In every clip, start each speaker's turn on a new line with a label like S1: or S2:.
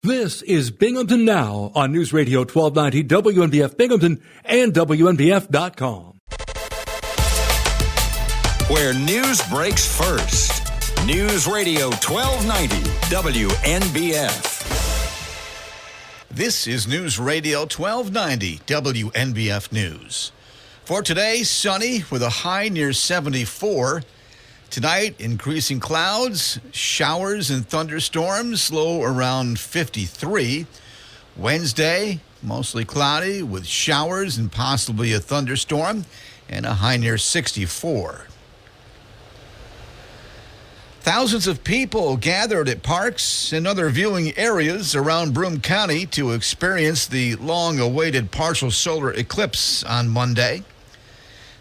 S1: This is Binghamton Now on News Radio 1290 WNBF Binghamton and WNBF.com.
S2: Where news breaks first. News Radio 1290 WNBF.
S3: This is News Radio 1290 WNBF News. For today, sunny with a high near 74. Tonight, increasing clouds, showers and thunderstorms, low around 53. Wednesday, mostly cloudy with showers and possibly a thunderstorm, and a high near 64. Thousands of people gathered at parks and other viewing areas around Broome County to experience the long-awaited partial solar eclipse on Monday.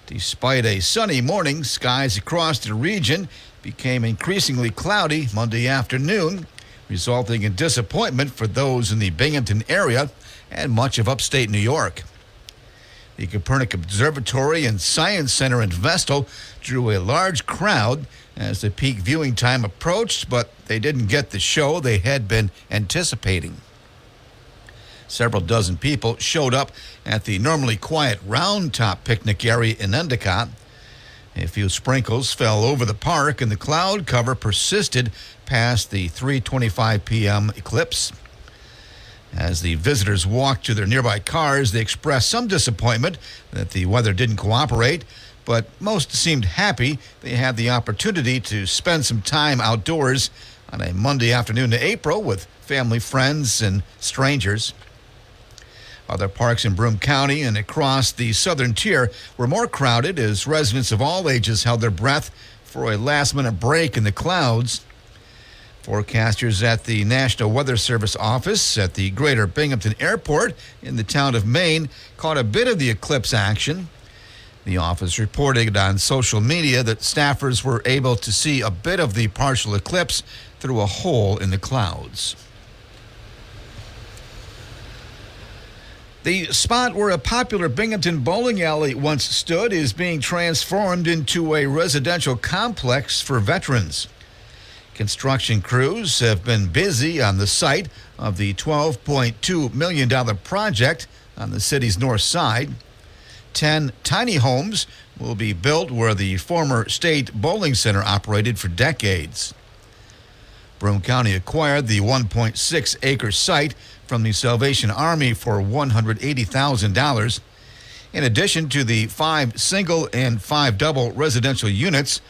S3: Despite a sunny morning, skies across the region became increasingly cloudy Monday afternoon, resulting in disappointment for those in the Binghamton area and much of upstate New York. The Copernic Observatory and Science Center in Vestal drew a large crowd as the peak viewing time approached, but they didn't get the show they had been anticipating. Several dozen people showed up at the normally quiet Round Top picnic area in Endicott. A few sprinkles fell over the park, and the cloud cover persisted past the 3:25 p.m. eclipse. As the visitors walked to their nearby cars, they expressed some disappointment that the weather didn't cooperate, but most seemed happy they had the opportunity to spend some time outdoors on a Monday afternoon in April with family, friends, and strangers. Other parks in Broome County and across the southern tier were more crowded as residents of all ages held their breath for a last-minute break in the clouds. Forecasters at the National Weather Service office at the Greater Binghamton Airport in the town of Maine caught a bit of the eclipse action. The office reported on social media that staffers were able to see a bit of the partial eclipse through a hole in the clouds. The spot where a popular Binghamton bowling alley once stood is being transformed into a residential complex for veterans. Construction crews have been busy on the site of the $12.2 million project on the city's north side. 10 tiny homes will be built where the former state bowling center operated for decades. Broome County acquired the 1.6-acre site from the Salvation Army for $180,000. In addition to the 5 single and 5 double residential units,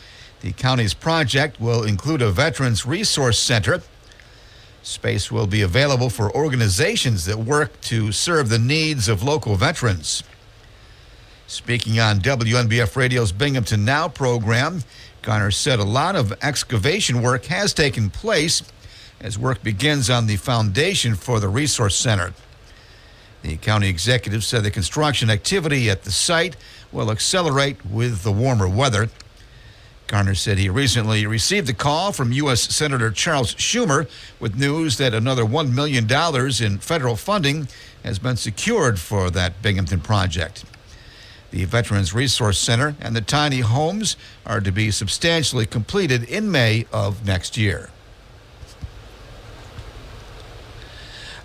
S3: the county's project will include a Veterans Resource Center. Space will be available for organizations that work to serve the needs of local veterans. Speaking on WNBF Radio's Binghamton Now program, Garner said a lot of excavation work has taken place as work begins on the foundation for the Resource Center. The county executive said the construction activity at the site will accelerate with the warmer weather. Garner said he recently received a call from U.S. Senator Charles Schumer with news that another $1 million in federal funding has been secured for that Binghamton project. The Veterans Resource Center and the tiny homes are to be substantially completed in May of next year.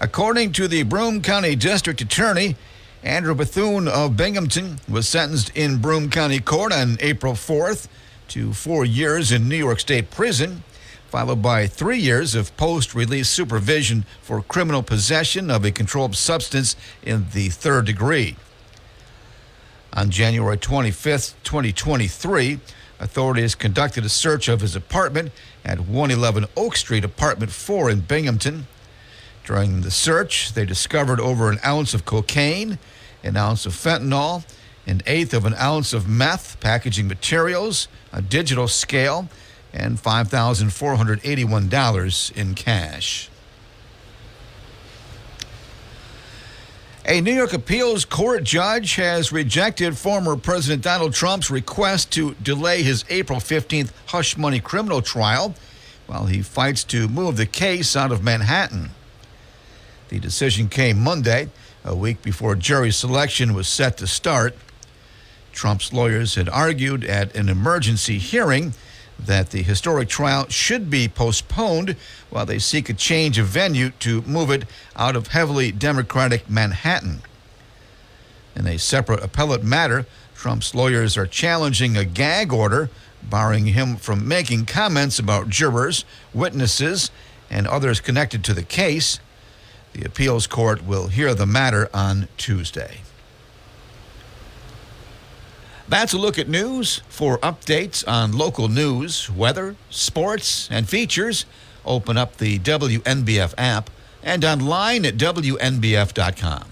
S3: According to the Broome County District Attorney, Andrew Bethune of Binghamton was sentenced in Broome County Court on April 4th to 4 years in New York State Prison, followed by 3 years of post-release supervision for criminal possession of a controlled substance in the third degree. On January 25th, 2023, authorities conducted a search of his apartment at 111 Oak Street, Apartment 4 in Binghamton. During the search, they discovered over an ounce of cocaine, an ounce of fentanyl, an eighth of an ounce of meth, packaging materials, a digital scale, and $5,481 in cash. A New York appeals court judge has rejected former President Donald Trump's request to delay his April 15th hush money criminal trial while he fights to move the case out of Manhattan. The decision came Monday, a week before jury selection was set to start. Trump's lawyers had argued at an emergency hearing that the historic trial should be postponed while they seek a change of venue to move it out of heavily Democratic Manhattan. In a separate appellate matter, Trump's lawyers are challenging a gag order barring him from making comments about jurors, witnesses, and others connected to the case. The appeals court will hear the matter on Tuesday. That's a look at news. For updates on local news, weather, sports, and features, open up the WNBF app and online at WNBF.com.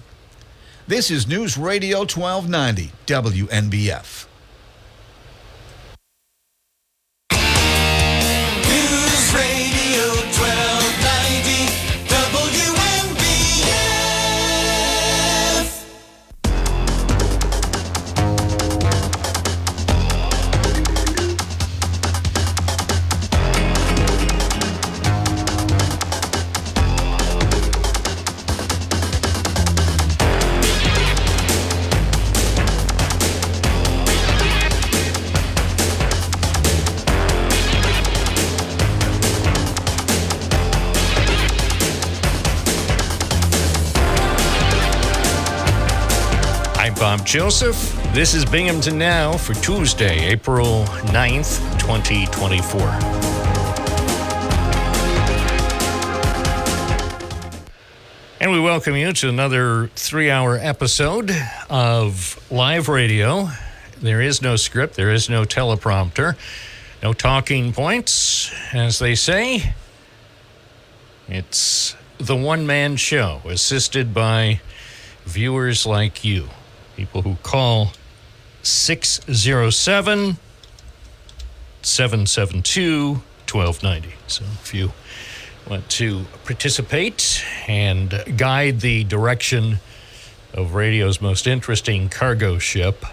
S3: This is News Radio 1290 WNBF.
S4: News Radio 1290 WNBF.
S5: Bob Joseph. This is Binghamton Now for Tuesday, April 9th, 2024. And we welcome you to another 3-hour episode of live radio. There is no script, there is no teleprompter, no talking points, as they say. It's the one-man show, assisted by viewers like you. People who call 607-772-1290. So if you want to participate and guide the direction of radio's most interesting cargo ship,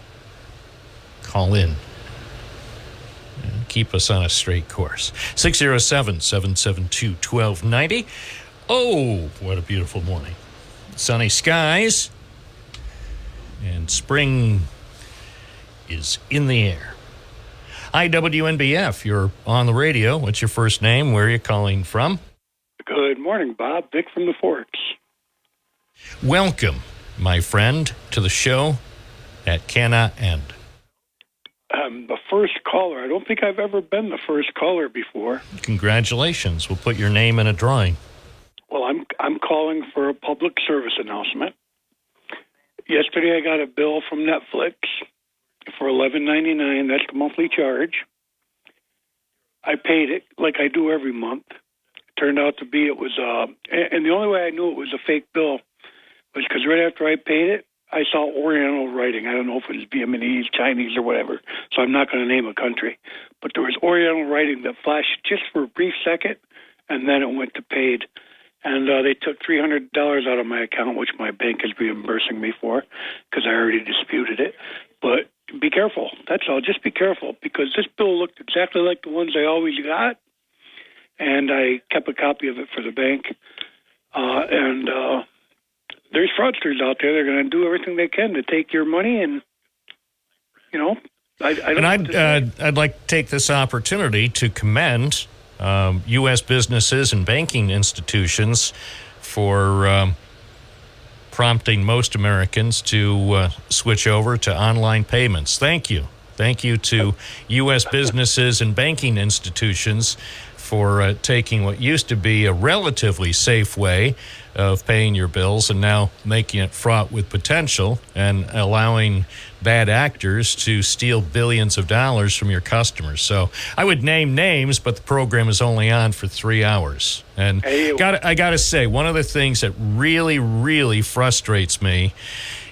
S5: call in and keep us on a straight course. 607-772-1290. Oh, what a beautiful morning. Sunny skies. And spring is in the air. Hi, WNBF. You're on the radio. What's your first name? Where are you calling from?
S6: Good morning, Bob. Vic from the Forks.
S5: Welcome, my friend, to the show that cannot end.
S6: The first caller. I don't think I've ever been the first caller before.
S5: Congratulations. We'll put your name in a drawing.
S6: Well, I'm calling for a public service announcement. Yesterday, I got a bill from Netflix for $11.99. That's the monthly charge. I paid it like I do every month. It turned out to be and the only way I knew it was a fake bill was because right after I paid it, I saw Oriental writing. I don't know if it was Vietnamese, Chinese, or whatever, so I'm not going to name a country. But there was Oriental writing that flashed just for a brief second, and then it went to paid. And they took $300 out of my account, which my bank is reimbursing me for because I already disputed it. But be careful. That's all. Just be careful because this bill looked exactly like the ones I always got. And I kept a copy of it for the bank. There's fraudsters out there. They're going to do everything they can to take your money. And, you know,
S5: I'd like to take this opportunity to commend U.S. businesses and banking institutions for prompting most Americans to switch over to online payments. Thank you. Thank you to U.S. businesses and banking institutions for taking what used to be a relatively safe way of paying your bills and now making it fraught with potential and allowing bad actors to steal billions of dollars from your customers. So I would name names, but the program is only on for 3 hours. And I got to say, one of the things that really, really frustrates me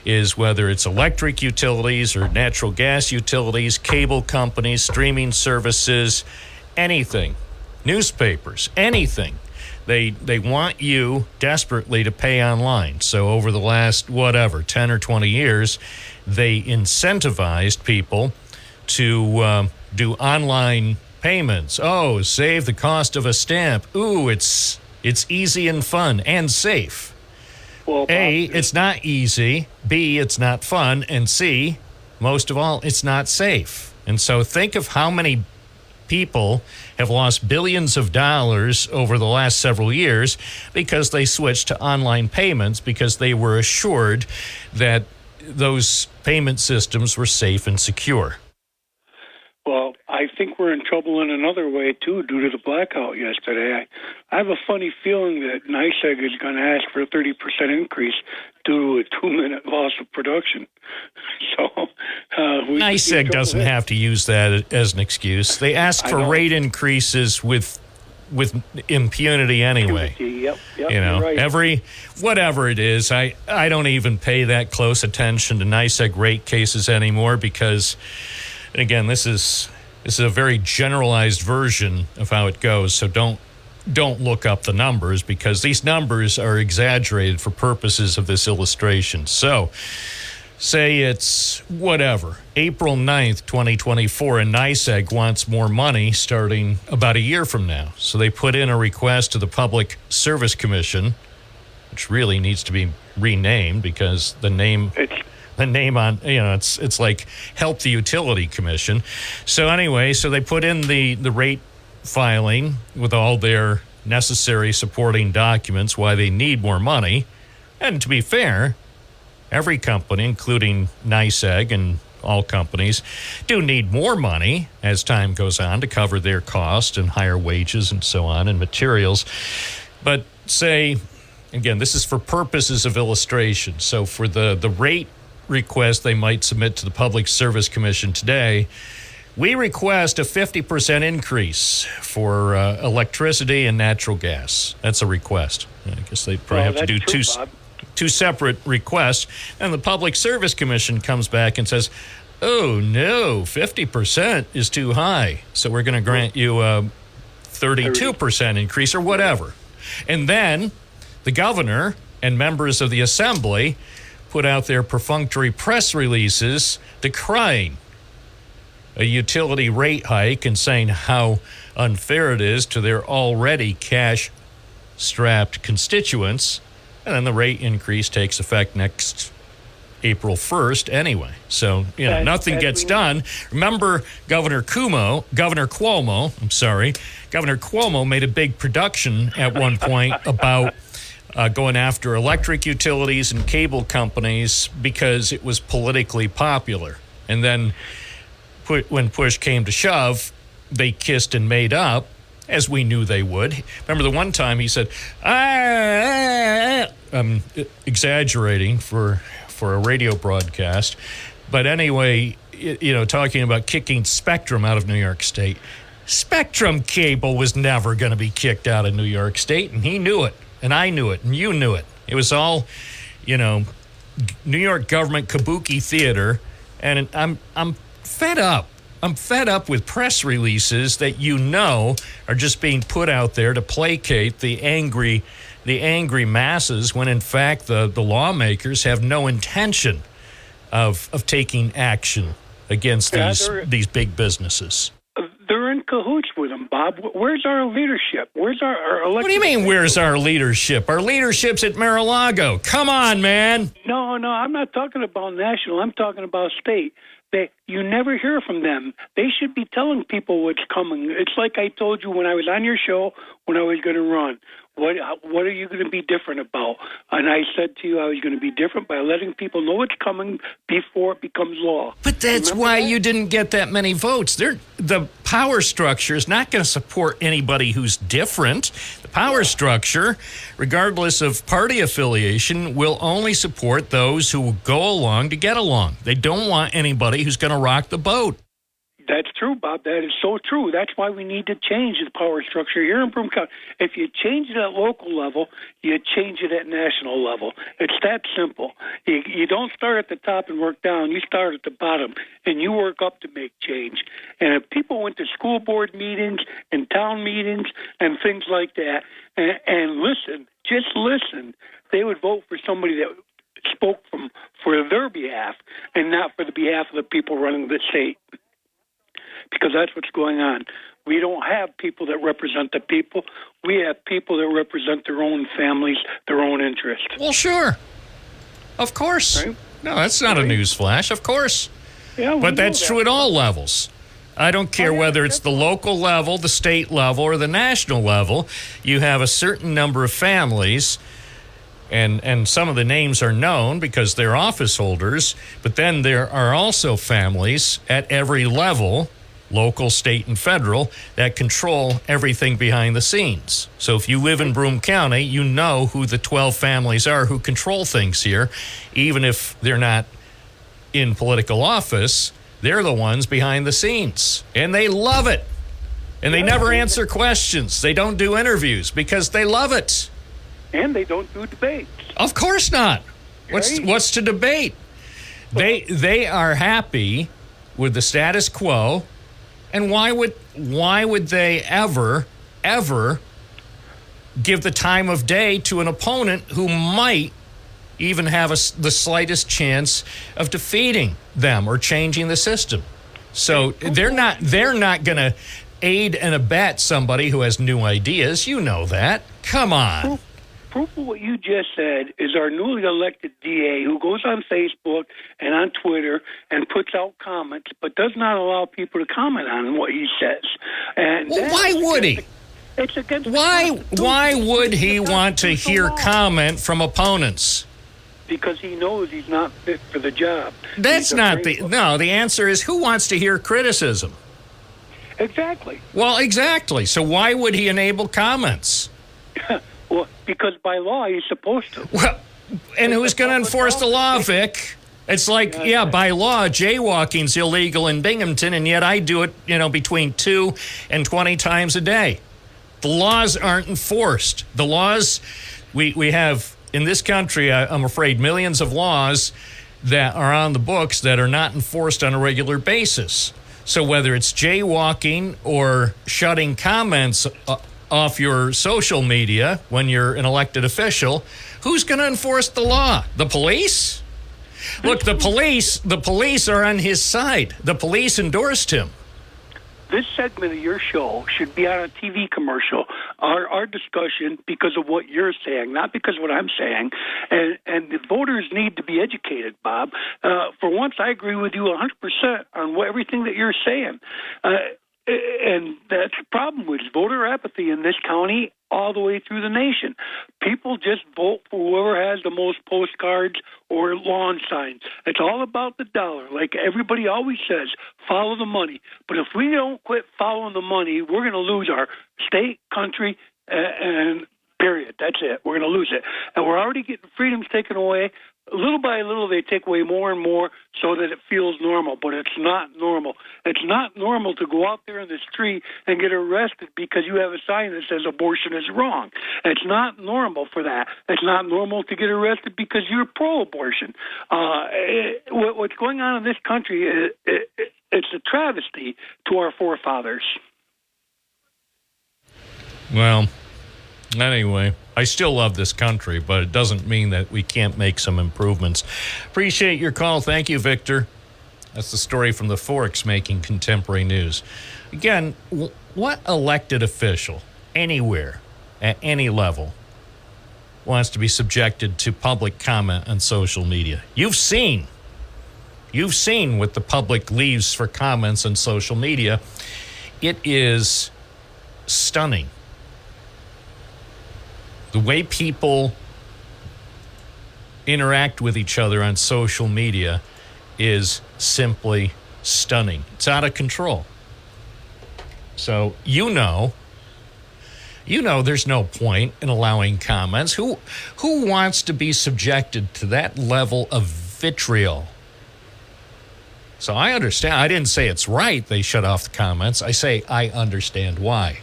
S5: is whether it's electric utilities or natural gas utilities, cable companies, streaming services, anything, newspapers, anything. They want you desperately to pay online. So over the last, 10 or 20 years, they incentivized people to do online payments. Oh, save the cost of a stamp. Ooh, it's easy and fun and safe.
S6: Well,
S5: A, it's not easy. B, it's not fun. And C, most of all, it's not safe. And so think of how many people have lost billions of dollars over the last several years because they switched to online payments because they were assured that those payment systems were safe and secure.
S6: Well, I think we're in trouble in another way, too, due to the blackout yesterday. I have a funny feeling that NYSEG is going to ask for a 30% increase due to a 2-minute loss of production. So,
S5: NYSEG doesn't have to use that as an excuse. They ask for rate increases with impunity anyway.
S6: Yep,
S5: you know,
S6: you're right.
S5: whatever it is, I don't even pay that close attention to NYSEG rate cases anymore because, again, this is a very generalized version of how it goes. So don't look up the numbers because these numbers are exaggerated for purposes of this illustration. So say it's whatever, April 9th, 2024, and NYSEG wants more money starting about a year from now. So they put in a request to the Public Service Commission, which really needs to be renamed because the name on, it's like Help the Utility Commission. So anyway, so they put in the rate filing with all their necessary supporting documents why they need more money. And to be fair, every company, including NYSEG and all companies, do need more money as time goes on to cover their cost and higher wages and so on and materials. But say, again, this is for purposes of illustration. So for the rate request they might submit to the Public Service Commission today, we request a 50% increase for electricity and natural gas. That's a request. I guess they probably have to do two separate requests, and the Public Service Commission comes back and says, oh, no, 50% is too high, so we're going to grant you a 32% increase or whatever. And then the governor and members of the assembly put out their perfunctory press releases decrying a utility rate hike and saying how unfair it is to their already cash-strapped constituents. And then the rate increase takes effect next April 1st anyway. So, nothing gets done. Remember Governor Cuomo made a big production at one point about going after electric utilities and cable companies because it was politically popular. And then when push came to shove, they kissed and made up, as we knew they would. Remember the one time he said, I'm exaggerating for a radio broadcast. But anyway, talking about kicking Spectrum out of New York State. Spectrum Cable was never going to be kicked out of New York State, and he knew it, and I knew it, and you knew it. It was all, New York government kabuki theater, and I'm fed up. I'm fed up with press releases that are just being put out there to placate the angry masses when in fact the lawmakers have no intention of taking action against these big businesses.
S6: They're in cahoots with them, Bob. Where's our leadership? Where's our elected? What
S5: do you mean, where's our leadership? Our leadership's at Mar-a-Lago. Come on, man.
S6: No, I'm not talking about national. I'm talking about state. You never hear from them. They should be telling people what's coming. It's like I told you when I was on your show when I was going to run. What are you going to be different about? And I said to you I was going to be different by letting people know it's coming before it becomes law.
S5: But that's why you didn't get that many votes. The power structure is not going to support anybody who's different. The power structure, regardless of party affiliation, will only support those who will go along to get along. They don't want anybody who's going to rock the boat.
S6: That's true, Bob. That is so true. That's why we need to change the power structure here in Broome County. If you change it at local level, you change it at national level. It's that simple. You don't start at the top and work down. You start at the bottom, and you work up to make change. And if people went to school board meetings and town meetings and things like that and just listen, they would vote for somebody that spoke for their behalf and not for the behalf of the people running the state. Because that's what's going on. We don't have people that represent the people. We have people that represent their own families, their own interests.
S5: Well, sure. Of course. Right? No, that's not a news flash. Of course.
S6: Yeah,
S5: but that's true at all levels. I don't care whether it's the local level, the state level, or the national level. You have a certain number of families, and some of the names are known because they're office holders, but then there are also families at every level, local, state, and federal, that control everything behind the scenes. So if you live in Broome County, you know who the 12 families are who control things here, even if they're not in political office. They're the ones behind the scenes, and they love it. And they never answer questions. They don't do interviews because they love it.
S6: And they don't do debates.
S5: Of course not.
S6: Right.
S5: What's to debate? They are happy with the status quo, and why would they ever give the time of day to an opponent who might even have the slightest chance of defeating them or changing the system? So they're not going to aid and abet somebody who has new ideas. You know that. Come on.
S6: Proof of what you just said is our newly elected DA who goes on Facebook and on Twitter and puts out comments, but does not allow people to comment on what he says. And
S5: well, why would he?
S6: It's against
S5: Why would he want to hear comment from opponents?
S6: Because he knows he's not fit for the job.
S5: That's not the answer is who wants to hear criticism?
S6: Exactly.
S5: Well, exactly. So why would he enable comments?
S6: Well, because by law he's supposed to.
S5: Well, and who's going to enforce the law, Vic? It's like, by law, jaywalking's illegal in Binghamton, and yet I do it, between 2 and 20 times a day. The laws aren't enforced. The laws, we have in this country, I'm afraid, millions of laws that are on the books that are not enforced on a regular basis. So whether it's jaywalking or shutting comments off your social media when you're an elected official, who's going to enforce the law? The police? Look, the police are on his side. The police endorsed him.
S6: This segment of your show should be on a TV commercial. Our discussion because of what you're saying, not because of what I'm saying. And the voters need to be educated, Bob. For once, I agree with you 100% on everything that you're saying. And that's the problem with voter apathy in this county all the way through the nation. People just vote for whoever has the most postcards or lawn signs. It's all about the dollar. Like everybody always says, follow the money. But if we don't quit following the money, we're going to lose our state, country, and period. That's it. We're going to lose it. And we're already getting freedoms taken away. Little by little, they take away more and more so that it feels normal, but it's not normal. It's not normal to go out there in the street and get arrested because you have a sign that says abortion is wrong. It's not normal for that. It's not normal to get arrested because you're pro-abortion. What's going on in this country, it's a travesty to our forefathers.
S5: Well, anyway, I still love this country, but it doesn't mean that we can't make some improvements. Appreciate your call. Thank you, Victor. That's the story from the Forks making contemporary news. Again, what elected official anywhere at any level wants to be subjected to public comment on social media? You've seen what the public leaves for comments on social media. It is stunning. The way people interact with each other on social media is simply stunning. It's out of control. So there's no point in allowing comments. Who wants to be subjected to that level of vitriol? So I understand. I didn't say it's right they shut off the comments. I say I understand why.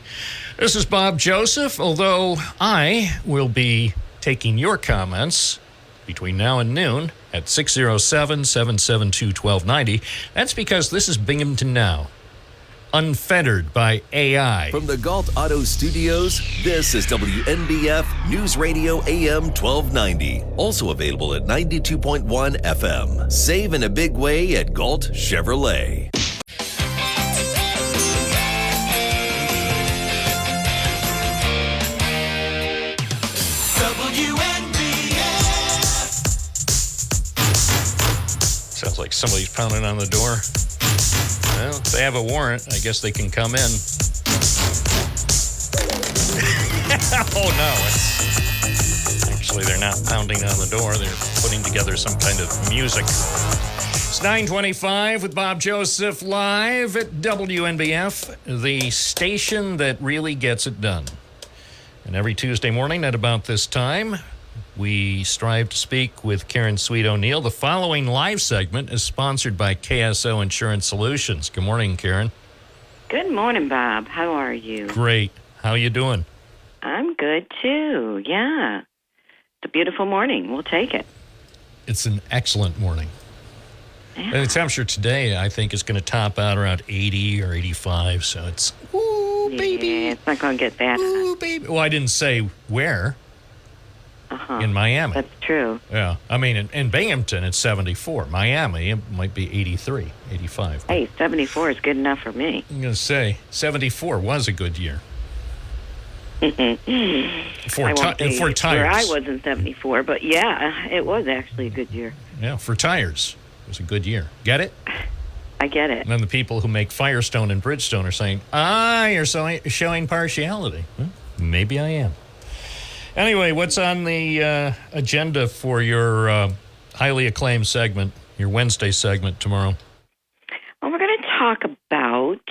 S5: This is Bob Joseph, although I will be taking your comments between now and noon at 607-772-1290. That's because this is Binghamton Now, unfettered by AI.
S7: From the Galt Auto Studios, this is WNBF News Radio AM 1290. Also available at 92.1 FM. Save in a big way at Galt Chevrolet.
S5: Sounds like somebody's pounding on the door. Well, if they have a warrant, I guess they can come in. Oh, no. Actually, they're not pounding on the door. They're putting together some kind of music. It's 9:25 with Bob Joseph live at WNBF, the station that really gets it done. And every Tuesday morning at about this time, we strive to speak with Karen Sweet O'Neill. The following live segment is sponsored by KSO Insurance Solutions. Good morning, Karen.
S8: Good morning, Bob. How are you?
S5: Great. How you doing?
S8: I'm good, too. Yeah. It's a beautiful morning. We'll take it.
S5: It's an excellent morning.
S8: Yeah.
S5: And the temperature today, I think, is going to top out around 80 or 85. So it's, ooh, baby.
S8: Yeah, it's not going to get that hot.
S5: Ooh, baby. Well, I didn't say where.
S8: Uh-huh.
S5: In Miami.
S8: That's true.
S5: Yeah. I mean, in Binghamton, it's 74. Miami, it might be 83, 85.
S8: Hey, 74 is good enough for me.
S5: I'm going to say 74 was a good year. For
S8: I won't say
S5: for tires.
S8: where I was in 74, but yeah, it was actually a good year.
S5: Yeah, for tires. It was a good year. Get it?
S8: I get it.
S5: And then the people who make Firestone and Bridgestone are saying, you're showing partiality. Well, maybe I am. Anyway, what's on the agenda for your highly acclaimed segment, your Wednesday segment tomorrow?
S8: Well, we're going to talk about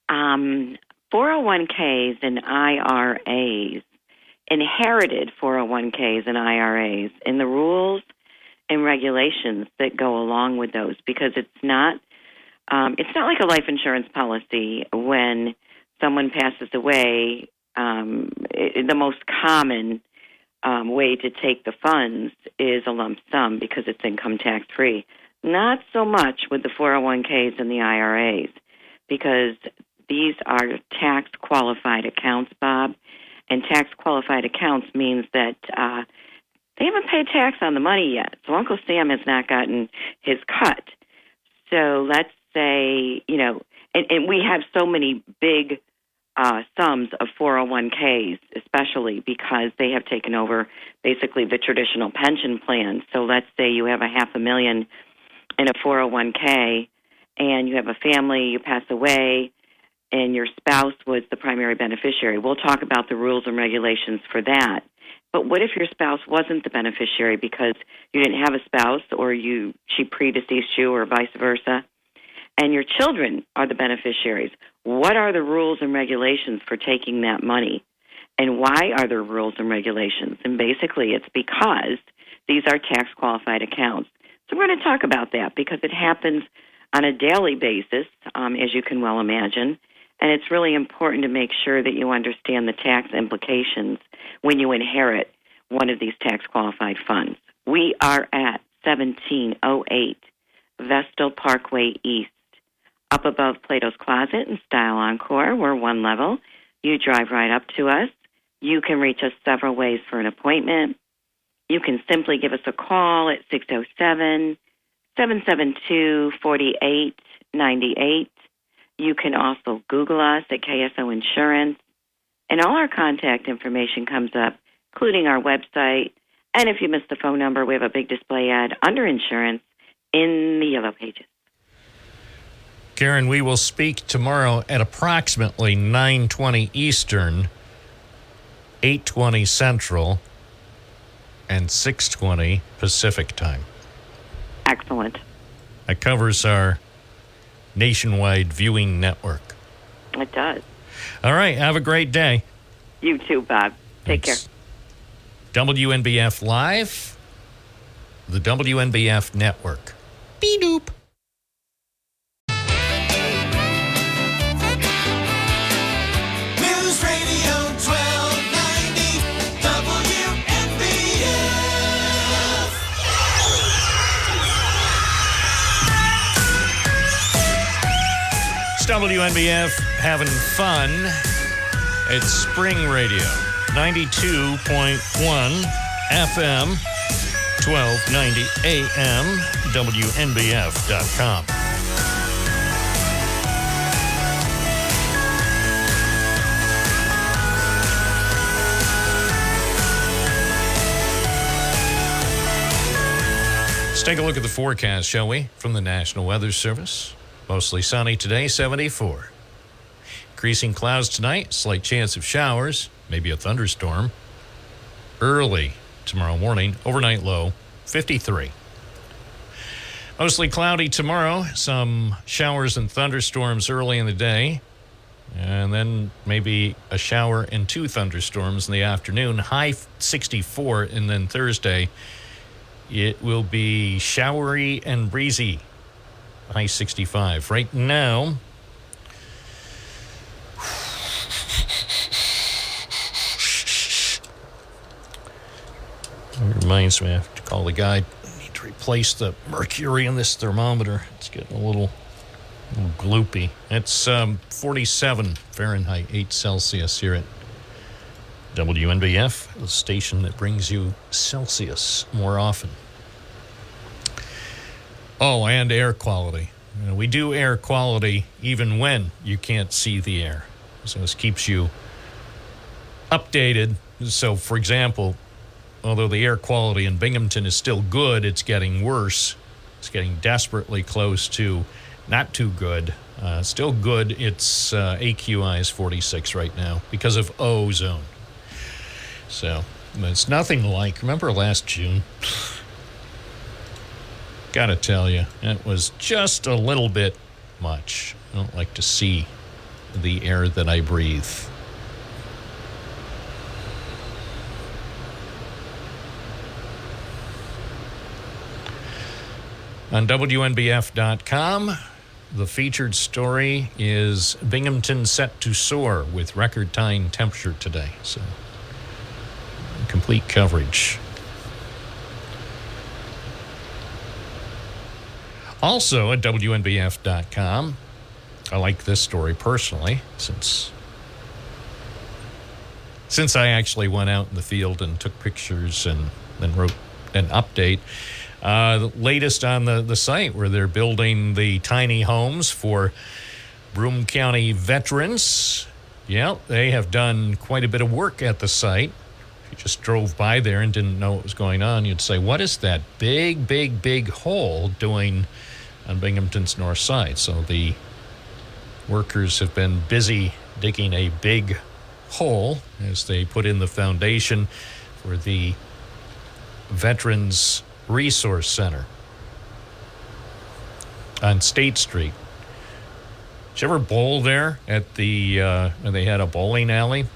S8: 401ks and IRAs, inherited 401ks and IRAs, and the rules and regulations that go along with those, because it's not like a life insurance policy. When someone passes away, the most common way to take the funds is a lump sum because it's income tax free. Not so much with the 401ks and the IRAs, because these are tax qualified accounts, Bob, and tax qualified accounts means that they haven't paid tax on the money yet. So Uncle Sam has not gotten his cut. So let's say, and we have so many big sums of 401ks, especially because they have taken over basically the traditional pension plan. So let's say you have $500,000 in a 401k and you have a family, you pass away, and your spouse was the primary beneficiary. We'll talk about the rules and regulations for that. But what if your spouse wasn't the beneficiary because you didn't have a spouse, or she predeceased you, or vice versa, and your children are the beneficiaries? What are the rules and regulations for taking that money? And why are there rules and regulations? And basically it's because these are tax-qualified accounts. So we're going to talk about that because it happens on a daily basis, as you can well imagine. And it's really important to make sure that you understand the tax implications when you inherit one of these tax-qualified funds. We are at 1708 Vestal Parkway East, up above Plato's Closet and Style Encore. We're one level. You drive right up to us. You can reach us several ways for an appointment. You can simply give us a call at 607-772-4898. You can also Google us at KSO Insurance, and all our contact information comes up, including our website. And if you missed the phone number, we have a big display ad under insurance in the Yellow Pages.
S5: Karen, we will speak tomorrow at approximately 9:20 Eastern, 8:20 Central, and 6:20 Pacific time.
S8: Excellent.
S5: That covers our nationwide viewing network.
S8: It does.
S5: All right. Have a great day.
S8: You too, Bob. Take care.
S5: WNBF Live, the WNBF Network. Beep-doop.
S4: News Radio 1290 WNBF.
S5: It's WNBF having fun. It's Spring Radio, 92.1 FM, 1290 AM, WNBF.com. Let's take a look at the forecast, shall we, from the National Weather Service. Mostly sunny today, 74. Increasing clouds tonight, slight chance of showers, maybe a thunderstorm. Early tomorrow morning, overnight low, 53. Mostly cloudy tomorrow, some showers and thunderstorms early in the day, and then maybe a shower and 2 thunderstorms in the afternoon. High 64, and then Thursday, it will be showery and breezy. High 65. Right now, it reminds me, I have to call the guy. I need to replace the mercury in this thermometer. It's getting a little gloopy. It's 47 Fahrenheit, 8 Celsius here at WNBF, the station that brings you Celsius more often. Oh, and air quality. We do air quality even when you can't see the air. So this keeps you updated. So, for example, although the air quality in Binghamton is still good, it's getting worse. It's getting desperately close to not too good. Still good. It's AQI is 46 right now because of ozone. So it's nothing like, remember last June? Gotta tell you, it was just a little bit much. I don't like to see the air that I breathe. On WNBF.com, the featured story is Binghamton set to soar with record time temperature today. So, complete coverage. Also at WNBF.com, I like this story personally since I actually went out in the field and took pictures and then wrote an update. The latest on the site where they're building the tiny homes for Broome County veterans. Yeah, they have done quite a bit of work at the site. If you just drove by there and didn't know what was going on, you'd say, what is that big hole doing on Binghamton's north side? So the workers have been busy digging a big hole as they put in the foundation for the Veterans Resource Center on State Street. Did you ever bowl there at the when they had a bowling alley?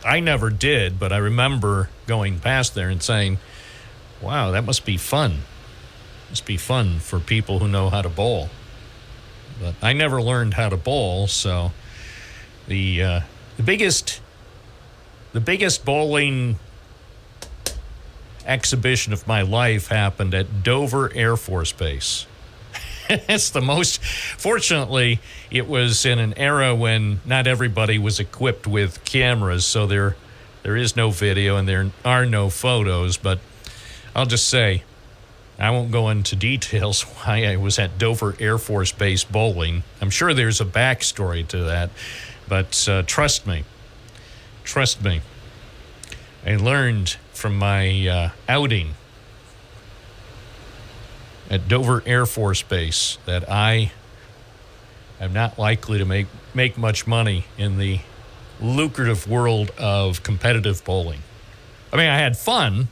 S5: I never did, but I remember going past there and saying, wow, that must be fun. Must be fun for people who know how to bowl. But I never learned how to bowl, so the biggest bowling exhibition of my life happened at Dover Air Force Base. It's the most, fortunately, it was in an era when not everybody was equipped with cameras, so there is no video and there are no photos, but I'll just say, I won't go into details why I was at Dover Air Force Base bowling. I'm sure there's a backstory to that, but trust me, I learned from my outing at Dover Air Force Base that I am not likely to make much money in the lucrative world of competitive bowling. I mean, I had fun.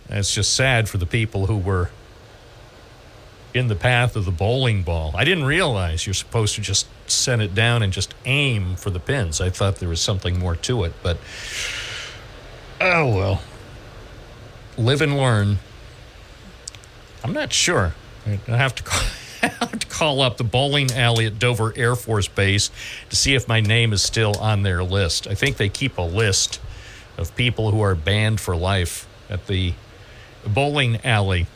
S5: It's just sad for the people who were in the path of the bowling ball. I didn't realize you're supposed to just set it down and just aim for the pins. I thought there was something more to it, but oh well. Live and learn. I'm not sure. I have to call up the bowling alley at Dover Air Force Base to see if my name is still on their list. I think they keep a list of people who are banned for life at the bowling alley.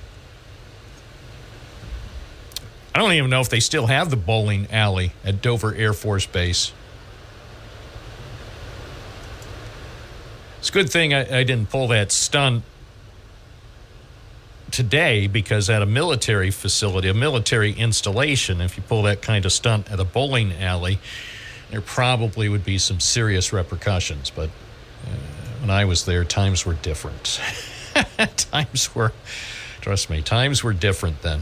S5: I don't even know if they still have the bowling alley at Dover Air Force Base. It's a good thing I didn't pull that stunt today, because at a military facility, a military installation, if you pull that kind of stunt at a bowling alley, there probably would be some serious repercussions. But when I was there, times were different. Times were different then.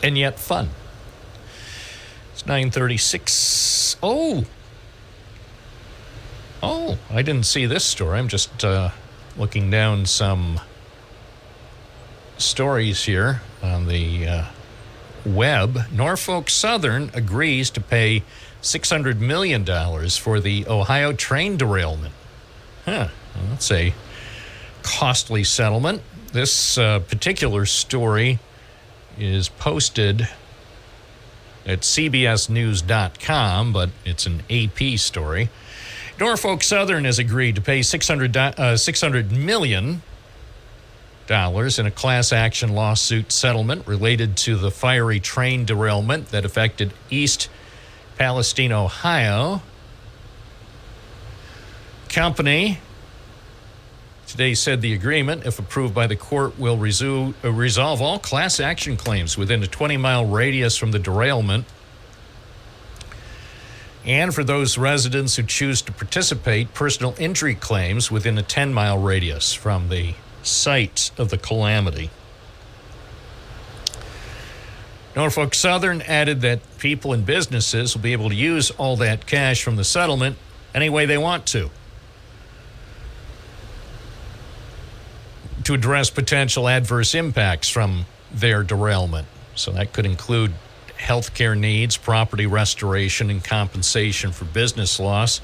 S5: and yet fun. It's 9:36. Oh, I didn't see this story. I'm just looking down some stories here on the web. Norfolk Southern agrees to pay $600 million for the Ohio train derailment. Well, that's a costly settlement. This particular story is posted at cbsnews.com, but it's an AP story. Norfolk Southern has agreed to pay $600 million in a class action lawsuit settlement related to the fiery train derailment that affected East Palestine, Ohio. Company today said the agreement, if approved by the court, will resolve all class action claims within a 20-mile radius from the derailment. And for those residents who choose to participate, personal injury claims within a 10-mile radius from the site of the calamity. Norfolk Southern added that people and businesses will be able to use all that cash from the settlement any way they want to address potential adverse impacts from their derailment. So that could include healthcare needs, property restoration, and compensation for business loss.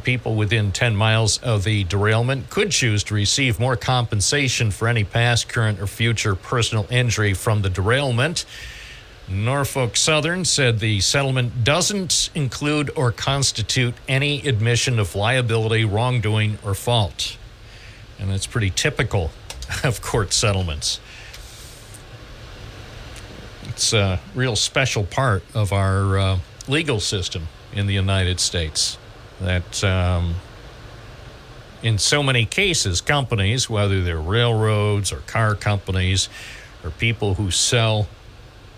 S5: People within 10 miles of the derailment could choose to receive more compensation for any past, current, or future personal injury from the derailment. Norfolk Southern said the settlement doesn't include or constitute any admission of liability, wrongdoing, or fault. And that's pretty typical of court settlements. It's a real special part of our legal system in the United States that in so many cases, companies, whether they're railroads or car companies or people who sell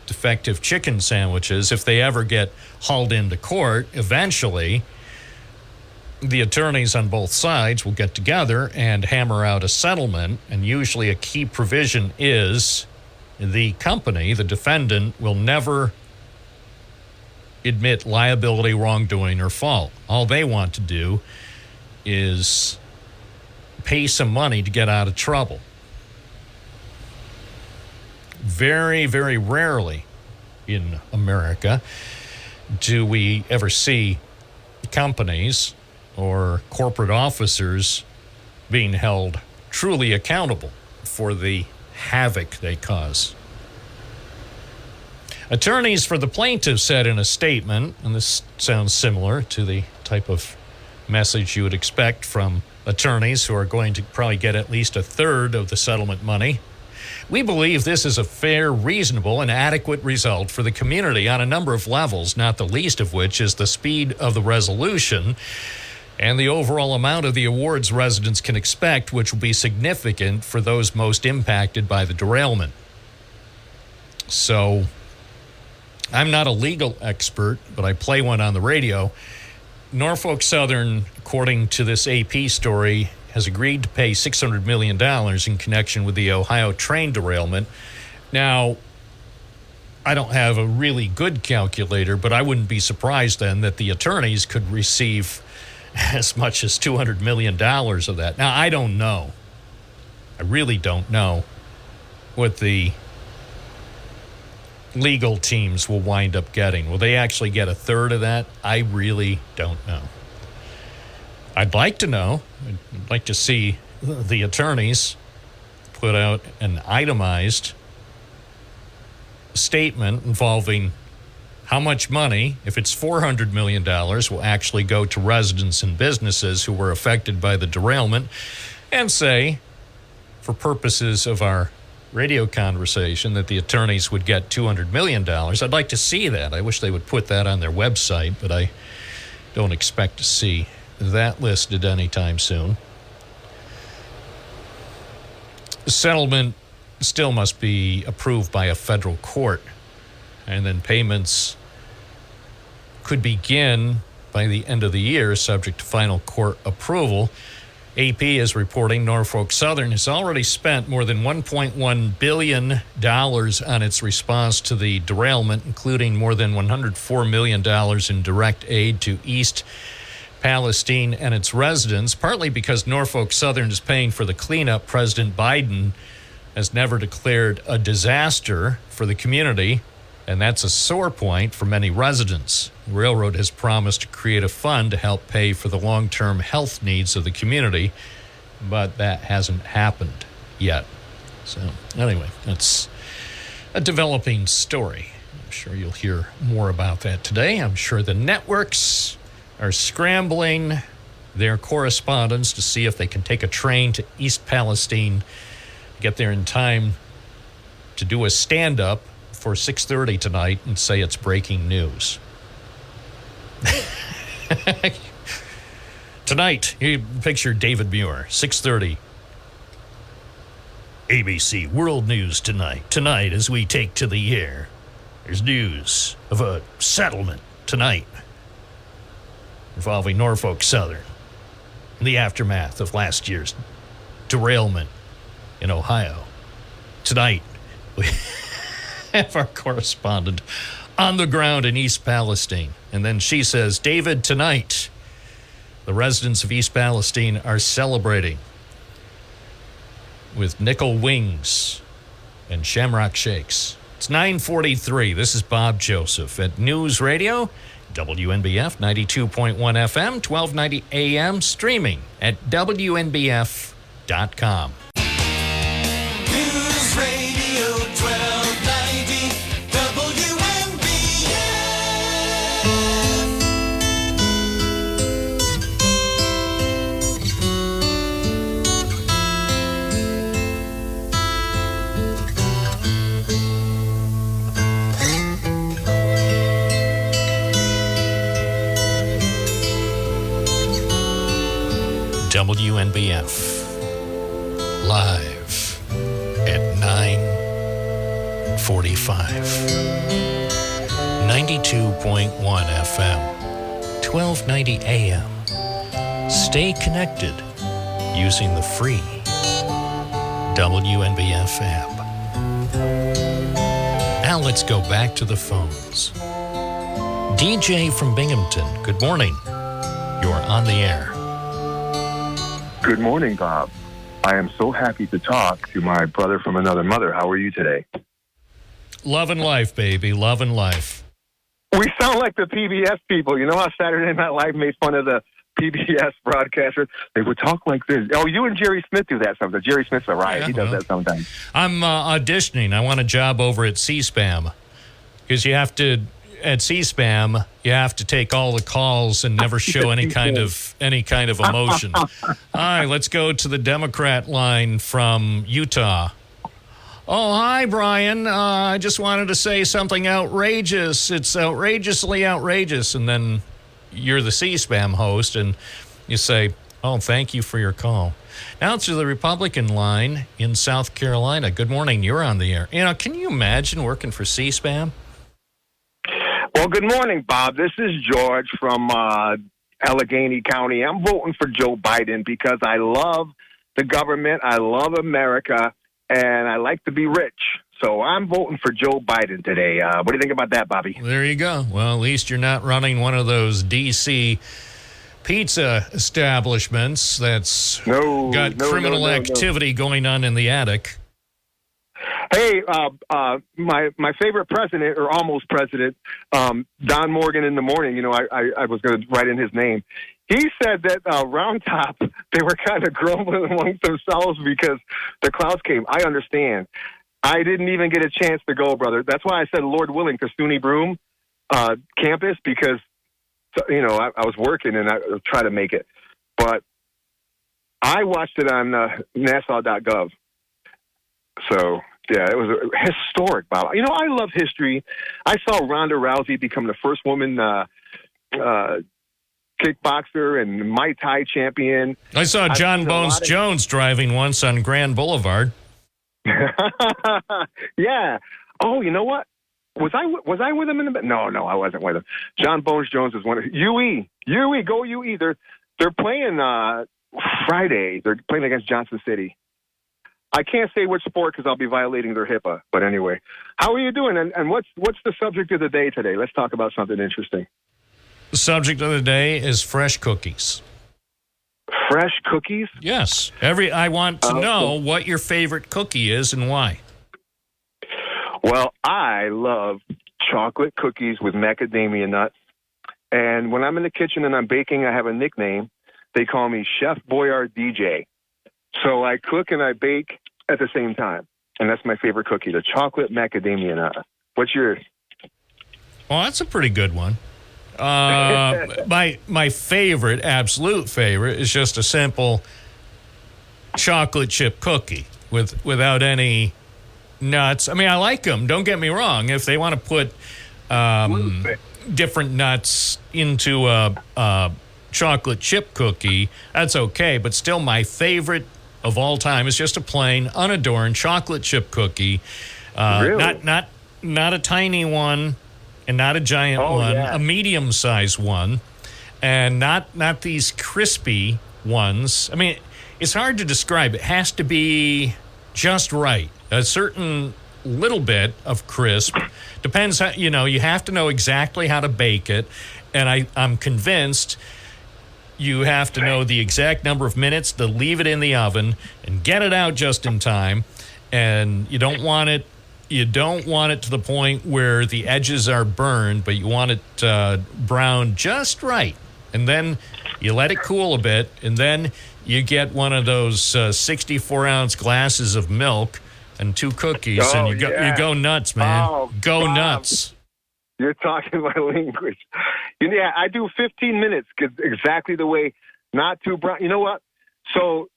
S5: defective chicken sandwiches, if they ever get hauled into court, eventually the attorneys on both sides will get together and hammer out a settlement, and usually a key provision is the company, the defendant, will never admit liability, wrongdoing, or fault. All they want to do is pay some money to get out of trouble. Very, very rarely in America do we ever see companies or corporate officers being held truly accountable for the havoc they cause. Attorneys for the plaintiff said in a statement, and this sounds similar to the type of message you would expect from attorneys who are going to probably get at least a third of the settlement money. We believe this is a fair, reasonable, and adequate result for the community on a number of levels, not the least of which is the speed of the resolution and the overall amount of the awards residents can expect, which will be significant for those most impacted by the derailment. So, I'm not a legal expert, but I play one on the radio. Norfolk Southern, according to this AP story, has agreed to pay $600 million in connection with the Ohio train derailment. Now, I don't have a really good calculator, but I wouldn't be surprised then that the attorneys could receive as much as $200 million of that. Now, I don't know. I really don't know what the legal teams will wind up getting. Will they actually get a third of that? I really don't know. I'd like to know. I'd like to see the attorneys put out an itemized statement involving how much money, if it's $400 million, will actually go to residents and businesses who were affected by the derailment, and say, for purposes of our radio conversation, that the attorneys would get $200 million. I'd like to see that. I wish they would put that on their website, but I don't expect to see that listed anytime soon. The settlement still must be approved by a federal court, and then payments could begin by the end of the year, subject to final court approval. AP is reporting Norfolk Southern has already spent more than $1.1 billion on its response to the derailment, including more than $104 million in direct aid to East Palestine and its residents, partly because Norfolk Southern is paying for the cleanup. President Biden has never declared a disaster for the community, and that's a sore point for many residents. The railroad has promised to create a fund to help pay for the long-term health needs of the community, but that hasn't happened yet. So anyway, that's a developing story. I'm sure you'll hear more about that today. I'm sure the networks are scrambling their correspondents to see if they can take a train to East Palestine, get there in time to do a stand-up for 6:30 tonight and say it's breaking news. Tonight, you picture David Muir, 6:30. ABC World News tonight. Tonight, as we take to the air, there's news of a settlement tonight involving Norfolk Southern in the aftermath of last year's derailment in Ohio. Tonight, we have our correspondent on the ground in East Palestine. And then she says, David, tonight, the residents of East Palestine are celebrating with nickel wings and shamrock shakes. It's 9:43. This is Bob Joseph at News Radio, WNBF 92.1 FM, 1290 AM, streaming at WNBF.com.
S4: News Radio 1290 WNBF.
S5: WNBF, live at 9:45. 92.1 FM, 1290 AM. Stay connected using the free WNBF app. Now let's go back to the phones. DJ from Binghamton, good morning. You're on the air.
S9: Good morning, Bob. I am so happy to talk to my brother from another mother. How are you today?
S5: Love and life, baby. Love and life.
S9: We sound like the PBS people. You know how Saturday Night Live made fun of the PBS broadcasters? They would talk like this. Oh, you and Jerry Smith do that sometimes. Jerry Smith's a riot. He does that sometimes.
S5: I'm auditioning. I want a job over at C-SPAM because you have to, at C-SPAM, you have to take all the calls and never show any kind of emotion. All right, let's go to the Democrat line from Utah. Oh, hi, Brian. I just wanted to say something outrageous. It's outrageously outrageous. And then you're the C-SPAM host, and you say, oh, thank you for your call. Now to the Republican line in South Carolina. Good morning. You're on the air. You know, can you imagine working for C-SPAM?
S9: Well, good morning, Bob. This is George from Allegheny County. I'm voting for Joe Biden because I love the government, I love America, and I like to be rich. So I'm voting for Joe Biden today. What do you think about that, Bobby?
S5: There you go. Well, at least you're not running one of those D.C. pizza establishments that's got criminal activity going on in the attic.
S9: Hey, my favorite president, or almost president, Don Morgan in the morning, you know, I was going to write in his name. He said that Round Top, they were kind of grumbling amongst themselves because the clouds came. I understand. I didn't even get a chance to go, brother. That's why I said, Lord willing, to SUNY Broome campus, because, you know, I was working and I tried to make it. But I watched it on NASA.gov. So, yeah, it was historic, Bob. You know, I love history. I saw Ronda Rousey become the first woman kickboxer and Muay Thai champion.
S5: I saw John Bones Jones driving once on Grand Boulevard.
S9: Yeah. Oh, you know what? Was I with him in the? No, I wasn't with him. John Bones Jones is one of UE. Go UE. They're playing. Friday. They're playing against Johnson City. I can't say which sport because I'll be violating their HIPAA. But anyway, how are you doing? And what's the subject of the day today? Let's talk about something interesting.
S5: The subject of the day is fresh cookies.
S9: Fresh cookies?
S5: Yes. I want to know what your favorite cookie is and why.
S9: Well, I love chocolate cookies with macadamia nuts. And when I'm in the kitchen and I'm baking, I have a nickname. They call me Chef Boyard DJ. So I cook and I bake at the same time. And that's my favorite cookie, the chocolate macadamia nut. What's yours?
S5: Well, that's a pretty good one. My favorite, absolute favorite, is just a simple chocolate chip cookie without any nuts. I mean, I like them. Don't get me wrong. If they want to put different nuts into a chocolate chip cookie, that's okay. But still, my favorite of all time is just a plain, unadorned chocolate chip cookie.
S9: Really?
S5: Not a tiny one, and not a giant one.
S9: Yeah.
S5: A medium-sized one, and not these crispy ones. I mean, it's hard to describe. It has to be just right. A certain little bit of crisp depends. How, you have to know exactly how to bake it, and I'm convinced you have to know the exact number of minutes to leave it in the oven and get it out just in time. And you don't want it to the point where the edges are burned, but you want it browned just right. And then you let it cool a bit, and then you get one of those 64-ounce glasses of milk and 2 cookies, and you go nuts, man. Go
S9: Bob.
S5: Nuts.
S9: You're talking my language. Yeah, I do 15 minutes exactly the way, not too brown. You know what? So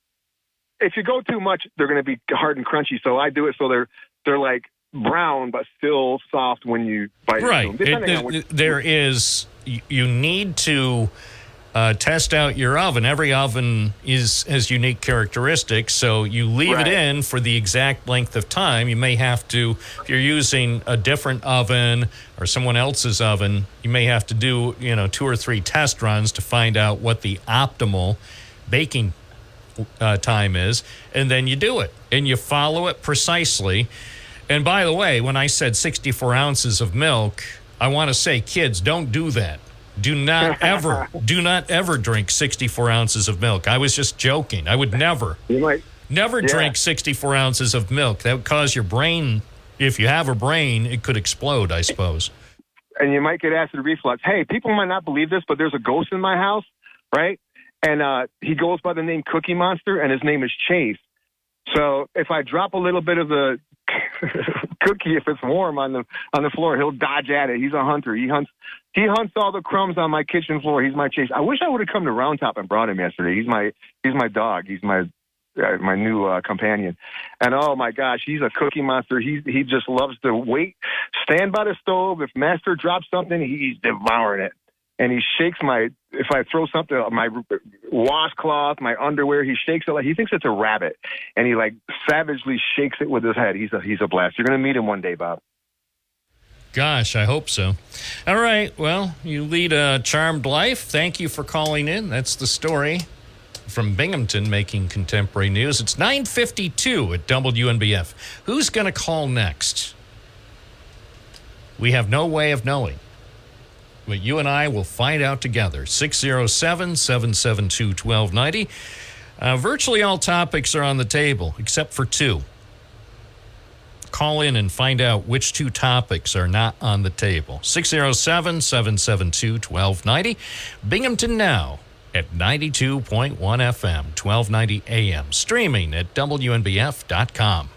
S9: if you go too much, they're going to be hard and crunchy. So I do it so they're like brown but still soft when you bite
S5: right.
S9: Right.
S5: You need to test out your oven. Every oven has unique characteristics, so you leave it in for the exact length of time. You may have to, if you're using a different oven or someone else's oven, you may have to do 2 or 3 test runs to find out what the optimal baking time is, and then you do it and you follow it precisely. And by the way, when I said 64 ounces of milk, I want to say, kids, don't do that. Do not ever drink 64 ounces of milk. I was just joking. I would never drink 64 ounces of milk. That would cause your brain, if you have a brain, it could explode, I suppose.
S9: And you might get acid reflux. Hey, people might not believe this, but there's a ghost in my house, right? And he goes by the name Cookie Monster, and his name is Chase. So if I drop a little bit of the cookie, if it's warm on the floor, he'll dodge at it. He's a hunter. He hunts all the crumbs on my kitchen floor. He's my Chase. I wish I would have come to Round Top and brought him yesterday. He's my dog. He's my new companion. And oh my gosh, he's a cookie monster. He just loves to stand by the stove. If Master drops something, he's devouring it. And he shakes if I throw something, my washcloth, my underwear, he shakes it like he thinks it's a rabbit. And he savagely shakes it with his head. He's a blast. You're going to meet him one day, Bob.
S5: Gosh, I hope so. All right. Well, you lead a charmed life. Thank you for calling in. That's the story from Binghamton making contemporary news. It's 9:52 at WNBF. Who's going to call next? We have no way of knowing. But you and I will find out together. 607-772-1290. Virtually all topics are on the table, except for 2. Call in and find out which 2 topics are not on the table. 607-772-1290. Binghamton Now at 92.1 FM, 1290 AM. Streaming at WNBF.com.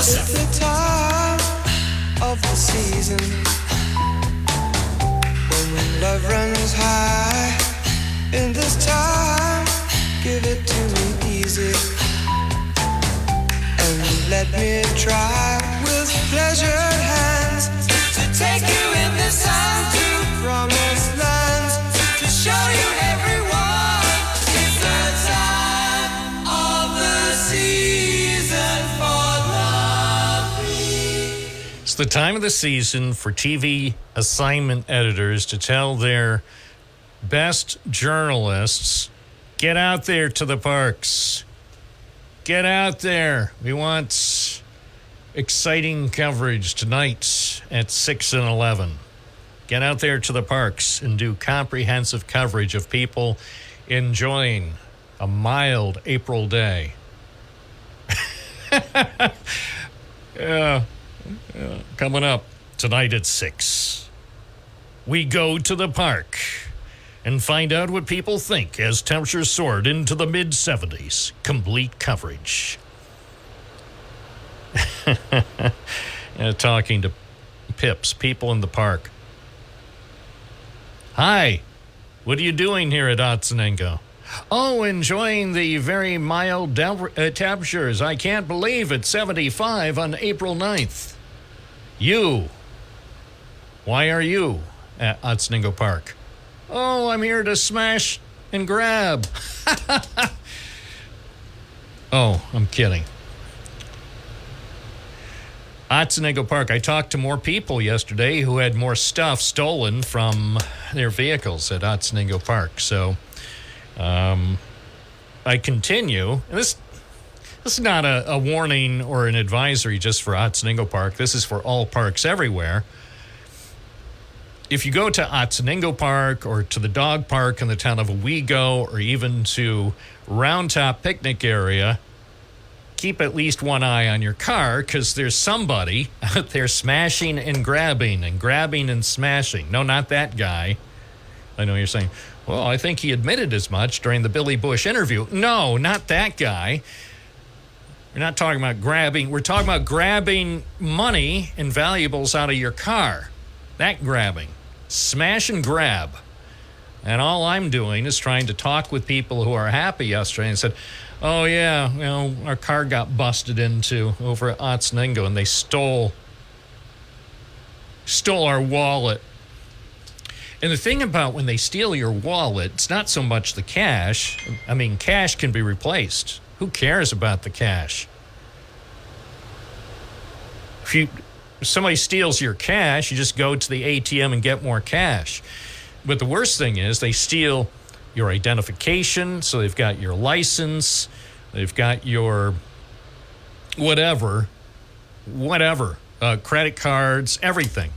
S4: It's the time of the season when love runs high. In this time, give it to me easy and let me try with pleasured hands to take you in this time to promised lands, to show you everyone
S5: It's the time of the season for TV assignment editors to tell their best journalists, get out there to the parks. Get out there. We want exciting coverage tonight at 6 and 11. Get out there to the parks and do comprehensive coverage of people enjoying a mild April day. Coming up tonight at 6. We go to the park and find out what people think as temperatures soared into the mid-70s. Complete coverage. Talking to Pips, people in the park. Hi, what are you doing here at Otsinengo? Oh, enjoying the very mild temperatures. I can't believe it's 75 on April 9th. You. Why are you at Otsinengo Park? Oh, I'm here to smash and grab. Oh, I'm kidding. Otsinengo Park. I talked to more people yesterday who had more stuff stolen from their vehicles at Otsinengo Park. So I continue. And this is not a warning or an advisory just for Otsinengo Park. This is for all parks everywhere. If you go to Otsinengo Park or to the dog park in the town of Owego or even to Round Top Picnic Area, keep at least one eye on your car because there's somebody out there smashing and grabbing and smashing. No, not that guy. I know you're saying, well, I think he admitted as much during the Billy Bush interview. No, not that guy. We're not talking about grabbing. We're talking about grabbing money and valuables out of your car. That grabbing. Smash and grab. And all I'm doing is trying to talk with people who are happy yesterday and said, oh, yeah, you know, our car got busted into over at Otsinengo and they stole our wallet. And the thing about when they steal your wallet, it's not so much the cash. I mean, cash can be replaced. Who cares about the cash? If somebody steals your cash, you just go to the ATM and get more cash. But the worst thing is they steal your identification, so they've got your license, they've got your whatever, credit cards, everything.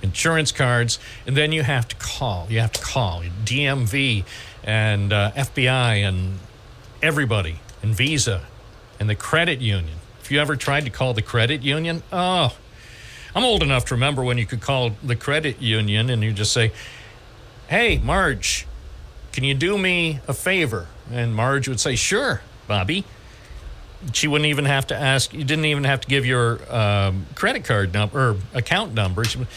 S5: Insurance cards, and then you have to call. You have to call DMV and FBI and everybody, and Visa and the credit union. If you ever tried to call the credit union, oh, I'm old enough to remember when you could call the credit union and you just say, hey, Marge, can you do me a favor? And Marge would say, sure, Bobby. She wouldn't even have to ask. You didn't even have to give your credit card number or account number. She would,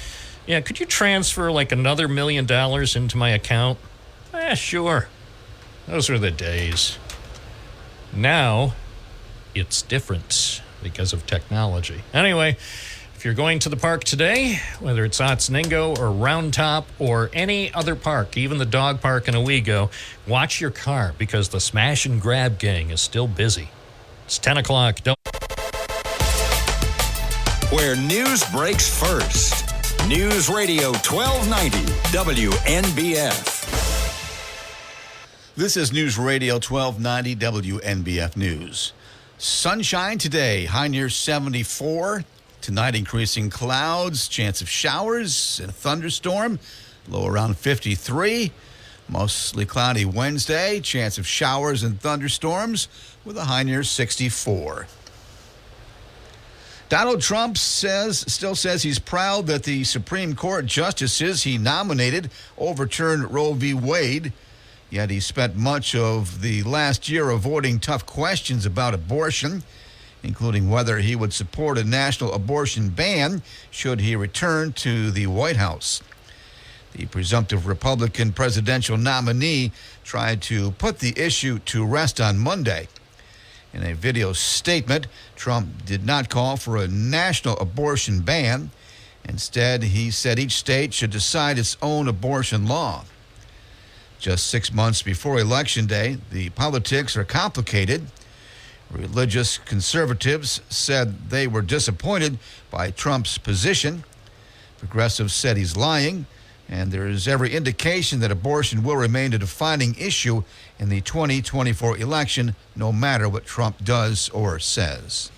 S5: yeah, could you transfer like another $1 million into my account? Sure. Those were the days. Now, it's different because of technology. Anyway, if you're going to the park today, whether it's Otsinengo or Round Top or any other park, even the dog park in Owego, watch your car because the smash and grab gang is still busy. It's 10 o'clock.
S2: Where news breaks first. News Radio 1290 WNBF.
S3: This is News Radio 1290 WNBF News. Sunshine today, high near 74. Tonight, increasing clouds, chance of showers and a thunderstorm, low around 53. Mostly cloudy Wednesday, chance of showers and thunderstorms with a high near 64. Donald Trump still says he's proud that the Supreme Court justices he nominated overturned Roe v. Wade. Yet he spent much of the last year avoiding tough questions about abortion, including whether he would support a national abortion ban should he return to the White House. The presumptive Republican presidential nominee tried to put the issue to rest on Monday. In a video statement, Trump did not call for a national abortion ban. Instead, he said each state should decide its own abortion law. Just 6 months before Election Day, the politics are complicated. Religious conservatives said they were disappointed by Trump's position. Progressives said he's lying, and there is every indication that abortion will remain a defining issue in the 2024 election, no matter what Trump does or says.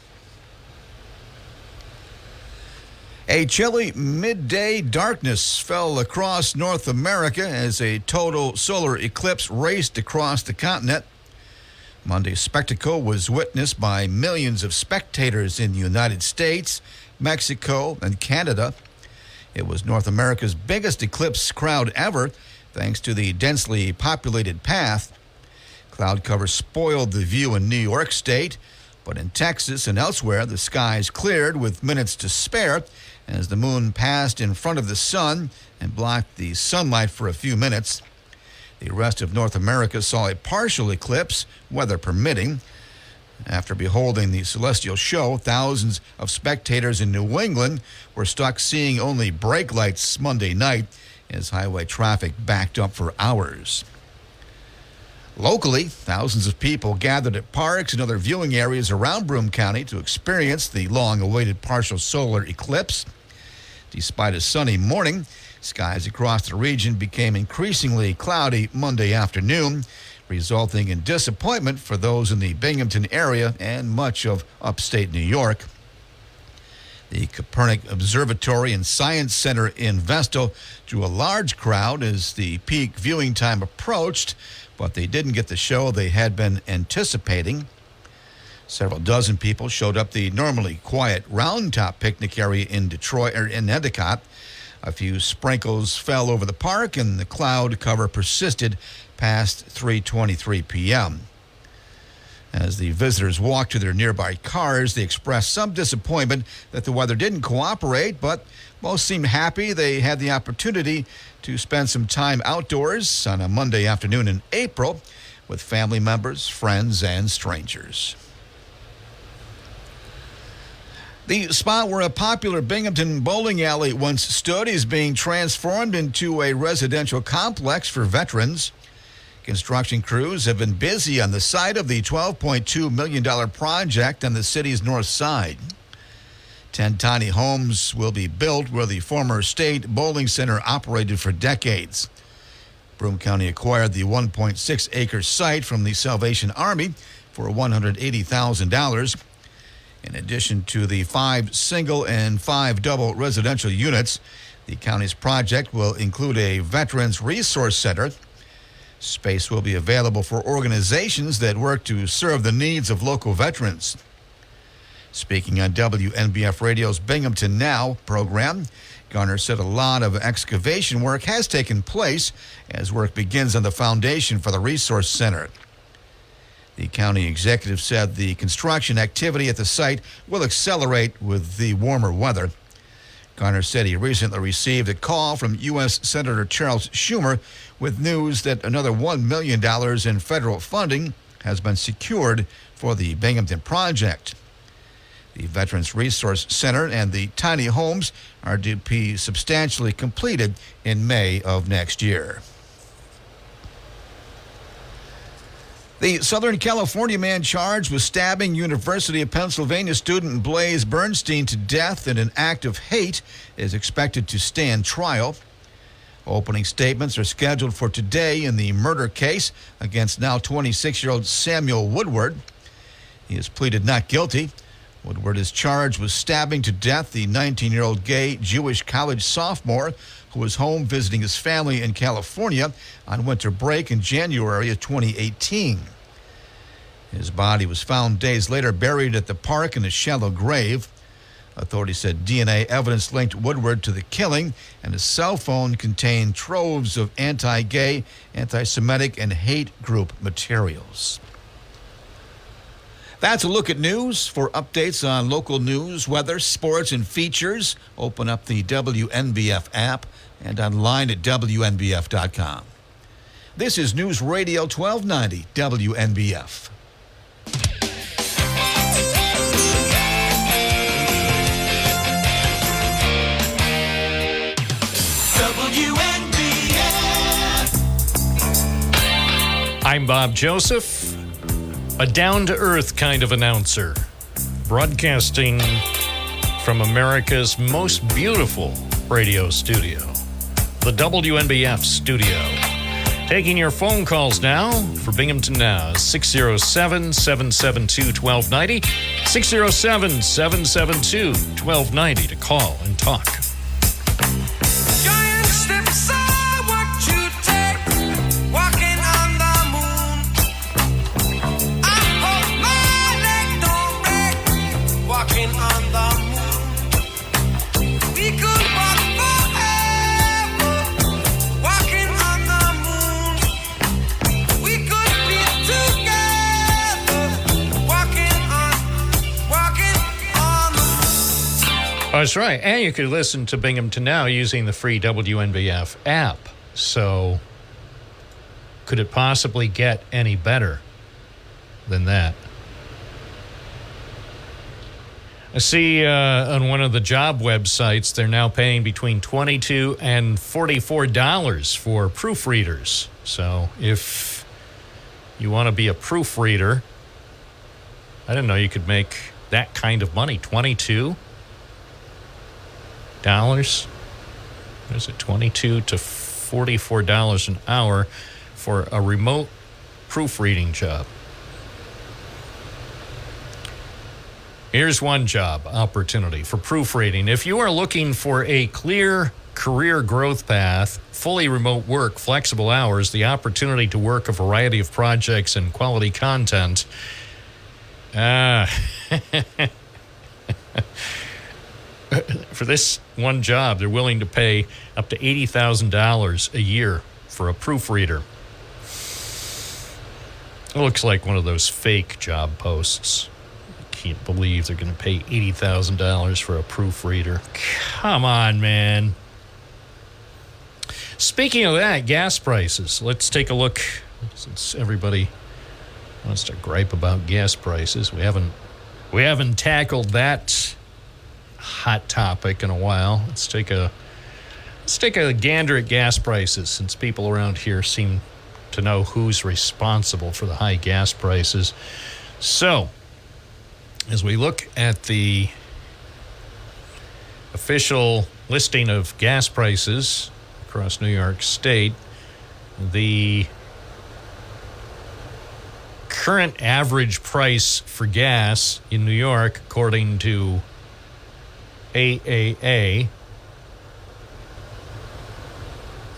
S3: A chilly midday darkness fell across North America as a total solar eclipse raced across the continent. Monday's spectacle was witnessed by millions of spectators in the United States, Mexico, and Canada. It was North America's biggest eclipse crowd ever, thanks to the densely populated path. Cloud cover spoiled the view in New York State, but in Texas and elsewhere, the skies cleared with minutes to spare as the moon passed in front of the sun and blocked the sunlight for a few minutes. The rest of North America saw a partial eclipse, weather permitting. After beholding the celestial show, thousands of spectators in New England were stuck seeing only brake lights Monday night as highway traffic backed up for hours. Locally, thousands of people gathered at parks and other viewing areas around Broome County to experience the long-awaited partial solar eclipse. Despite a sunny morning, skies across the region became increasingly cloudy Monday afternoon, resulting in disappointment for those in the Binghamton area and much of upstate New York. The Copernic Observatory and Science Center in Vestal drew a large crowd as the peak viewing time approached, but they didn't get the show they had been anticipating. Several dozen people showed up the normally quiet Round Top picnic area in Endicott. A few sprinkles fell over the park, and the cloud cover persisted past 3:23 p.m. As the visitors walked to their nearby cars, they expressed some disappointment that the weather didn't cooperate, but most seemed happy they had the opportunity to spend some time outdoors on a Monday afternoon in April with family members, friends, and strangers. The spot where a popular Binghamton bowling alley once stood is being transformed into a residential complex for veterans. Construction crews have been busy on the site of the $12.2 million project on the city's north side. 10 tiny homes will be built where the former state bowling center operated for decades. Broome County acquired the 1.6-acre site from the Salvation Army for $180,000. In addition to the 5 single and 5 double residential units, the county's project will include a Veterans Resource Center. Space will be available for organizations that work to serve the needs of local veterans. Speaking on WNBF Radio's Binghamton Now program, Garner said a lot of excavation work has taken place as work begins on the foundation for the Resource Center. The county executive said the construction activity at the site will accelerate with the warmer weather. Garner said he recently received a call from U.S. Senator Charles Schumer with news that another $1 million in federal funding has been secured for the Binghamton project. The Veterans Resource Center and the tiny homes are to be substantially completed in May of next year. The Southern California man charged with stabbing University of Pennsylvania student Blaze Bernstein to death in an act of hate is expected to stand trial. Opening statements are scheduled for today in the murder case against now 26-year-old Samuel Woodward. He has pleaded not guilty. Woodward is charged with stabbing to death the 19-year-old gay Jewish college sophomore who was home visiting his family in California on winter break in January of 2018. His body was found days later buried at the park in a shallow grave. Authorities said DNA evidence linked Woodward to the killing, and his cell phone contained troves of anti-gay, anti-Semitic, and hate group materials. That's a look at news. For updates on local news, weather, sports, and features, open up the WNBF app and online at WNBF.com. This is News Radio 1290 WNBF.
S5: I'm Bob Joseph. A down-to-earth kind of announcer, broadcasting from America's most beautiful radio studio, the WNBF studio. Taking your phone calls now for Binghamton Now, 607-772-1290, 607-772-1290 to call and talk.
S4: Giant steps are what you take, walking on the moon. I hope my leg don't break, walking on the moon. We could walk forever, walking on the moon. We could be together, walking on the moon.
S5: That's right. And you could listen to Binghamton Now using the free WNBF app. So could it possibly get any better than that? I see on one of the job websites, they're now paying between $22 and $44 for proofreaders. So if you want to be a proofreader, I didn't know you could make that kind of money. $22? What is it, $22 to $44 an hour for a remote proofreading job. Here's one job opportunity for proofreading. If you are looking for a clear career growth path, fully remote work, flexible hours, the opportunity to work a variety of projects and quality content, for this one job, they're willing to pay up to $80,000 a year for a proofreader. It looks like one of those fake job posts. I can't believe they're going to pay $80,000 for a proofreader. Come on, man. Speaking of that, gas prices. Let's take a look, since everybody wants to gripe about gas prices. We haven't tackled that hot topic in a while. Let's take a gander at gas prices, since people around here seem to know who's responsible for the high gas prices. So, as we look at the official listing of gas prices across New York State, the current average price for gas in New York, according to AAA,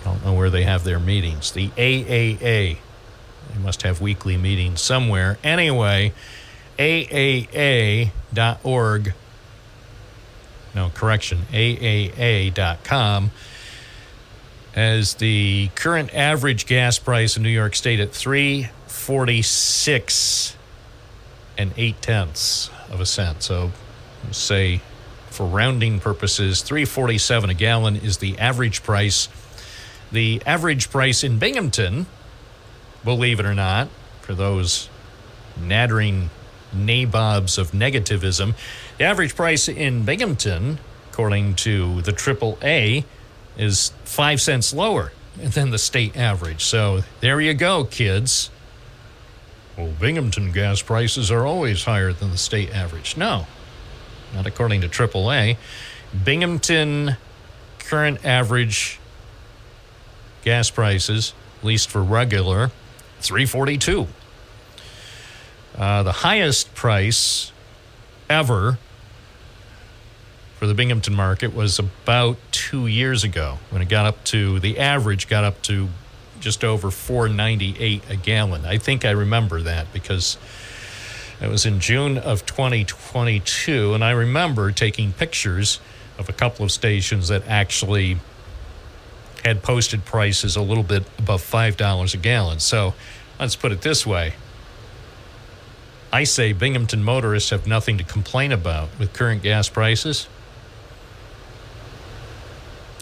S5: I don't know where they have their meetings. The AAA, they must have weekly meetings somewhere. Anyway, AAA.org, no, correction, AAA.com, as the current average gas price in New York State at $3.46 and 0.8 of a cent. So say, for rounding purposes, $3.47 a gallon is the average price. The average price in Binghamton, believe it or not, for those nattering nabobs of negativism, the average price in Binghamton, according to the AAA, is 5 cents lower than the state average. So there you go, kids. Well, Binghamton gas prices are always higher than the state average. No, not according to AAA. Binghamton current average gas prices, at least for regular, $3.42. The highest price ever for the Binghamton market was about 2 years ago, when it got up to, the average got up to just over $4.98 a gallon. I think I remember that because it was in June of 2022, and I remember taking pictures of a couple of stations that actually had posted prices a little bit above $5 a gallon. So let's put it this way. I say Binghamton motorists have nothing to complain about with current gas prices.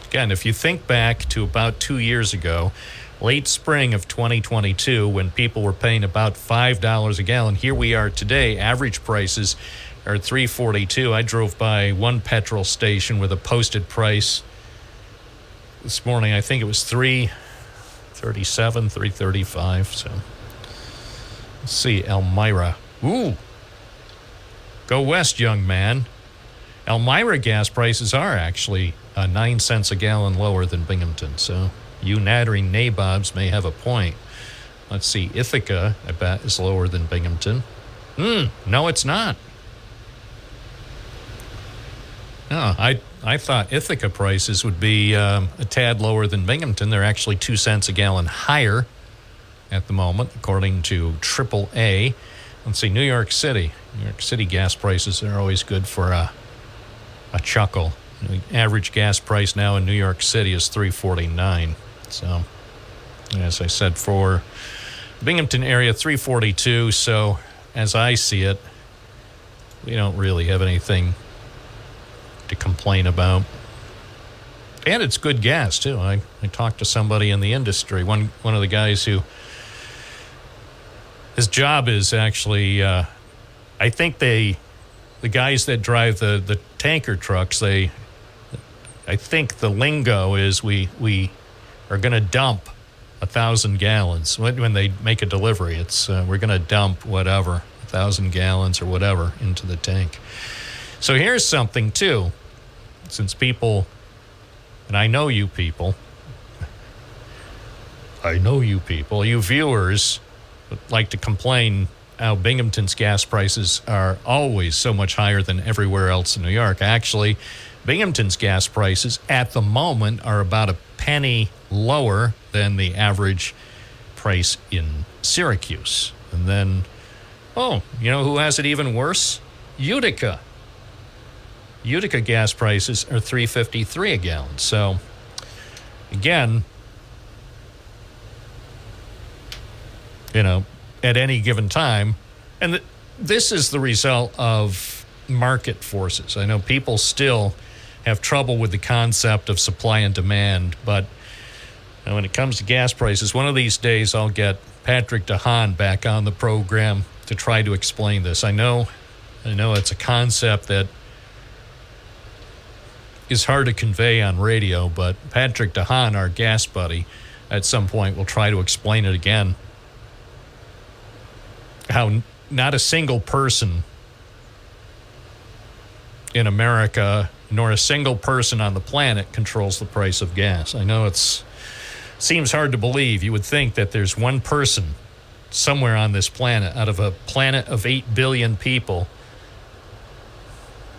S5: Again, if you think back to about 2 years ago, late spring of 2022, when people were paying about $5 a gallon, here we are today. Average prices are $3.42. I drove by one petrol station with a posted price this morning. I think it was $3.37, $3.35. So Let's see, Elmira. Ooh. Go west, young man. Elmira gas prices are actually 9 cents a gallon lower than Binghamton, so you nattering nabobs may have a point. Let's see, Ithaca, I bet, is lower than Binghamton. No, it's not. No, I thought Ithaca prices would be a tad lower than Binghamton. They're actually 2 cents a gallon higher at the moment, according to AAA. Let's see, New York City. New York City gas prices are always good for a chuckle. The average gas price now in New York City is $3.49. So, as I said, for Binghamton area, $3.42. So, as I see it, we don't really have anything to complain about. And it's good gas, too. I talked to somebody in the industry, one of the guys who, his job is actually, I think the guys that drive the tanker trucks, I think the lingo is we are going to dump 1,000 gallons. When they make a delivery, it's we're going to dump whatever, 1,000 gallons or whatever into the tank. So here's something, too, since people, and I know you people, you viewers like to complain how Binghamton's gas prices are always so much higher than everywhere else in New York. Actually, Binghamton's gas prices at the moment are about a penny lower than the average price in Syracuse. And then, you know who has it even worse? Utica. Utica gas prices are $3.53 a gallon. So, again, at any given time, and this is the result of market forces. I know people still have trouble with the concept of supply and demand, but when it comes to gas prices, one of these days I'll get Patrick DeHaan back on the program to try to explain this. I know it's a concept that is hard to convey on radio, but Patrick DeHaan, our gas buddy, at some point will try to explain it again. How not a single person in America, nor a single person on the planet controls the price of gas. I know it seems hard to believe. You would think that there's one person somewhere on this planet, out of a planet of 8 billion people,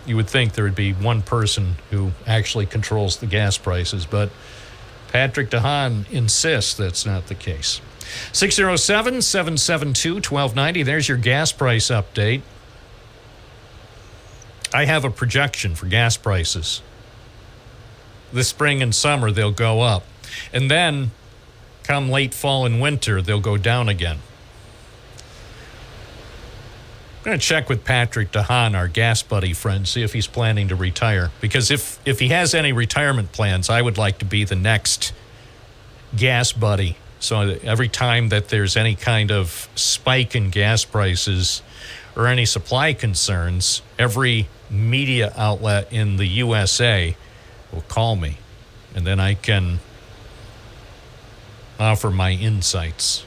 S5: you would think there would be one person who actually controls the gas prices. But Patrick DeHaan insists that's not the case. 607-772-1290. There's your gas price update. I have a projection for gas prices. This spring and summer, they'll go up. And then, come late fall and winter, they'll go down again. I'm going to check with Patrick DeHaan, our gas buddy friend, see if he's planning to retire. Because if he has any retirement plans, I would like to be the next gas buddy. So every time that there's any kind of spike in gas prices or any supply concerns, every media outlet in the USA will call me, and then I can offer my insights.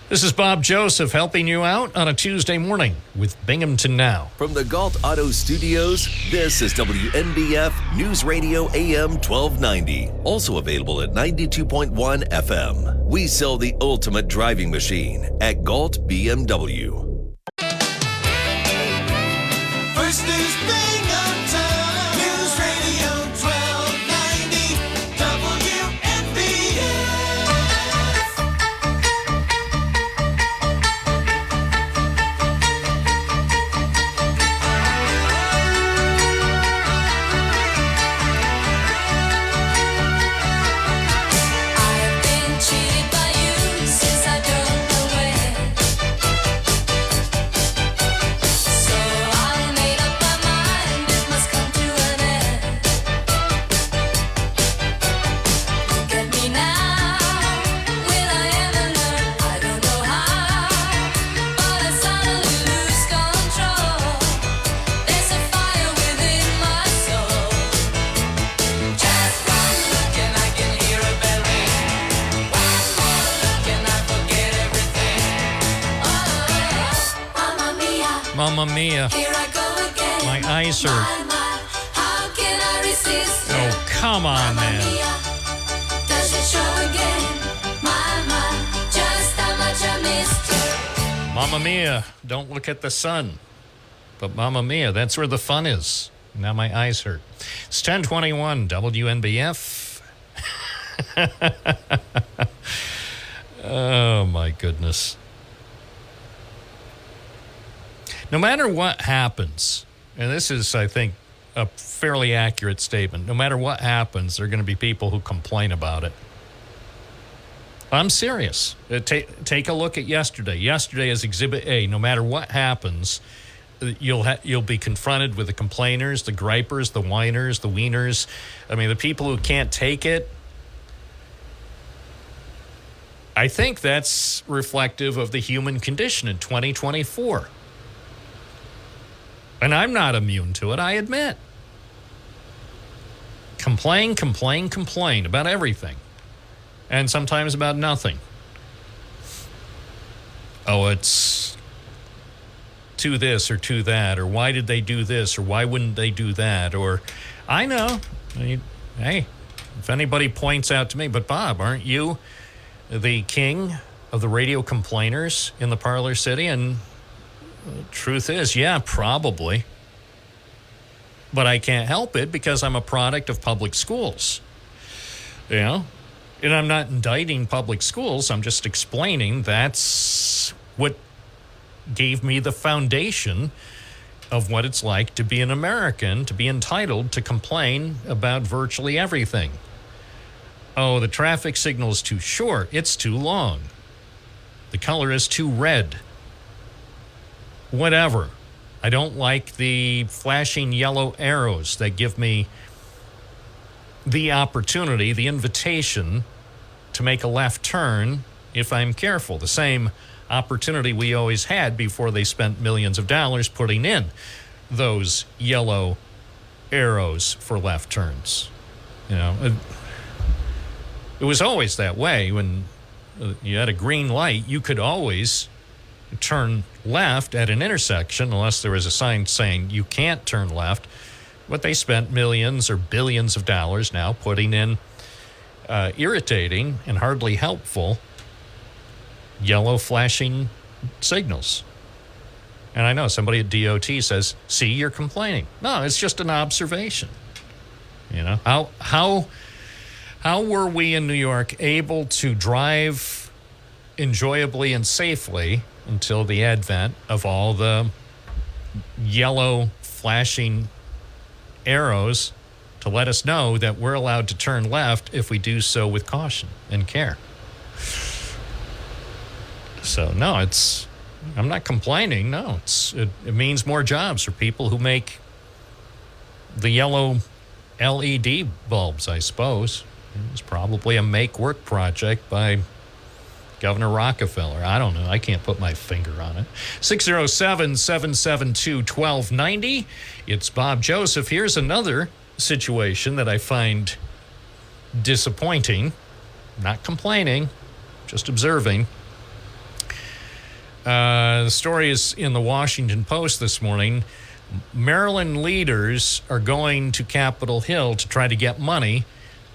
S5: This is Bob Joseph helping you out on a Tuesday morning with Binghamton Now.
S7: From the Galt Auto Studios, this is WNBF News Radio AM 1290. Also available at 92.1 FM. We sell the ultimate driving machine at Galt BMW.
S4: First News Binghamton, News Radio 1290, WNBF. I've been cheated by you since I drove away.
S5: Mamma mia.
S10: Here I go again.
S5: My eyes hurt.
S10: How can I resist?
S5: Oh, come on, man.
S10: Does it show again? My, just how much I missed.
S5: Mamma mia, don't look at the sun. But Mamma mia, that's where the fun is. Now my eyes hurt. It's 10:21 WNBF. Oh, my goodness. No matter what happens, and this is, I think, a fairly accurate statement. No matter what happens, there are going to be people who complain about it. I'm serious. Take a look at yesterday. Yesterday is Exhibit A. No matter what happens, you'll be confronted with the complainers, the gripers, the whiners, the wieners. I mean, the people who can't take it. I think that's reflective of the human condition in 2024. And I'm not immune to it, I admit. Complain about everything. And sometimes about nothing. Oh, it's to this or to that, or why did they do this, or why wouldn't they do that, or I know. Hey, if anybody points out to me, but Bob, aren't you the king of the radio complainers in the Parlor City? And the truth is, yeah, probably. But I can't help it because I'm a product of public schools. You know? And I'm not indicting public schools. I'm just explaining that's what gave me the foundation of what it's like to be an American, to be entitled to complain about virtually everything. Oh, the traffic signal is too short. It's too long. The color is too red. Whatever. I don't like the flashing yellow arrows that give me the opportunity, the invitation to make a left turn if I'm careful. The same opportunity we always had before they spent millions of dollars putting in those yellow arrows for left turns. You know, it was always that way. When you had a green light, you could always turn left at an intersection unless there was a sign saying you can't turn left. But they spent millions or billions of dollars now putting in irritating and hardly helpful yellow flashing signals. And I know somebody at DOT says, see, you're complaining. No, it's just an observation. You know, how were we in New York able to drive enjoyably and safely until the advent of all the yellow flashing arrows to let us know that we're allowed to turn left if we do so with caution and care? So, no, I'm not complaining. No, it means more jobs for people who make the yellow LED bulbs, I suppose. It was probably a make-work project by Governor Rockefeller. I don't know. I can't put my finger on it. 607-772-1290. It's Bob Joseph. Here's another situation that I find disappointing. Not complaining, just observing. The story is in the Washington Post this morning. Maryland leaders are going to Capitol Hill to try to get money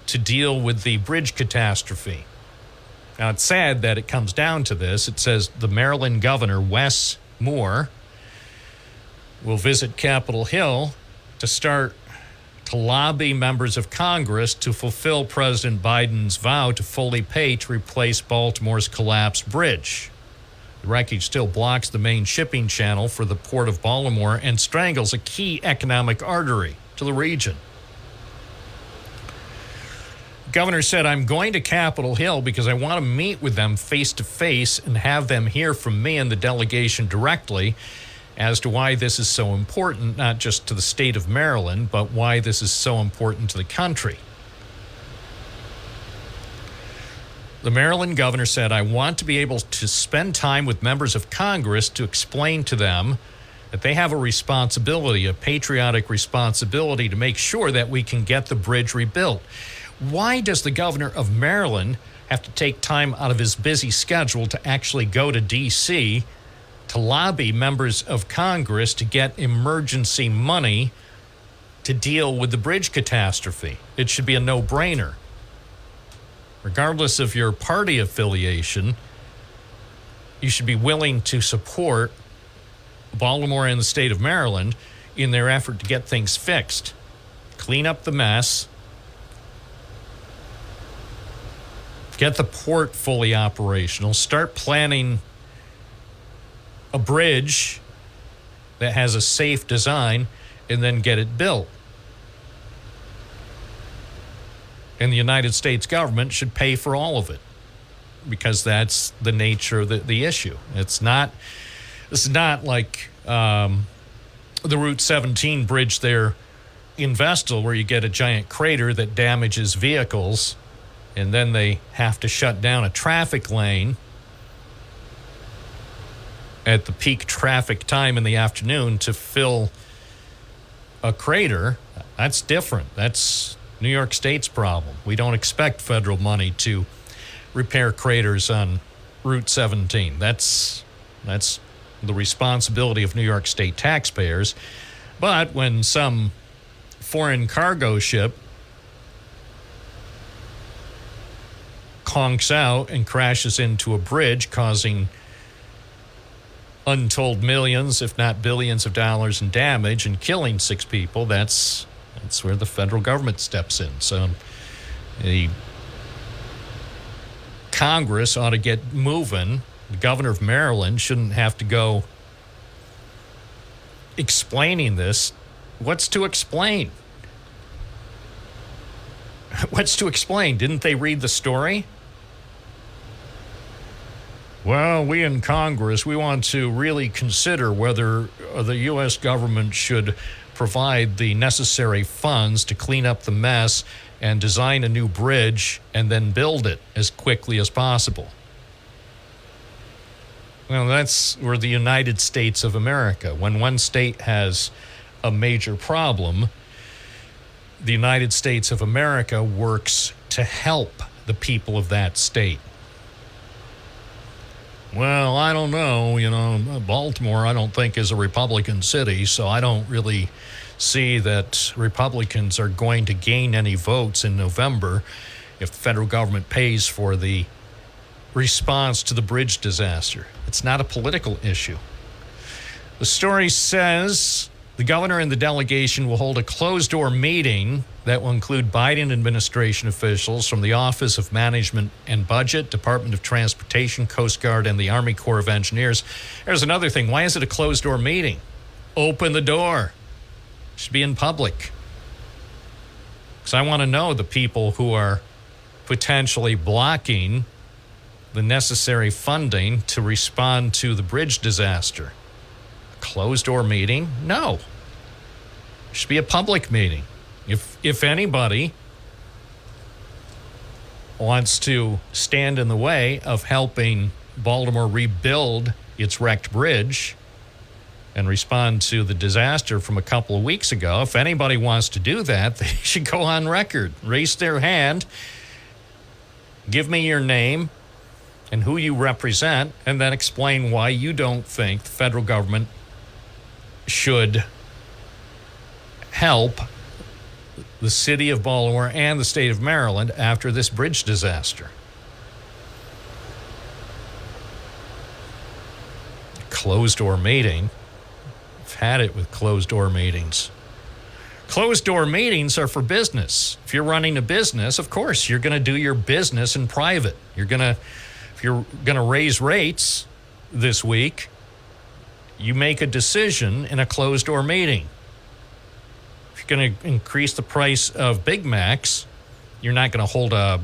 S5: to deal with the bridge catastrophe. Now, it's sad that it comes down to this. It says the Maryland governor, Wes Moore, will visit Capitol Hill to start to lobby members of Congress to fulfill President Biden's vow to fully pay to replace Baltimore's collapsed bridge. The wreckage still blocks the main shipping channel for the port of Baltimore and strangles a key economic artery to the region. The governor said, I'm going to Capitol Hill because I want to meet with them face to face and have them hear from me and the delegation directly as to why this is so important, not just to the state of Maryland, but why this is so important to the country. The Maryland governor said, I want to be able to spend time with members of Congress to explain to them that they have a responsibility, a patriotic responsibility to make sure that we can get the bridge rebuilt. Why does the governor of Maryland have to take time out of his busy schedule to actually go to D.C. to lobby members of Congress to get emergency money to deal with the bridge catastrophe. It should be a no-brainer. Regardless of your party affiliation, you should be willing to support Baltimore and the state of Maryland in their effort to get things fixed, clean up the mess, get the port fully operational, start planning a bridge that has a safe design, and then get it built. And the United States government should pay for all of it, because that's the nature of the issue. This is not like the Route 17 bridge there in Vestal, where you get a giant crater that damages vehicles, and then they have to shut down a traffic lane at the peak traffic time in the afternoon to fill a crater. That's different. That's New York State's problem. We don't expect federal money to repair craters on Route 17. That's the responsibility of New York State taxpayers. But when some foreign cargo ship conks out and crashes into a bridge, causing untold millions, if not billions of dollars in damage and killing 6 people, that's where the federal government steps in. So the Congress ought to get moving. The governor of Maryland shouldn't have to go explaining this. What's to explain? What's to explain? Didn't they read the story? Well, we in Congress, we want to really consider whether the U.S. government should provide the necessary funds to clean up the mess and design a new bridge and then build it as quickly as possible. Well, that's where the United States of America. When one state has a major problem, the United States of America works to help the people of that state. Well, I don't know. Baltimore, I don't think, is a Republican city, so I don't really see that Republicans are going to gain any votes in November if the federal government pays for the response to the bridge disaster. It's not a political issue. The story says the governor and the delegation will hold a closed-door meeting that will include Biden administration officials from the Office of Management and Budget, Department of Transportation, Coast Guard, and the Army Corps of Engineers. There's another thing. Why is it a closed-door meeting? Open the door. It should be in public. Because I want to know the people who are potentially blocking the necessary funding to respond to the bridge disaster. A closed-door meeting? No. It should be a public meeting. If anybody wants to stand in the way of helping Baltimore rebuild its wrecked bridge and respond to the disaster from a couple of weeks ago, if anybody wants to do that, they should go on record, raise their hand, give me your name and who you represent, and then explain why you don't think the federal government should help the city of Baltimore and the state of Maryland after this bridge disaster. Closed-door meeting. I've had it with closed-door meetings. Closed-door meetings are for business. If you're running a business, of course, you're going to do your business in private. If you're going to raise rates this week, you make a decision in a closed-door meeting. If you're going to increase the price of Big Macs, you're not going to hold a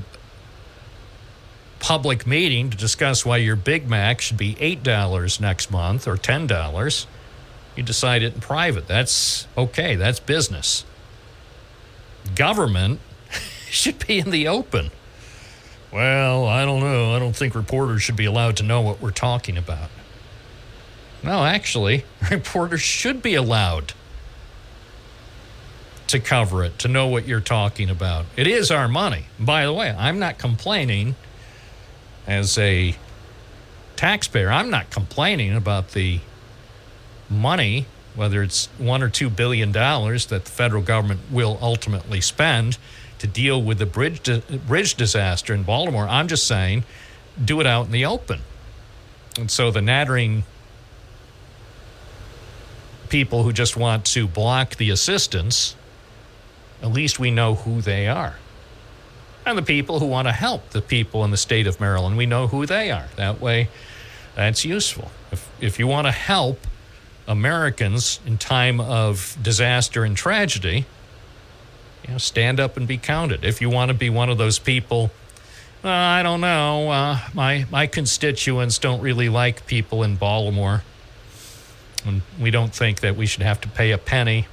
S5: public meeting to discuss why your Big Mac should be $8 next month or $10. You decide it in private. That's okay. That's business. Government should be in the open. Well, I don't know. I don't think reporters should be allowed to know what we're talking about. No, actually, reporters should be allowed to cover it, to know what you're talking about. It is our money. By the way, I'm not complaining as a taxpayer. I'm not complaining about the money, whether it's $1 or $2 billion that the federal government will ultimately spend to deal with the bridge disaster in Baltimore. I'm just saying, do it out in the open. And so the nattering people who just want to block the assistance, at least we know who they are. And the people who want to help the people in the state of Maryland, we know who they are. That way, that's useful. If you want to help Americans in time of disaster and tragedy, stand up and be counted. If you want to be one of those people, I don't know, my constituents don't really like people in Baltimore, and we don't think that we should have to pay a penny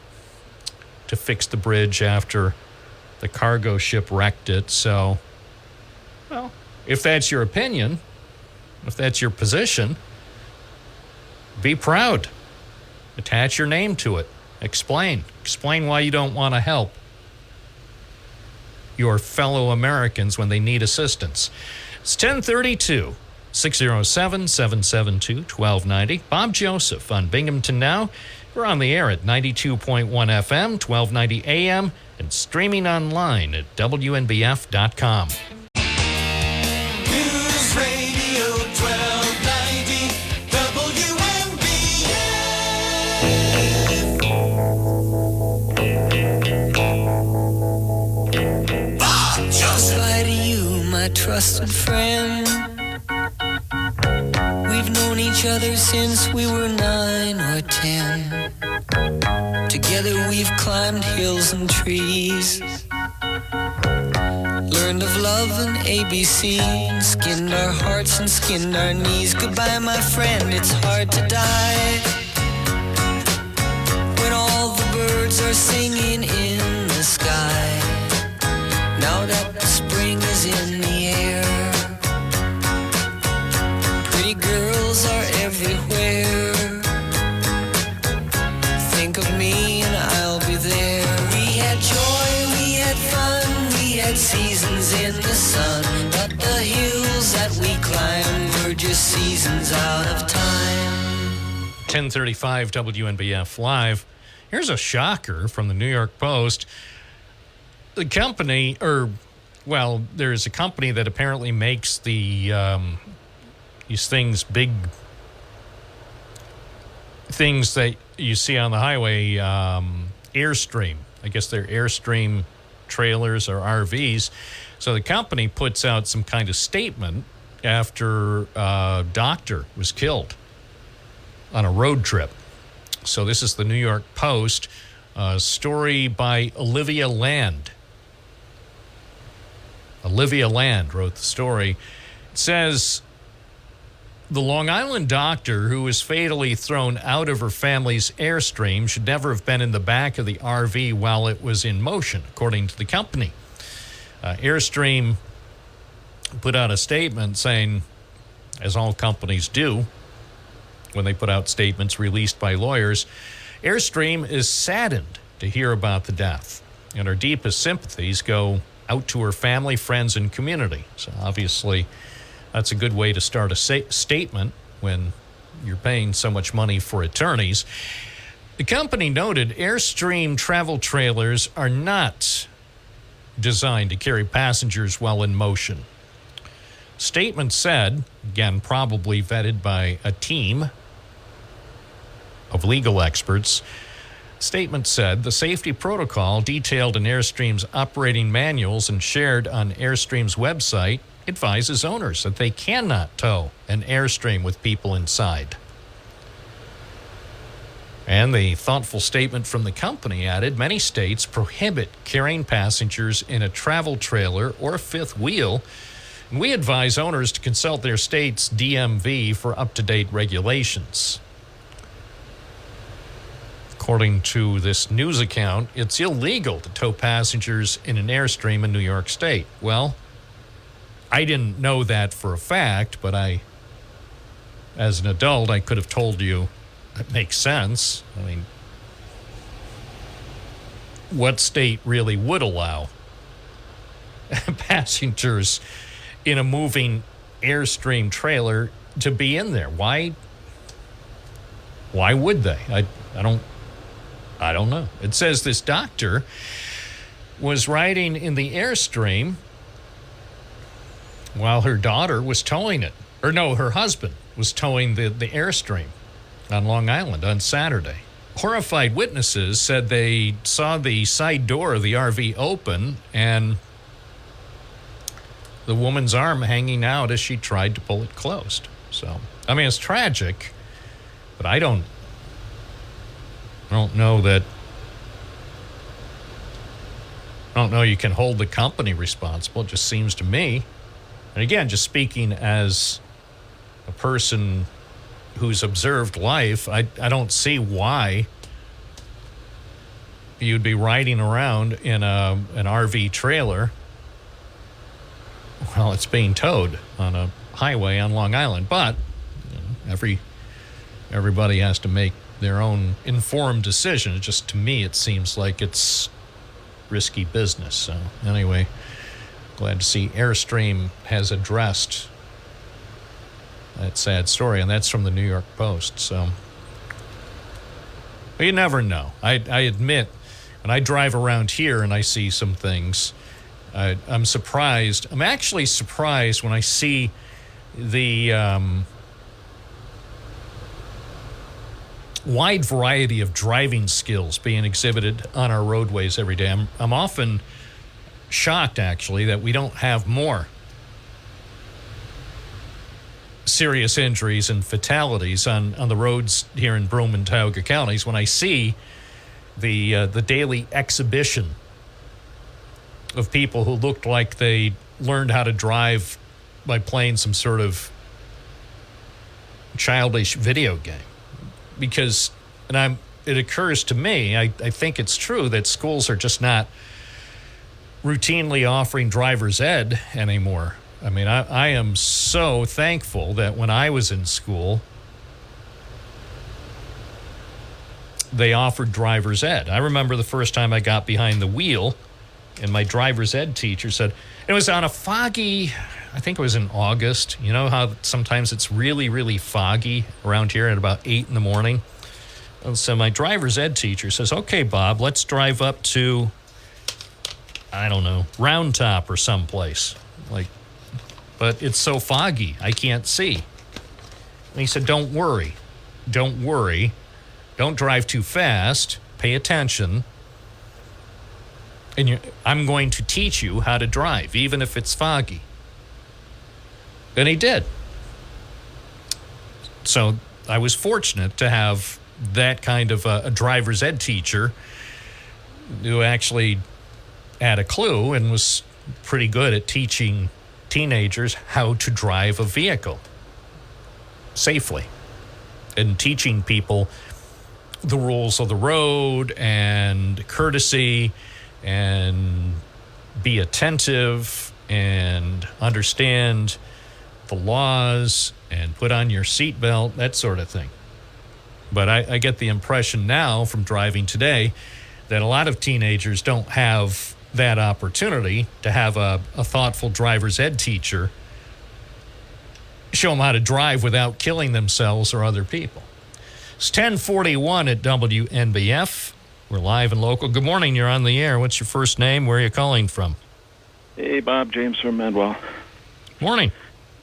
S5: to fix the bridge after the cargo ship wrecked it. So, well, if that's your opinion, if that's your position, be proud. Attach your name to it. Explain why you don't want to help your fellow Americans when they need assistance. It's 1032. 607-772-1290. Bob Joseph on Binghamton Now. We're on the air at 92.1 FM, 1290 AM, and streaming online at WNBF.com.
S4: News Radio 1290 WNBF. Bob Joseph. Goodbye to you, my trusted friend. We've known each other since we were 9 or 10. Together we've climbed hills and trees, learned of love and ABC, and skinned our hearts and skinned our knees. Goodbye, my friend, it's hard to die when all the birds are singing in the sky. Now that the spring is in the air, pretty girls are everywhere. Think of me and I'll be there. We had joy, we had fun, we had seasons in the sun, but the hills that we climbed were just seasons out of time.
S5: 1035 WNBF Live. Here's a shocker from the New York Post. The company, there's a company that apparently makes these things, big things that you see on the highway, Airstream. I guess they're Airstream trailers or RVs. So the company puts out some kind of statement after a doctor was killed on a road trip. So this is the New York Post, a story by Olivia Land. Olivia Land wrote the story. It says, the Long Island doctor who was fatally thrown out of her family's Airstream should never have been in the back of the RV while it was in motion, according to the company. Airstream put out a statement saying, as all companies do when they put out statements released by lawyers, Airstream is saddened to hear about the death, and our deepest sympathies go out to her family, friends, and community. So obviously, that's a good way to start a statement when you're paying so much money for attorneys. The company noted Airstream travel trailers are not designed to carry passengers while in motion. Statement said, again, probably vetted by a team of legal experts. Statement said the safety protocol detailed in Airstream's operating manuals and shared on Airstream's website advises owners that they cannot tow an Airstream with people inside. And the thoughtful statement from the company added, many states prohibit carrying passengers in a travel trailer or fifth wheel, and we advise owners to consult their state's DMV for up-to-date regulations. According to this news account, it's illegal to tow passengers in an Airstream in New York State. Well, I didn't know that for a fact, but as an adult, I could have told you it makes sense. I mean, what state really would allow passengers in a moving Airstream trailer to be in there. Why would they? I don't know. It says this doctor was riding in the Airstream while her daughter was towing it. Or no, her husband was towing the Airstream on Long Island on Saturday. Horrified witnesses said they saw the side door of the RV open and the woman's arm hanging out as she tried to pull it closed. So, I mean, it's tragic, but I don't know that. I don't know you can hold the company responsible. It just seems to me. And again, just speaking as a person who's observed life, I don't see why you'd be riding around in an RV trailer while it's being towed on a highway on Long Island. But everybody has to make their own informed decision. Just to me, it seems like it's risky business. So anyway, glad to see Airstream has addressed that sad story, and that's from the New York Post. So but you never know. I admit, when I drive around here and I see some things, I'm surprised. I'm actually surprised when I see the wide variety of driving skills being exhibited on our roadways every day. I'm often shocked, actually, that we don't have more serious injuries and fatalities on the roads here in Broome and Tioga counties when I see the daily exhibition of people who looked like they learned how to drive by playing some sort of childish video game. Because, it occurs to me, I think it's true that schools are just not routinely offering driver's ed anymore. I mean, I am so thankful that when I was in school, they offered driver's ed. I remember the first time I got behind the wheel, and my driver's ed teacher said, it was on a foggy, I think it was in August. You know how sometimes it's really, really foggy around here at about 8 in the morning? And so my driver's ed teacher says, okay, Bob, let's drive up to, I don't know, Round Top or someplace. But it's so foggy, I can't see. And he said, don't worry. Don't drive too fast. Pay attention. And I'm going to teach you how to drive, even if it's foggy. And he did. So I was fortunate to have that kind of a driver's ed teacher who actually had a clue and was pretty good at teaching teenagers how to drive a vehicle safely and teaching people the rules of the road and courtesy and be attentive and understand the laws and put on your seatbelt, that sort of thing. But I get the impression now from driving today that a lot of teenagers don't have that opportunity to have a thoughtful driver's ed teacher show them how to drive without killing themselves or other people. It's 10:41 at WNBF. We're live and local. Good morning. You're on the air. What's your first name? Where are you calling from?
S11: Hey, Bob. James from Medwell.
S5: Morning.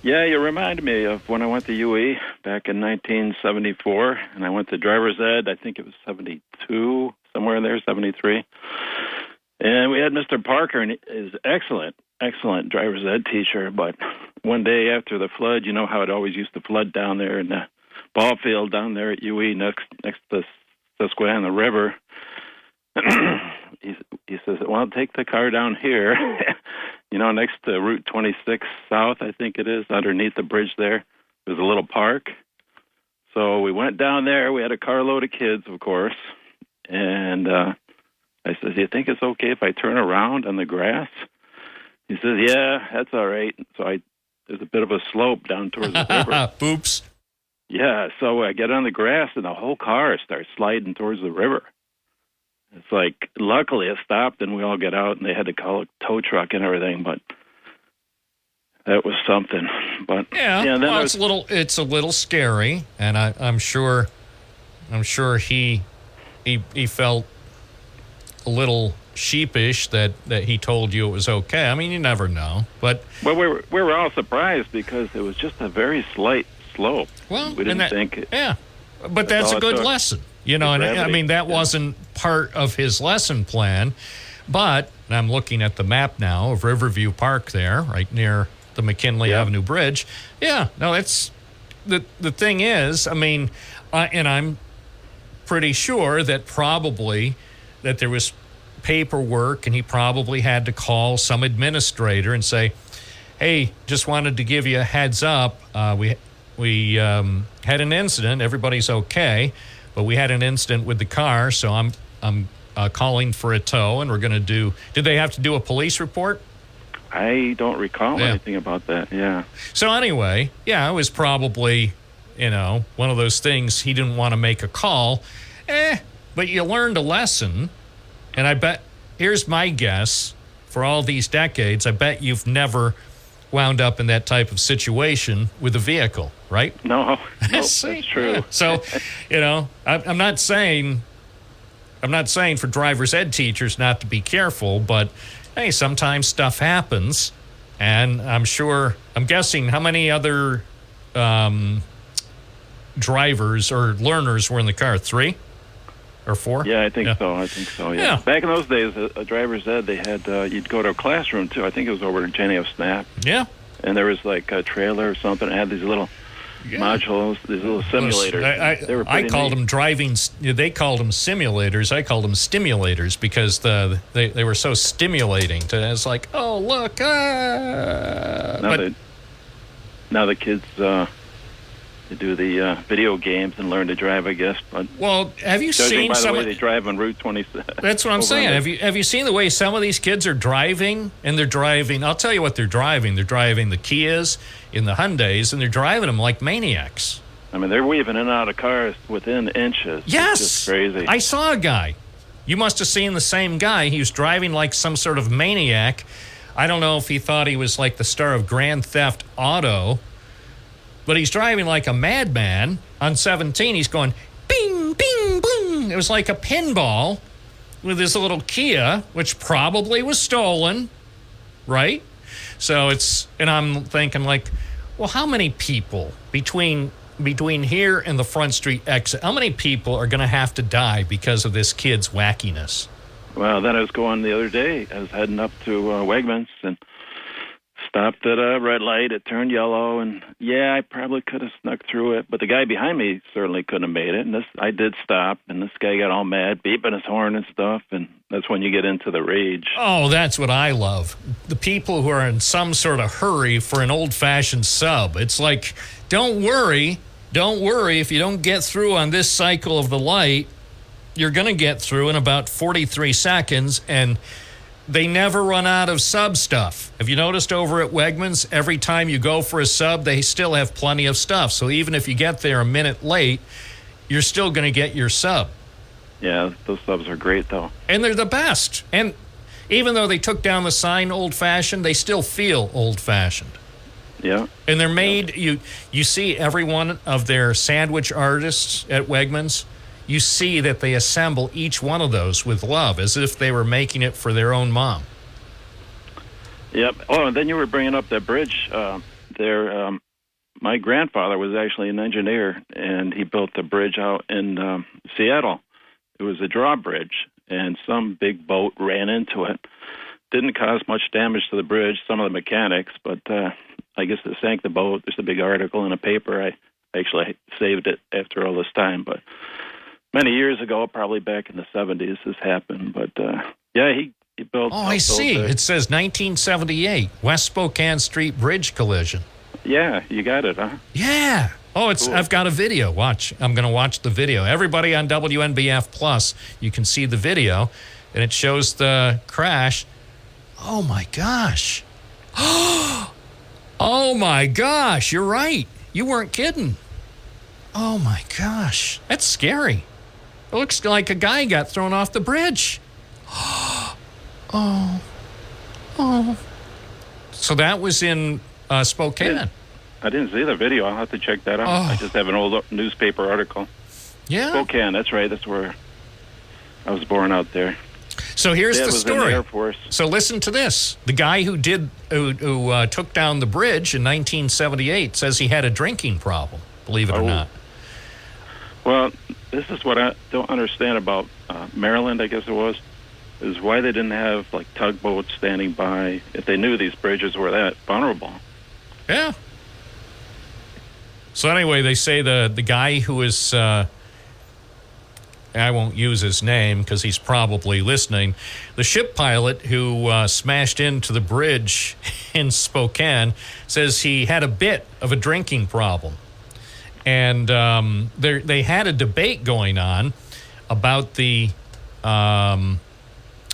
S11: Yeah, you remind me of when I went to UE back in 1974, and I went to driver's ed. I think it was 72, somewhere in there, 73. And we had Mr. Parker, and he's excellent driver's ed teacher. But one day after the flood, you know how it always used to flood down there in the ball field down there at UE next to Susquehanna River. He says, well, take the car down here, next to Route 26 South, I think it is, underneath the bridge there. There's a little park. So we went down there. We had a carload of kids, of course. And I said, do you think it's okay if I turn around on the grass? He says, yeah, that's all right. So there's a bit of a slope down towards the river.
S5: Oops.
S11: Yeah, so I get on the grass, and the whole car starts sliding towards the river. It's like, luckily it stopped, and we all get out, and they had to call a tow truck and everything. But that was something. But
S5: Yeah,
S11: then
S5: well,
S11: there's-
S5: it's a little scary, and I'm sure he felt a little sheepish that he told you it was okay. I mean, you never know, but
S11: well, we were all surprised because it was just a very slight slope.
S5: well,
S11: We didn't think it.
S5: Yeah, but that's
S11: all
S5: a
S11: it
S5: good
S11: took.
S5: lesson, you know. And I
S11: Gravity,
S5: mean, that
S11: yeah.
S5: wasn't part of his lesson plan, but I'm looking at the map now of Riverview Park there, right near the McKinley
S11: Yeah.
S5: Avenue Bridge. Yeah, no, it's the thing is, I mean, and I'm pretty sure that probably that there was paperwork, and he probably had to call some administrator and say, "Hey, just wanted to give you a heads up. We had an incident. Everybody's okay, but we had an incident with the car, so I'm calling for a tow, and we're going to do." Did they have to do a police report?
S11: I don't recall
S5: Yeah.
S11: anything about that. Yeah.
S5: So anyway, yeah, it was probably, one of those things. He didn't want to make a call, but you learned a lesson. And I bet, here's my guess, for all these decades, I bet you've never wound up in that type of situation with a vehicle, right?
S11: No, nope,
S5: See?
S11: that's true.
S5: Yeah. So, I'm not saying for driver's ed teachers not to be careful, but hey, sometimes stuff happens, and I'm guessing how many other drivers or learners were in the car? 3 or 4?
S11: Yeah, I think so. Yeah.
S5: Yeah.
S11: Back in those days, a driver's ed, they had you'd go to a classroom too. I think it was over at Jenny of Snap,
S5: Yeah.
S11: and there was like a trailer or something. It had these little modules, these little simulators. They were
S5: I
S11: pretty
S5: called
S11: neat.
S5: them driving. They called them simulators. I called them stimulators because they were so stimulating. It's like, oh look,
S11: Now the kids they do the video games and learn to drive, I guess. But
S5: well, have you
S11: judging
S5: seen
S11: by the
S5: some?
S11: way they drive on Route 27?
S5: That's what I'm saying. Have you seen the way some of these kids are driving? And they're driving. I'll tell you what they're driving. They're driving the Kias in the Hyundais, and they're driving them like maniacs.
S11: I mean, they're weaving in and out of cars within inches.
S5: Yes,
S11: It's just crazy.
S5: I saw a guy. You must have seen the same guy. He was driving like some sort of maniac. I don't know if he thought he was like the star of Grand Theft Auto, but he's driving like a madman on 17. He's going bing, bing, boom. It was like a pinball with his little Kia, which probably was stolen, right? So and I'm thinking like, well, how many people between here and the Front Street exit, how many people are going to have to die because of this kid's wackiness?
S11: Well, then I was going the other day. I was heading up to Wegmans and stopped at a red light. It turned yellow, and yeah, I probably could have snuck through it, but the guy behind me certainly couldn't have made it. And I did stop, and this guy got all mad, beeping his horn and stuff, and that's when you get into the rage.
S5: Oh, that's what I love. The people who are in some sort of hurry for an old-fashioned sub. It's like, don't worry if you don't get through on this cycle of the light. You're going to get through in about 43 seconds, and they never run out of sub stuff. Have you noticed over at Wegmans, every time you go for a sub, they still have plenty of stuff. So even if you get there a minute late, you're still going to get your sub.
S11: Yeah, those subs are great, though.
S5: And they're the best. And even though they took down the sign old-fashioned, they still feel old-fashioned.
S11: Yeah.
S5: And they're made, you see every one of their sandwich artists at Wegmans, you see that they assemble each one of those with love, as if they were making it for their own mom.
S11: Yep. Oh, and then you were bringing up that bridge there. My grandfather was actually an engineer, and he built the bridge out in Seattle. It was a drawbridge, and some big boat ran into it. Didn't cause much damage to the bridge, some of the mechanics, but I guess it sank the boat. There's a big article in a paper. I actually saved it after all this time, but many years ago, probably back in the 70s, this happened. But, yeah, he built...
S5: Oh, I see. It says 1978, West Spokane Street Bridge collision.
S11: Yeah, you got it, huh?
S5: Yeah. Oh,
S11: Cool.
S5: I've got a video. Watch. I'm going to watch the video. Everybody on WNBF Plus, you can see the video, and it shows the crash. Oh, my gosh. Oh, my gosh. You're right. You weren't kidding. Oh, my gosh. That's scary. It looks like a guy got thrown off the bridge. Oh. So that was in Spokane.
S11: I didn't see the video. I'll have to check that out.
S5: Oh.
S11: I just have an old newspaper article.
S5: Yeah.
S11: Spokane, that's right. That's where I was born out there.
S5: So here's
S11: Dad
S5: the
S11: was in
S5: story.
S11: the Air Force.
S5: So listen to this. The guy who took down the bridge in 1978 says he had a drinking problem, believe it or not.
S11: Well, this is what I don't understand about Maryland, I guess it was, is why they didn't have, like, tugboats standing by if they knew these bridges were that vulnerable.
S5: Yeah. So anyway, they say the guy who is, I won't use his name because he's probably listening, the ship pilot who smashed into the bridge in Spokane says he had a bit of a drinking problem. And they had a debate going on about the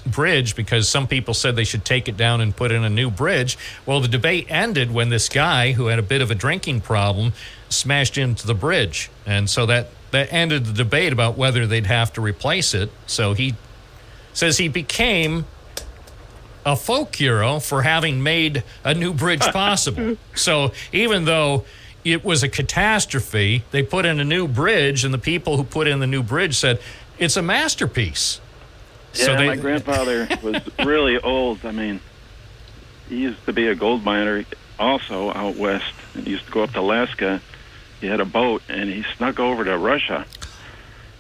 S5: bridge because some people said they should take it down and put in a new bridge. Well, the debate ended when this guy who had a bit of a drinking problem smashed into the bridge. And so that ended the debate about whether they'd have to replace it. So he says he became a folk hero for having made a new bridge possible. So even though it was a catastrophe, they put in a new bridge, and the people who put in the new bridge said, it's a masterpiece.
S11: Yeah,
S5: So
S11: my grandfather was really old. I mean, he used to be a gold miner also out west. And he used to go up to Alaska. He had a boat, and he snuck over to Russia.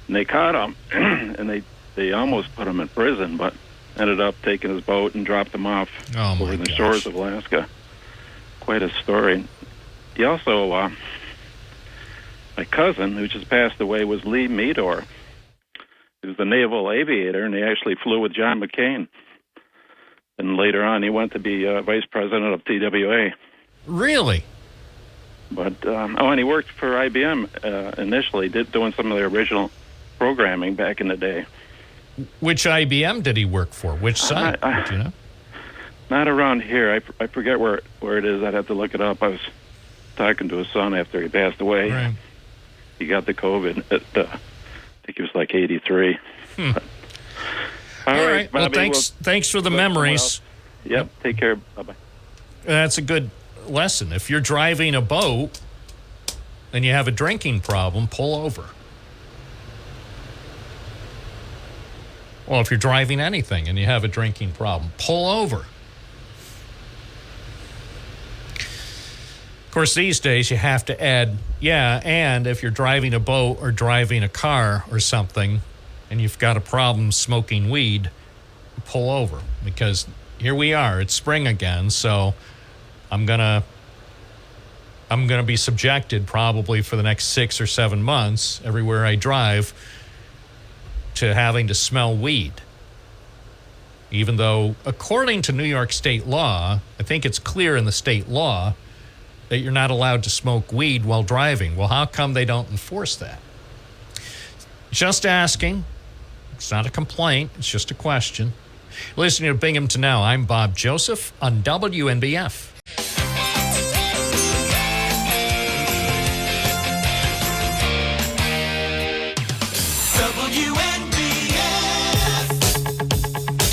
S11: And they caught him, and they almost put him in prison, but ended up taking his boat and dropped him off over the shores of Alaska. Quite a story. He also, my cousin, who just passed away, was Lee Meador. He was the naval aviator, and he actually flew with John McCain. And later on, he went to be vice president of TWA.
S5: Really?
S11: But and he worked for IBM initially, doing some of the original programming back in the day.
S5: Which IBM did he work for? Which site? Do you know?
S11: Not around here. I forget where it is. I'd have to look it up. I was talking to his son after he passed away.
S5: Right.
S11: He got the COVID. I think he was like 83.
S5: All right. Well,
S11: Bobby,
S5: thanks for the memories.
S11: Yep. Take care. Bye-bye.
S5: That's a good lesson. If you're driving a boat and you have a drinking problem, pull over. Well, if you're driving anything and you have a drinking problem, pull over. Of course, these days you have to add, and if you're driving a boat or driving a car or something and you've got a problem smoking weed, pull over. Because here we are, it's spring again, so I'm gonna be subjected probably for the next 6 or 7 months everywhere I drive to having to smell weed. Even though, according to New York state law, I think it's clear in the state law that you're not allowed to smoke weed while driving. Well, how come they don't enforce that? Just asking. It's not a complaint. It's just a question. Listening to Binghamton Now, I'm Bob Joseph on WNBF.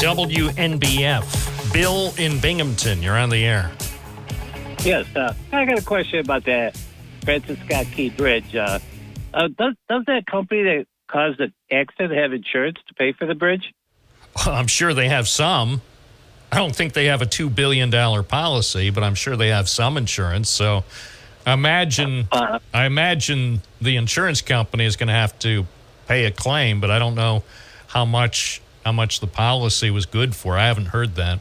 S5: WNBF. Bill in Binghamton, you're on the air.
S12: Yes, I got a question about that Francis Scott Key Bridge. Does that company that caused the accident have insurance to pay for the bridge?
S5: I'm sure they have some. I don't think they have a $2 billion policy, but I'm sure they have some insurance. So I imagine the insurance company is going to have to pay a claim, but I don't know how much the policy was good for. I haven't heard that.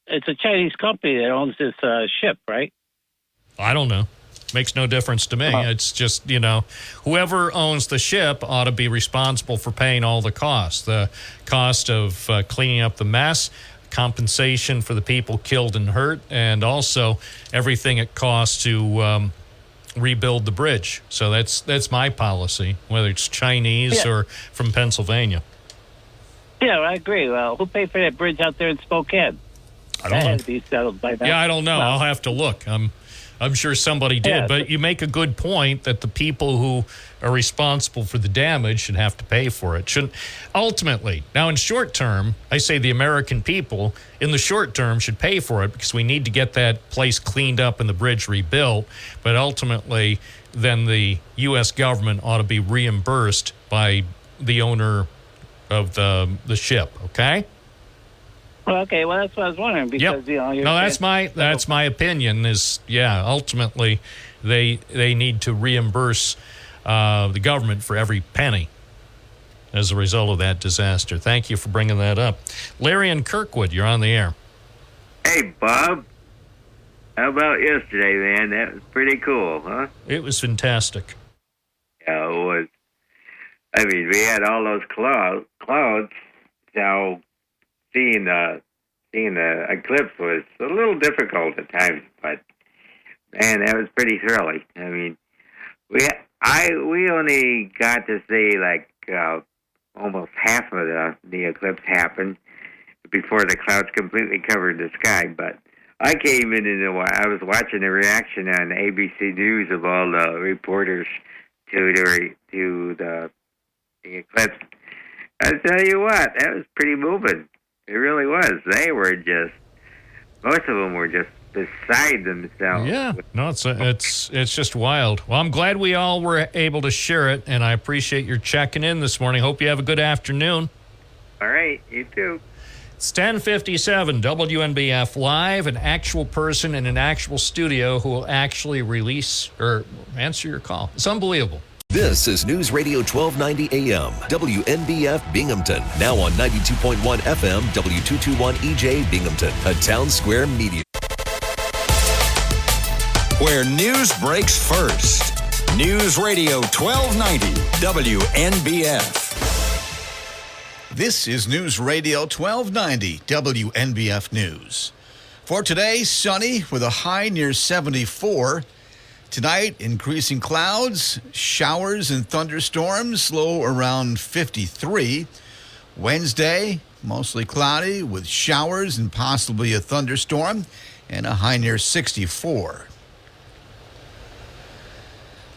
S12: It's a Chinese company that owns this ship, right?
S5: I don't know. Makes no difference to me. It's just, whoever owns the ship ought to be responsible for paying all the costs. The cost of cleaning up the mess, compensation for the people killed and hurt, and also everything it costs to rebuild the bridge. So that's my policy, whether it's Chinese or from Pennsylvania.
S12: Yeah, I agree. Well, who paid for that bridge out there in Spokane?
S5: I don't know.
S12: Had to be settled by now.
S5: Yeah, I don't know. I'll have to look. I'm sure somebody did.
S12: Yeah.
S5: But you make a good point that the people who are responsible for the damage should have to pay for it. Shouldn't ultimately. Now, in short term, I say the American people in the short term should pay for it because we need to get that place cleaned up and the bridge rebuilt. But ultimately, then the U.S. government ought to be reimbursed by the owner of the ship. Okay.
S12: Well, okay, well, that's what I was wondering because, you know...
S5: No, that's my opinion is, ultimately they need to reimburse the government for every penny as a result of that disaster. Thank you for bringing that up. Larry in Kirkwood, you're on the air.
S13: Hey, Bob. How about yesterday, man? That was pretty cool, huh?
S5: It was fantastic.
S13: Yeah, it was. I mean, we had all those clouds, so... Seeing the eclipse was a little difficult at times, but man, that was pretty thrilling. I mean, we only got to see like almost half of the eclipse happen before the clouds completely covered the sky. But I came in and I was watching the reaction on ABC News of all the reporters to the eclipse. I'll tell you what, that was pretty moving. It really was. They were most of them were just beside themselves.
S5: Yeah, no, it's just wild. Well, I'm glad we all were able to share it, and I appreciate your checking in this morning. Hope you have a good afternoon.
S13: All right, you too.
S5: It's 10:57, WNBF Live, an actual person in an actual studio who will actually release or answer your call. It's unbelievable.
S7: This is News Radio 1290 AM, WNBF Binghamton. Now on 92.1 FM, W221 EJ Binghamton, a Town Square Media.
S2: Where news breaks first. News Radio 1290, WNBF.
S3: This is News Radio 1290, WNBF News. For today, sunny with a high near 74. Tonight, increasing clouds, showers and thunderstorms, low around 53. Wednesday, mostly cloudy with showers and possibly a thunderstorm, and a high near 64.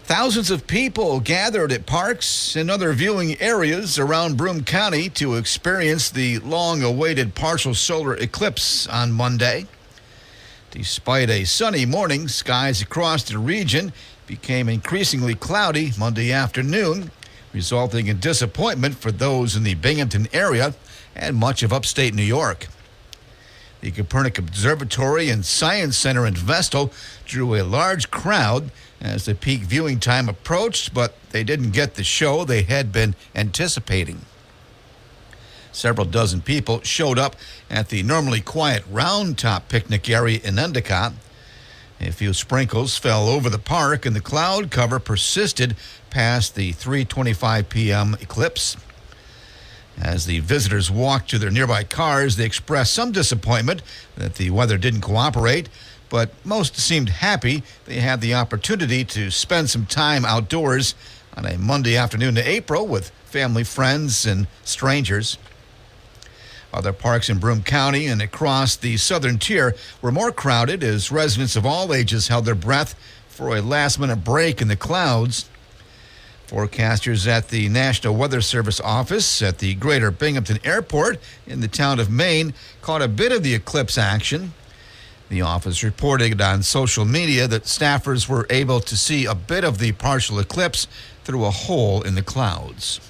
S3: Thousands of people gathered at parks and other viewing areas around Broome County to experience the long-awaited partial solar eclipse on Monday. Despite a sunny morning, skies across the region became increasingly cloudy Monday afternoon, resulting in disappointment for those in the Binghamton area and much of upstate New York. The Copernic Observatory and Science Center in Vestal drew a large crowd as the peak viewing time approached, but they didn't get the show they had been anticipating. Several dozen people showed up at the normally quiet Round Top picnic area in Endicott. A few sprinkles fell over the park, and the cloud cover persisted past the 3:25 p.m. eclipse. As the visitors walked to their nearby cars, they expressed some disappointment that the weather didn't cooperate, but most seemed happy they had the opportunity to spend some time outdoors on a Monday afternoon in April with family, friends, and strangers. Other parks in Broome County and across the southern tier were more crowded as residents of all ages held their breath for a last-minute break in the clouds. Forecasters at the National Weather Service office at the Greater Binghamton Airport in the town of Maine caught a bit of the eclipse action. The office reported on social media that staffers were able to see a bit of the partial eclipse through a hole in the clouds.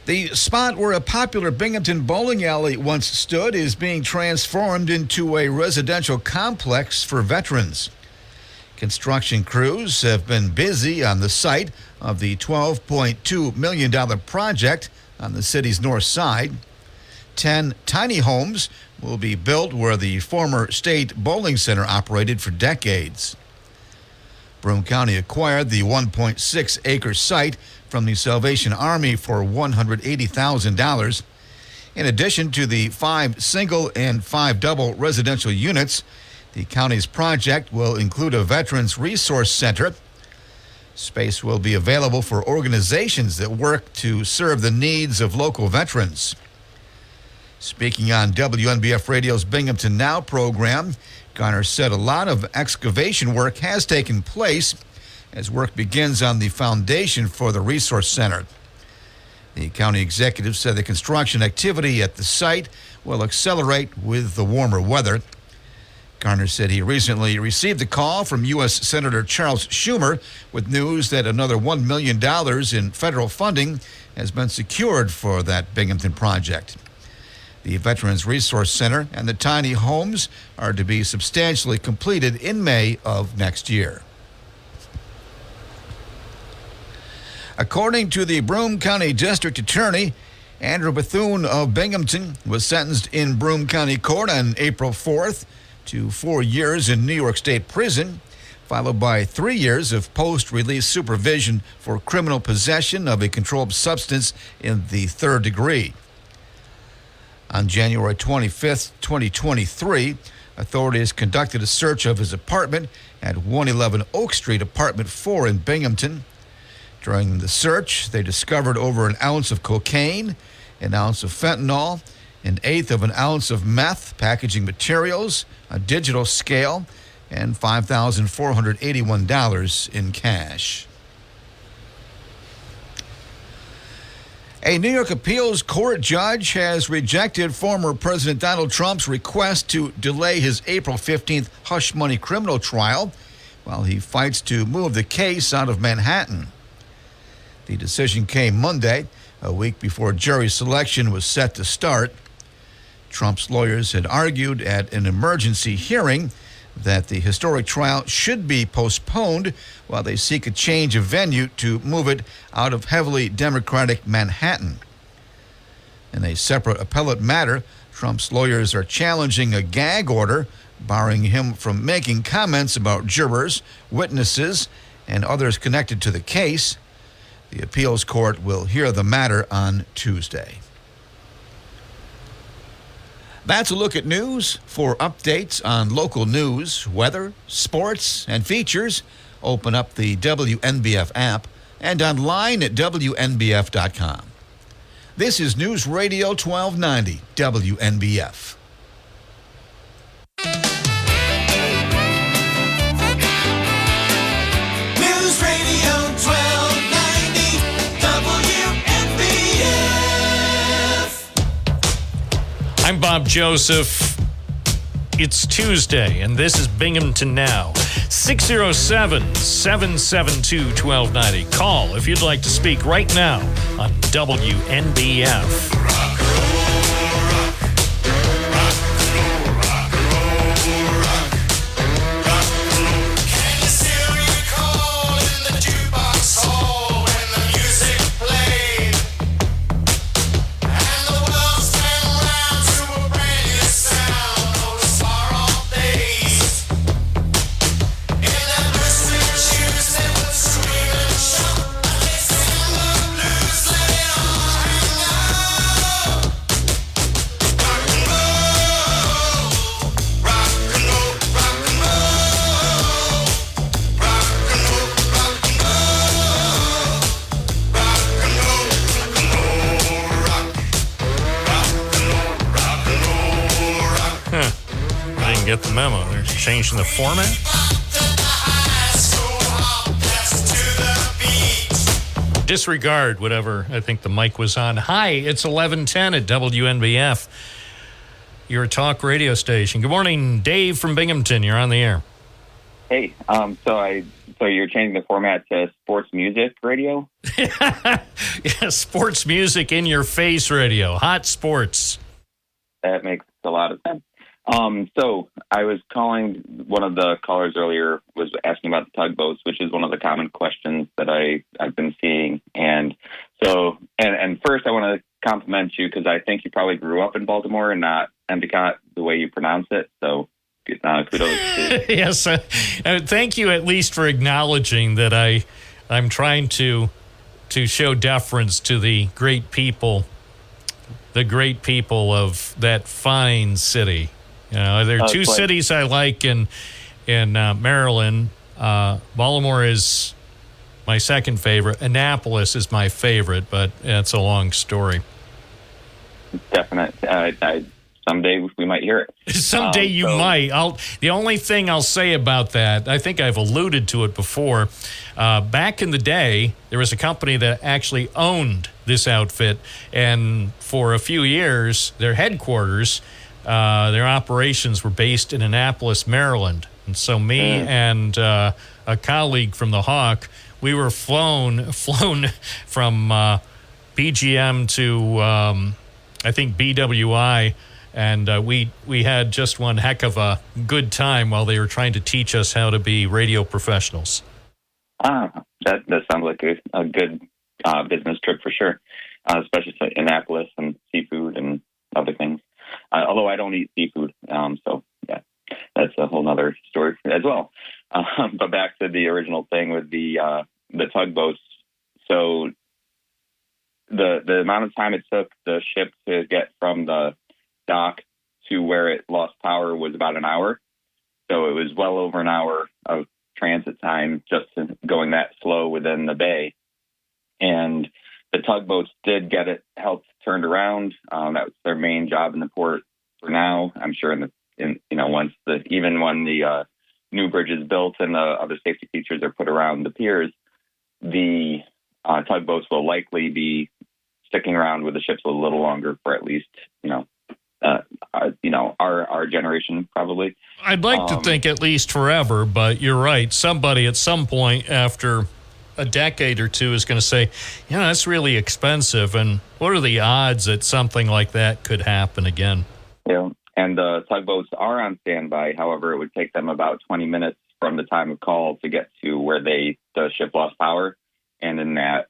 S3: The spot where a popular Binghamton bowling alley once stood is being transformed into a residential complex for veterans. Construction crews have been busy on the site of the $12.2 million project on the city's north side. 10 tiny homes will be built where the former state bowling center operated for decades. Broome County acquired the 1.6-acre site from the Salvation Army for $180,000. In addition to the 5 single and 5 double residential units, the county's project will include a Veterans Resource Center. Space will be available for organizations that work to serve the needs of local veterans. Speaking on WNBF Radio's Binghamton Now program, Garner said a lot of excavation work has taken place as work begins on the foundation for the resource center. The county executive said the construction activity at the site will accelerate with the warmer weather. Garner said he recently received a call from U.S. Senator Charles Schumer with news that another $1 million in federal funding has been secured for that Binghamton project. The Veterans Resource Center and the tiny homes are to be substantially completed in May of next year. According to the Broome County District Attorney, Andrew Bethune of Binghamton was sentenced in Broome County Court on April 4th to 4 years in New York State Prison, followed by 3 years of post-release supervision for criminal possession of a controlled substance in the third degree. On January 25th, 2023, authorities conducted a search of his apartment at 111 Oak Street, Apartment 4 in Binghamton. During the search, they discovered over an ounce of cocaine, an ounce of fentanyl, an eighth of an ounce of meth, packaging materials, a digital scale, and $5,481 in cash. A New York appeals court judge has rejected former President Donald Trump's request to delay his April 15th hush money criminal trial while he fights to move the case out of Manhattan. The decision came Monday, a week before jury selection was set to start. Trump's lawyers had argued at an emergency hearing that the historic trial should be postponed while they seek a change of venue to move it out of heavily Democratic Manhattan. In a separate appellate matter, Trump's lawyers are challenging a gag order barring him from making comments about jurors, witnesses, and others connected to the case. The appeals court will hear the matter on Tuesday. That's a look at news. For updates on local news, weather, sports, and features, open up the WNBF app and online at WNBF.com. This is News Radio 1290 WNBF.
S10: News Radio 1290 WNBF.
S5: I'm Bob Joseph. It's Tuesday, and this is Binghamton Now. 607-772-1290. Call if you'd like to speak right now on WNBF. Get the memo. They're changing the format. Disregard whatever I think the mic was on. Hi, it's 11:10 at WNBF, your talk radio station. Good morning, Dave from Binghamton. You're on the air.
S14: Hey, so you're changing the format to sports music radio?
S5: Yeah, sports music in your face radio. Hot sports.
S14: That makes a lot of sense. So I was calling, one of the callers earlier was asking about the tugboats, which is one of the common questions that I've been seeing. And so, and first I want to compliment you because I think you probably grew up in Baltimore and not Endicott the way you pronounce it. So kudos to
S5: Yes. Thank you at least for acknowledging that I'm trying to show deference to the great people of that fine city. You know, there are two cities I like in Maryland. Baltimore is my second favorite. Annapolis is my favorite, but it's a long story.
S14: definite. Someday we might hear it.
S5: Someday you might. The only thing I'll say about that, I think I've alluded to it before. Back in the day, there was a company that actually owned this outfit, and for a few years, their headquarters, their operations were based in Annapolis, Maryland. And so me and a colleague from the Hawk, we were flown from BGM to I think BWI. And we had just one heck of a good time while they were trying to teach us how to be radio professionals.
S14: That sounds like a good business trip for sure, especially to Annapolis and seafood and other things. Although I don't eat seafood, so yeah, that's a whole other story as well. But back to the original thing with the tugboats. So the amount of time it took the ship to get from the dock to where it lost power was about an hour. So it was well over an hour of transit time just going that slow within the bay. And the tugboats did get it helped turned around. That was their main job in the port for now. I'm sure once even when the new bridge is built and the other safety features are put around the piers, the tugboats will likely be sticking around with the ships a little longer for at least, our generation probably.
S5: I'd like to think at least forever, but you're right. Somebody at some point after a decade or two is going to say, that's really expensive. And what are the odds that something like that could happen again?
S14: Yeah. And the tugboats are on standby. However, it would take them about 20 minutes from the time of call to get to where the ship lost power. And in that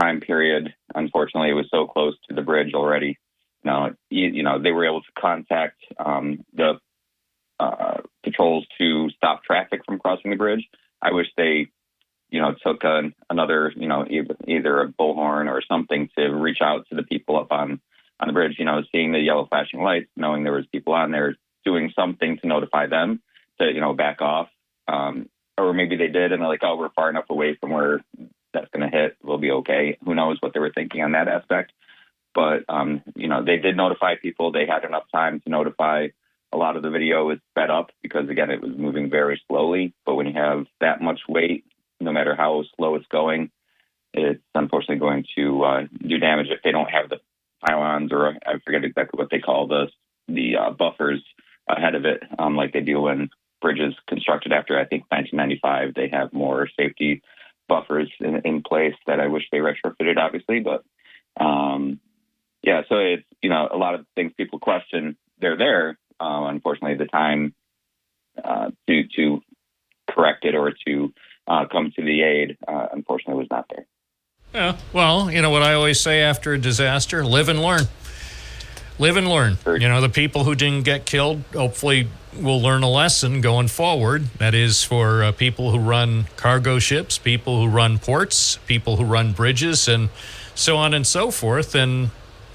S14: time period, unfortunately, it was so close to the bridge already. They were able to contact the patrols to stop traffic from crossing the bridge. I wish they, took another, either a bullhorn or something to reach out to the people up on the bridge. Seeing the yellow flashing lights, knowing there was people on there, doing something to notify them to, back off. Or maybe they did, and they're like, oh, we're far enough away from where that's going to hit. We'll be okay. Who knows what they were thinking on that aspect. But, they did notify people. They had enough time to notify. A lot of the video is sped up because, again, it was moving very slowly. But when you have that much weight, no matter how slow it's going, it's unfortunately going to do damage if they don't have the pylons, or I forget exactly what they call the buffers ahead of it, like they do when bridges constructed after, I think, 1995. They have more safety buffers in place that I wish they retrofitted, obviously. But, so it's, a lot of things people question, they're there. Unfortunately, the time to correct it or to come to the aid, unfortunately, was not there.
S5: Yeah, well, what I always say after a disaster, live and learn. Live and learn. The people who didn't get killed hopefully will learn a lesson going forward. That is for people who run cargo ships, people who run ports, people who run bridges, and so on and so forth. And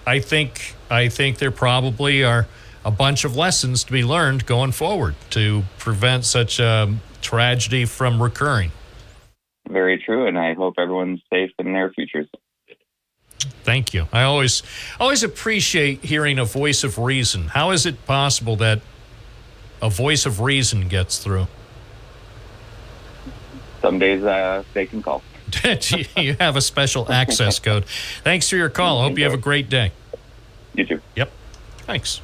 S5: I think there probably are a bunch of lessons to be learned going forward to prevent such a tragedy from recurring.
S14: Very true, and I hope everyone's safe in their futures.
S5: Thank you. I always appreciate hearing a voice of reason. How is it possible that a voice of reason gets through?
S14: Some days they can call.
S5: You have a special access code. Thanks for your call. I hope you have a great day.
S14: You too.
S5: Yep. Thanks.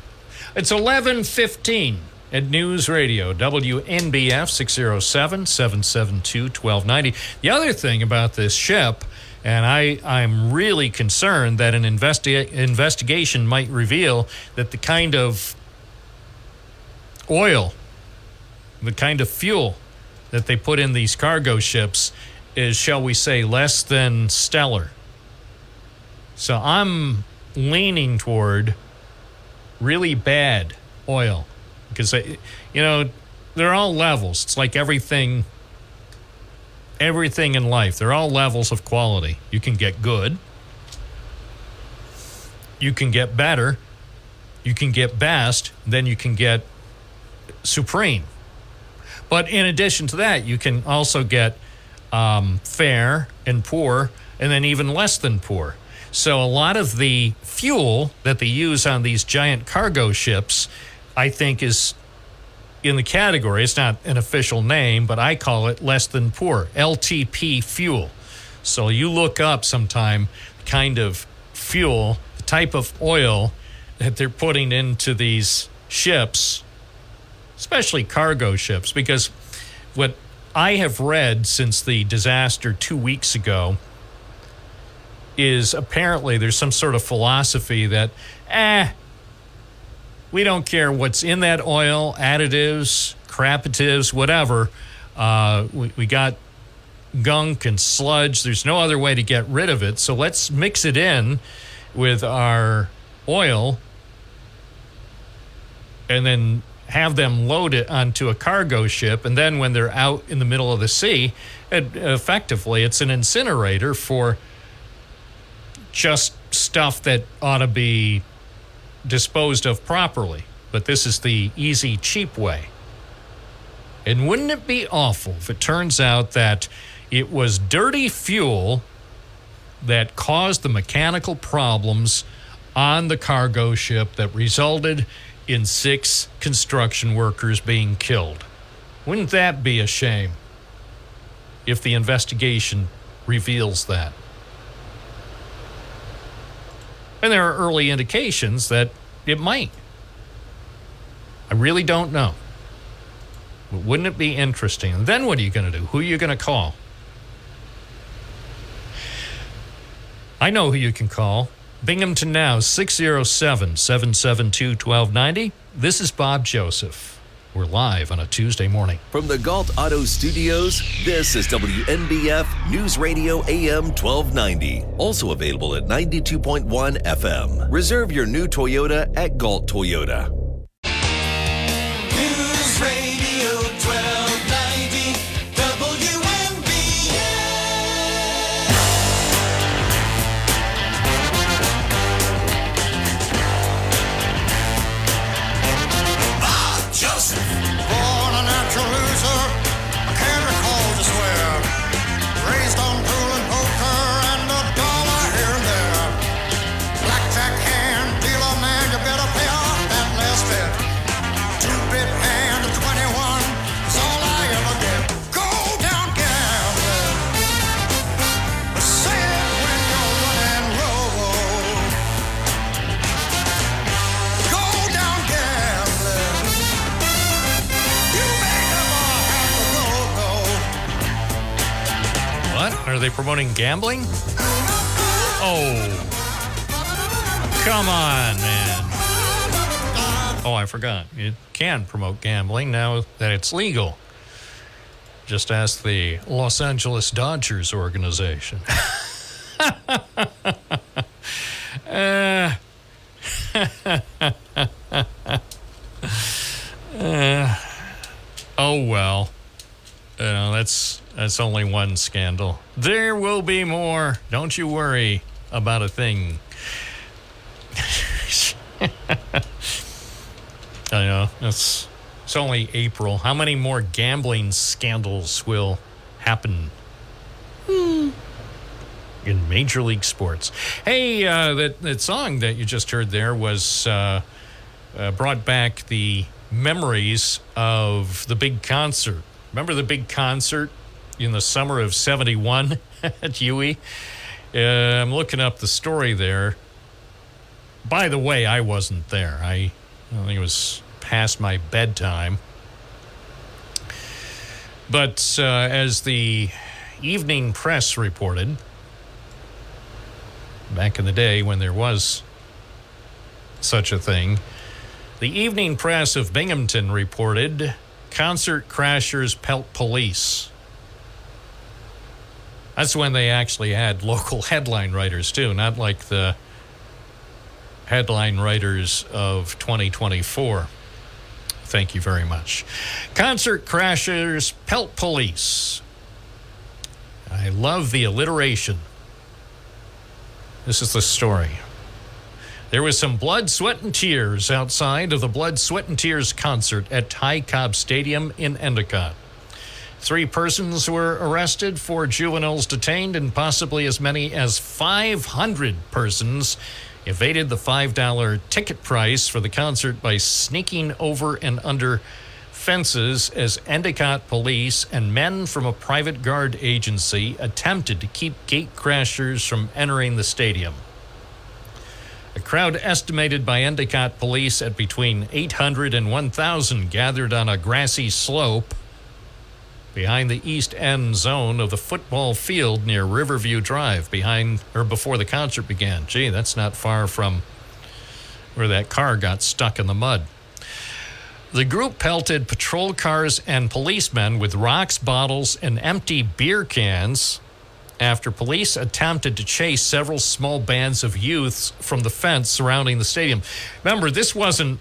S5: It's 11:15 at News Radio, WNBF 607-772-1290. The other thing about this ship, and I'm really concerned that an investigation might reveal that the kind of oil, the kind of fuel that they put in these cargo ships is, shall we say, less than stellar. So I'm leaning toward really bad oil because, they're all levels. It's like everything in life. They're all levels of quality. You can get good. You can get better. You can get best. Then you can get supreme. But in addition to that, you can also get fair and poor, and then even less than poor. So a lot of the fuel that they use on these giant cargo ships, I think, is in the category, it's not an official name, but I call it less than poor, LTP fuel. So you look up sometime the kind of fuel, the type of oil that they're putting into these ships, especially cargo ships, because what I have read since the disaster 2 weeks ago is apparently there's some sort of philosophy that, we don't care what's in that oil, additives, crapatives, whatever. We got gunk and sludge. There's no other way to get rid of it. So let's mix it in with our oil and then have them load it onto a cargo ship. And then when they're out in the middle of the sea, effectively it's an incinerator for just stuff that ought to be disposed of properly. But this is the easy, cheap way. And wouldn't it be awful if it turns out that it was dirty fuel that caused the mechanical problems on the cargo ship that resulted in 6 construction workers being killed? Wouldn't that be a shame if the investigation reveals that? And there are early indications that it might. I really don't know. But wouldn't it be interesting? And then what are you going to do? Who are you going to call? I know who you can call. Binghamton Now, 607-772-1290. This is Bob Joseph. We're live on a Tuesday morning.
S7: From the Galt Auto Studios, this is WNBF News Radio AM 1290. Also available at 92.1 FM. Reserve your new Toyota at Galt Toyota.
S10: News Radio 1290 WNBF. Bob Joseph.
S15: Born a natural loser, I can't recall just where. Raised on pool and poker and a dollar here and there. Blackjack hand, dealer man, you better pay off that last bet. 2-bit hand of 21 is all I ever get. Go down gambling. Say it when you're running roll. Go down gambling. You may never have to go, no.
S5: What? Are they promoting gambling? Oh. Come on, man. Oh, I forgot. You can promote gambling now that it's legal. Just ask the Los Angeles Dodgers organization. Oh, well. That's only one scandal. There will be more. Don't you worry about a thing. I know. It's only April. How many more gambling scandals will happen in Major League Sports? Hey, that song that you just heard there was brought back the memories of the big concert. Remember the big concert in the summer of 71 at Huey? I'm looking up the story there. By the way, I wasn't there. I think it was past my bedtime. But as the evening press reported, back in the day when there was such a thing, the evening press of Binghamton reported, concert crashers pelt police. That's when they actually had local headline writers, too, not like the headline writers of 2024. Thank you very much. Concert crashers pelt police. I love the alliteration. This is the story. There was some blood, sweat, and tears outside of the Blood, Sweat, and Tears concert at Ty Cobb Stadium in Endicott. 3 persons were arrested, 4 juveniles detained, and possibly as many as 500 persons evaded the $5 ticket price for the concert by sneaking over and under fences as Endicott police and men from a private guard agency attempted to keep gate crashers from entering the stadium. A crowd estimated by Endicott police at between 800 and 1,000 gathered on a grassy slope behind the east end zone of the football field near Riverview Drive before the concert began. Gee, that's not far from where that car got stuck in the mud. The group pelted patrol cars and policemen with rocks, bottles, and empty beer cans after police attempted to chase several small bands of youths from the fence surrounding the stadium. Remember, this wasn't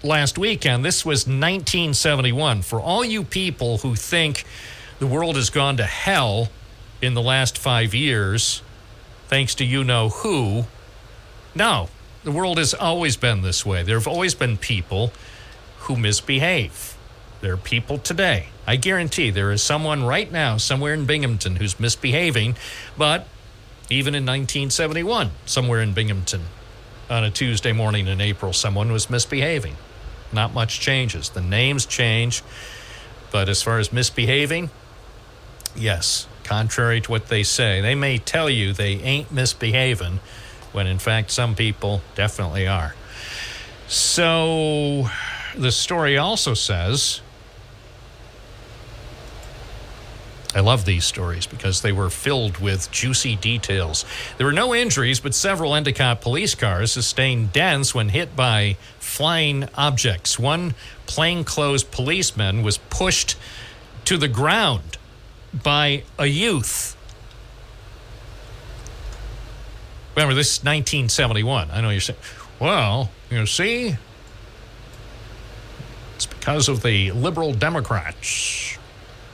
S5: last weekend. This was 1971. For all you people who think the world has gone to hell in the last 5 years, thanks to you-know-who, no, the world has always been this way. There have always been people who misbehave. There are people today. I guarantee there is someone right now somewhere in Binghamton who's misbehaving, but even in 1971, somewhere in Binghamton, on a Tuesday morning in April, someone was misbehaving. Not much changes. The names change, but as far as misbehaving, yes, contrary to what they say. They may tell you they ain't misbehaving, when in fact some people definitely are. So the story also says, I love these stories because they were filled with juicy details. There were no injuries, but several Endicott police cars sustained dents when hit by flying objects. One plainclothes policeman was pushed to the ground by a youth. Remember, this is 1971. I know you're saying, well, you see, it's because of the liberal Democrats.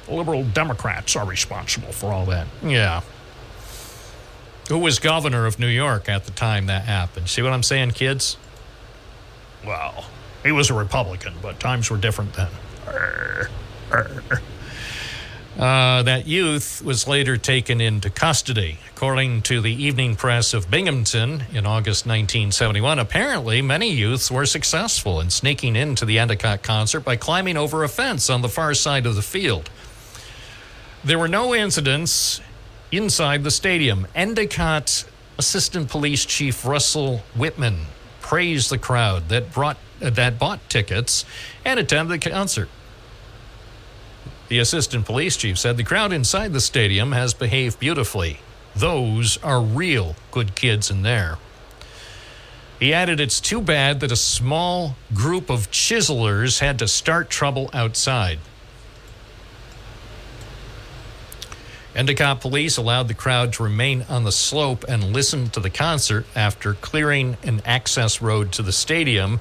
S5: Liberal Democrats are responsible for all that. Yeah. Who was governor of New York at the time that happened? See what I'm saying, kids? Well, he was a Republican, but times were different then. That youth was later taken into custody. According to the Evening Press of Binghamton in August 1971, apparently many youths were successful in sneaking into the Endicott concert by climbing over a fence on the far side of the field. There were no incidents inside the stadium. Endicott Assistant Police Chief Russell Whitman praised the crowd that bought tickets and attended the concert. The assistant police chief said the crowd inside the stadium has behaved beautifully. Those are real good kids in there. He added, it's too bad that a small group of chiselers had to start trouble outside. Endicott police allowed the crowd to remain on the slope and listen to the concert after clearing an access road to the stadium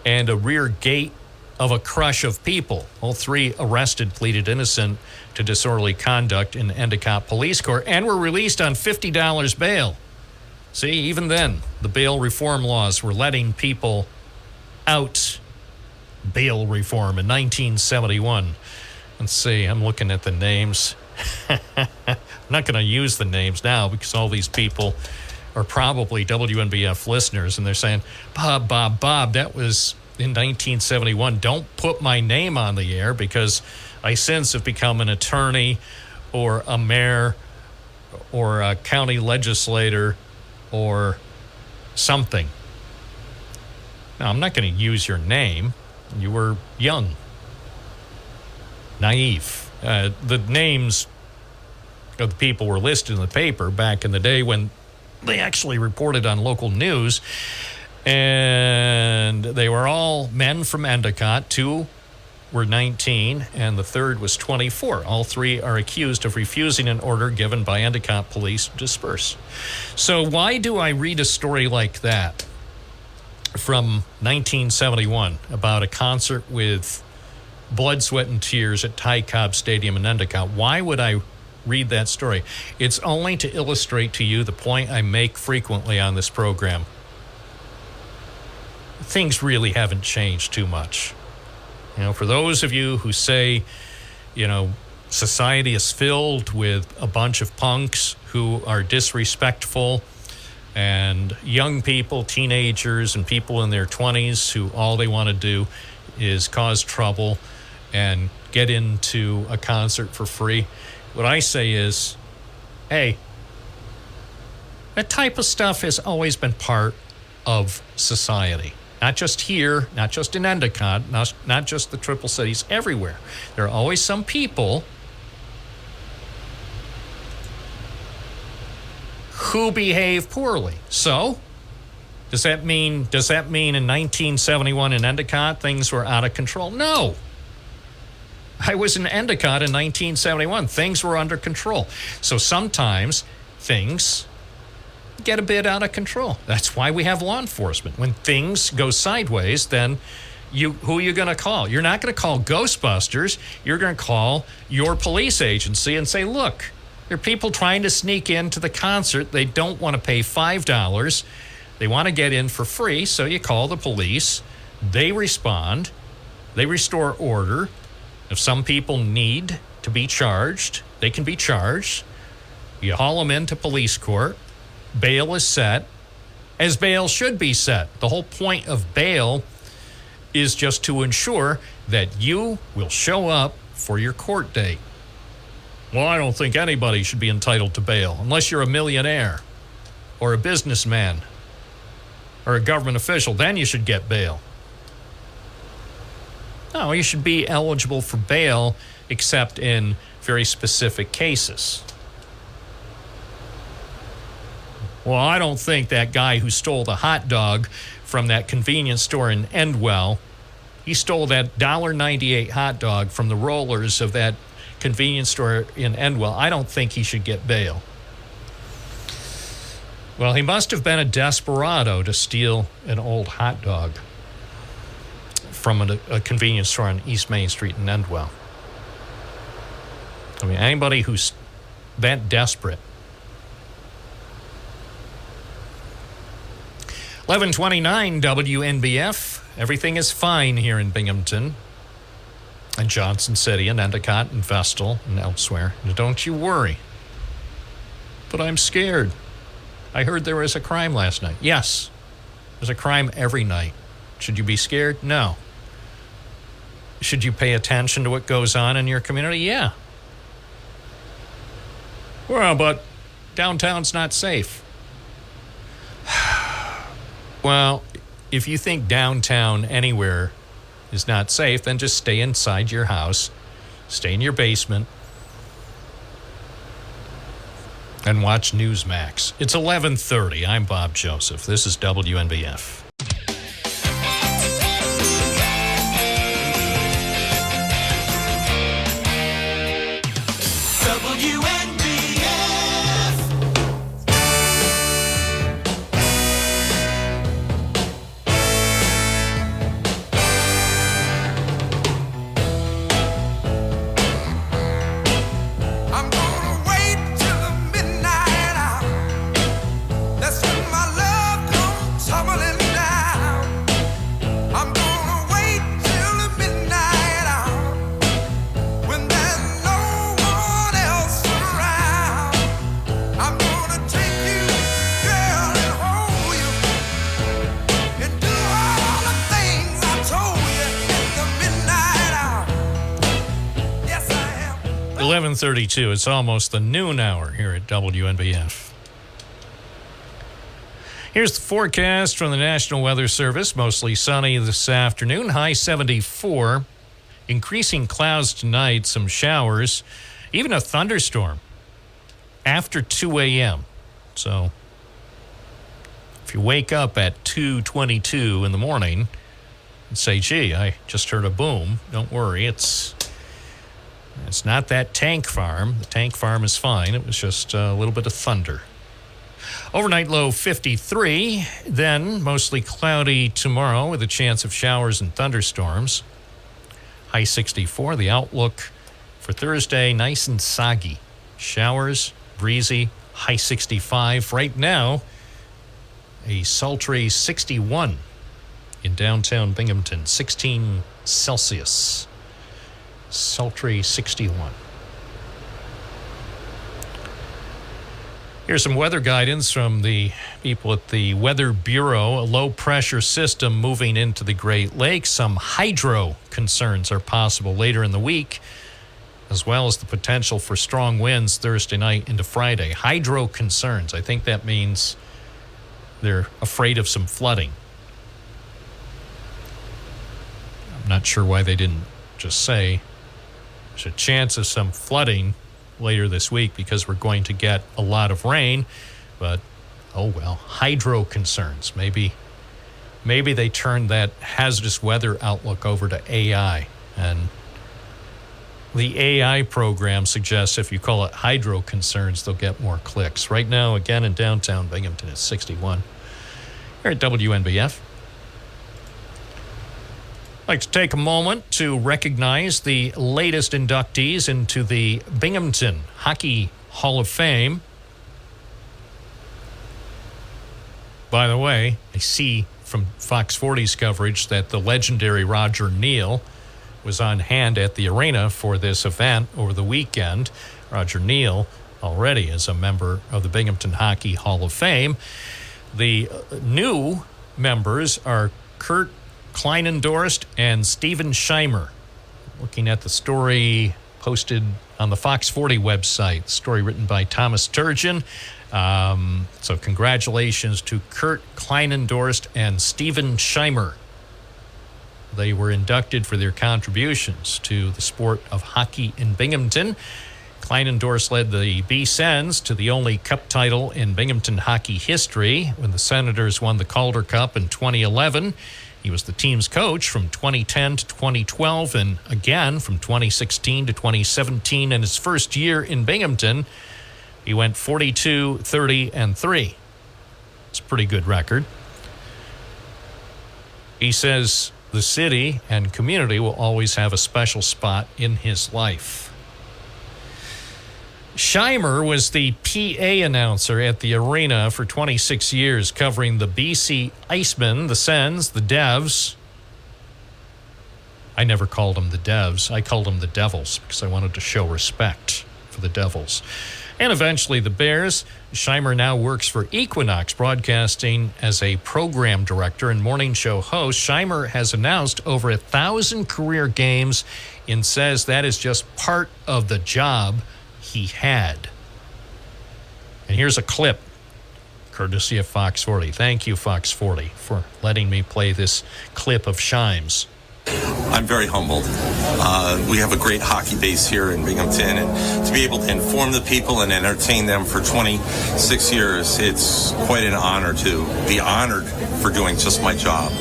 S5: and a rear gate of a crush of people. All 3 arrested pleaded innocent to disorderly conduct in Endicott Police Court and were released on $50 bail. See, even then, the bail reform laws were letting people out. Bail reform in 1971. Let's see, I'm looking at the names. I'm not going to use the names now because all these people are probably WNBF listeners, and they're saying, Bob, that was in 1971. Don't put my name on the air because I since have become an attorney or a mayor or a county legislator or something. Now, I'm not going to use your name. You were young, naive. The names of the people were listed in the paper back in the day when they actually reported on local news. And they were all men from Endicott. 2 were 19, and the third was 24. All 3 are accused of refusing an order given by Endicott police to disperse. So why do I read a story like that from 1971 about a concert with blood, sweat, and tears at Ty Cobb Stadium in Endicott? Why would I read that story? It's only to illustrate to you the point I make frequently on this program. Things really haven't changed too much. You know, for those of you who say, Society is filled with a bunch of punks who are disrespectful, and young people, teenagers, and people in their 20s who all they want to do is cause trouble and get into a concert for free. What I say is, hey, that type of stuff has always been part of society. Not just here, not just in Endicott, not just the Triple Cities, everywhere. There are always some people who behave poorly. So, does that mean in 1971 in Endicott things were out of control? No. I was in Endicott in 1971. Things were under control. So sometimes things get a bit out of control. That's why we have law enforcement. When things go sideways, then who are you going to call? You're not going to call Ghostbusters. You're going to call your police agency and say, look, there are people trying to sneak into the concert. They don't want to pay $5. They want to get in for free, so you call the police. They respond. They restore order. If some people need to be charged, they can be charged. You haul them into police court. Bail is set, as bail should be set. The whole point of bail is just to ensure that you will show up for your court date. Well, I don't think anybody should be entitled to bail unless you're a millionaire or a businessman or a government official. Then you should get bail. No, you should be eligible for bail except in very specific cases. Well, I don't think that guy who stole the hot dog from that convenience store in Endwell, he stole that $1.98 hot dog from the rollers of that convenience store in Endwell. I don't think he should get bail. Well, he must have been a desperado to steal an old hot dog from a convenience store on East Main Street in Endwell. I mean, anybody who's that desperate. 11:29 WNBF. Everything is fine here in Binghamton and Johnson City and Endicott and Vestal and elsewhere. Don't you worry. But I'm scared. I heard there was a crime last night. Yes, there's a crime every night. Should you be scared? No. Should you pay attention to what goes on in your community? Yeah. Well, but downtown's not safe. Well, if you think downtown anywhere is not safe, then just stay inside your house, stay in your basement, and watch Newsmax. It's 11:30. I'm Bob Joseph. This is WNBF. .32. It's almost the noon hour here at WNBF. Here's the forecast from the National Weather Service. Mostly sunny this afternoon. High 74. Increasing clouds tonight. Some showers. Even a thunderstorm after 2 a.m. So if you wake up at 2:22 in the morning and say, gee, I just heard a boom, don't worry. It's not that tank farm. The tank farm is fine. It was just a little bit of thunder. Overnight low 53. Then mostly cloudy tomorrow with a chance of showers and thunderstorms. High 64. The outlook for Thursday, nice and soggy. Showers, breezy, high 65. Right now, a sultry 61 in downtown Binghamton. 16 Celsius. Sultry 61. Here's some weather guidance from the people at the Weather Bureau. A low-pressure system moving into the Great Lakes. Some hydro concerns are possible later in the week, as well as the potential for strong winds Thursday night into Friday. Hydro concerns. I think that means they're afraid of some flooding. I'm not sure why they didn't just say there's a chance of some flooding later this week because we're going to get a lot of rain. But, oh well, hydro concerns. Maybe they turned that hazardous weather outlook over to AI. And the AI program suggests if you call it hydro concerns, they'll get more clicks. Right now, again, in downtown Binghamton, it's 61. Here at WNBF. I'd like to take a moment to recognize the latest inductees into the Binghamton Hockey Hall of Fame. By the way, I see from Fox 40's coverage that the legendary Roger Neal was on hand at the arena for this event over the weekend. Roger Neal already is a member of the Binghamton Hockey Hall of Fame. The new members are Kurt Kleinendorst and Steven Scheimer. Looking at the story posted on the Fox 40 website, story written by Thomas Turgeon. So congratulations to Kurt Kleinendorst and Steven Scheimer. They were inducted for their contributions to the sport of hockey in Binghamton. Kleinendorst led the B-Sens to the only cup title in Binghamton hockey history when the Senators won the Calder Cup in 2011. He was the team's coach from 2010 to 2012 and again from 2016 to 2017. In his first year in Binghamton, he went 42, 30, and 3. It's a pretty good record. He says the city and community will always have a special spot in his life. Scheimer was the PA announcer at the arena for 26 years, covering the BC Icemen, the Sens, the Devs. I never called them the Devs. I called them the Devils because I wanted to show respect for the Devils. And eventually the Bears. Scheimer now works for Equinox Broadcasting as a program director and morning show host. Scheimer has announced over 1,000 career games and says that is just part of the job he had. And here's a clip, courtesy of Fox 40. Thank you, Fox 40, for letting me play this clip of Shimes.
S16: I'm very humbled. We have a great hockey base here in Binghamton, and to be able to inform the people and entertain them for 26 years, it's quite an honor to be honored for doing just my job.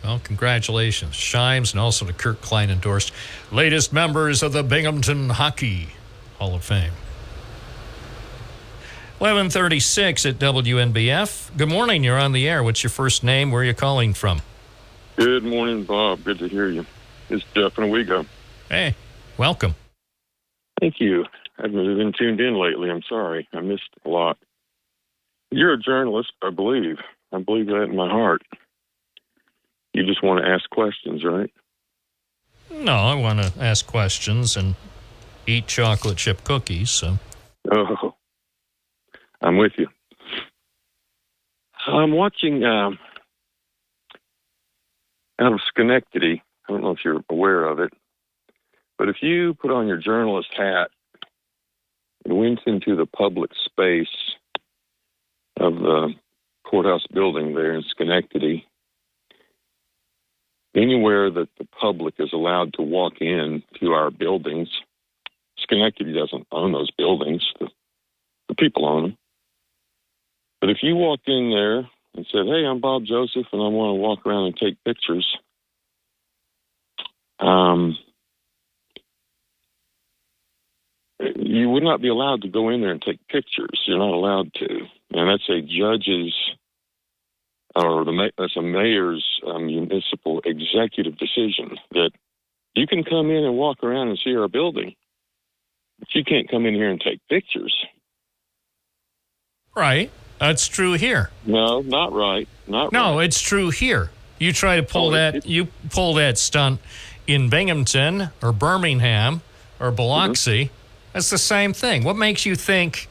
S5: Well, congratulations, Shimes, and also to Kurt Kleinendorst, latest members of the Binghamton Hockey Hall of Fame. 11:36 at WNBF. Good morning, you're on the air. What's your first name? Where are you calling from?
S17: Good morning, Bob. Good to hear you. It's Jeff in Owego.
S5: Hey, welcome.
S17: Thank you. I haven't been tuned in lately. I'm sorry. I missed a lot. You're a journalist, I believe. I believe that in my heart. You just want to ask questions, right?
S5: No, I want to ask questions and eat chocolate chip cookies. So.
S17: Oh, I'm with you. I'm watching out of Schenectady. I don't know if you're aware of it, but if you put on your journalist hat and went into the public space of the courthouse building there in Schenectady, anywhere that the public is allowed to walk in to our buildings, Schenectady doesn't own those buildings. The people own them. But if you walked in there and said, hey, I'm Bob Joseph, and I want to walk around and take pictures, you would not be allowed to go in there and take pictures. You're not allowed to. And that's a judge's, or that's a mayor's municipal executive decision that you can come in and walk around and see our building, but you can't come in here and take pictures.
S5: Right. That's true here.
S17: No, not right.
S5: No, it's true here. You try to pull you pull that stunt in Binghamton or Birmingham or Biloxi. That's the same thing. What makes you think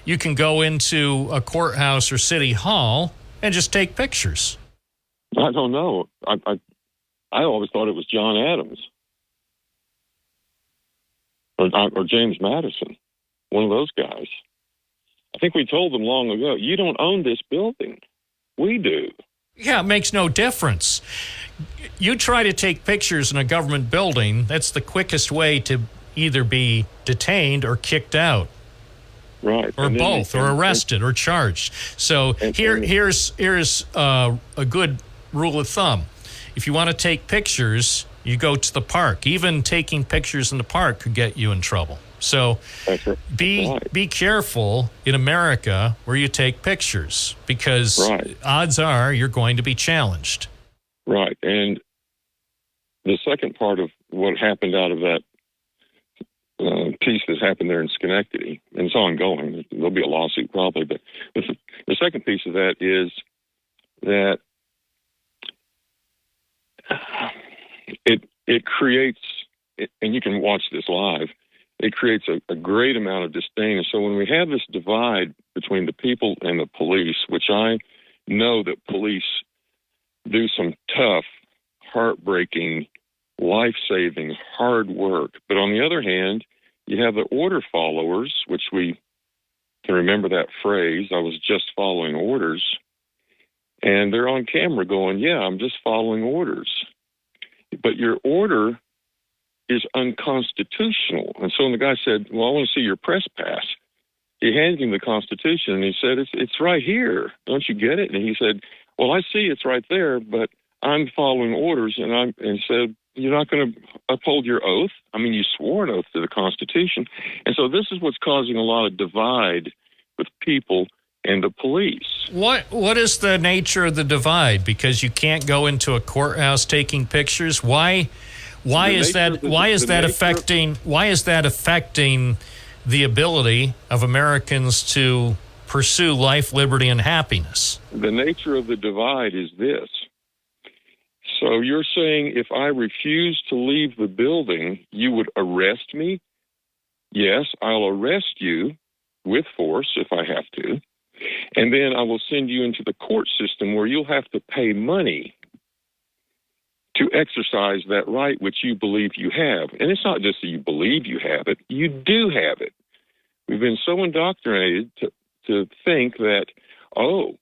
S5: you can go into a courthouse or city hall and just take pictures.
S17: I don't know. I always thought it was John Adams or James Madison, one of those guys. I think we told them long ago, you don't own this building. We do.
S5: Yeah, it makes no difference. You try to take pictures in a government building, that's the quickest way to either be detained or kicked out.
S17: Right.
S5: Or both, or arrested, or charged. So here's a good rule of thumb. If you want to take pictures, you go to the park. Even taking pictures in the park could get you in trouble. So be careful in America where you take pictures, because odds are you're going to be challenged.
S17: Right. And the second part of what happened out of that piece that happened there in Schenectady, and it's ongoing, there'll be a lawsuit probably, but the second piece of that is that it creates, and you can watch this live, it creates a great amount of disdain. And so when we have this divide between the people and the police, which I know that police do some tough, heartbreaking, life-saving, hard work. But on the other hand, you have the order followers, which we can remember that phrase, I was just following orders. And they're on camera going, yeah, I'm just following orders. But your order is unconstitutional. And so when the guy said, well, I want to see your press pass, he handed him the Constitution, and he said, it's right here. Don't you get it? And he said, well, I see it's right there, but I'm following orders. And said, you're not going to uphold your oath? I mean, you swore an oath to the Constitution. And so this is what's causing a lot of divide with people and the police.
S5: What is the nature of the divide? Because you can't go into a courthouse taking pictures. Why is that affecting the ability of Americans to pursue life, liberty, and happiness?
S17: The nature of the divide is this. So you're saying if I refuse to leave the building, you would arrest me? Yes, I'll arrest you with force if I have to. And then I will send you into the court system where you'll have to pay money to exercise that right which you believe you have. And it's not just that you believe you have it, you do have it. We've been so indoctrinated to think that, oh,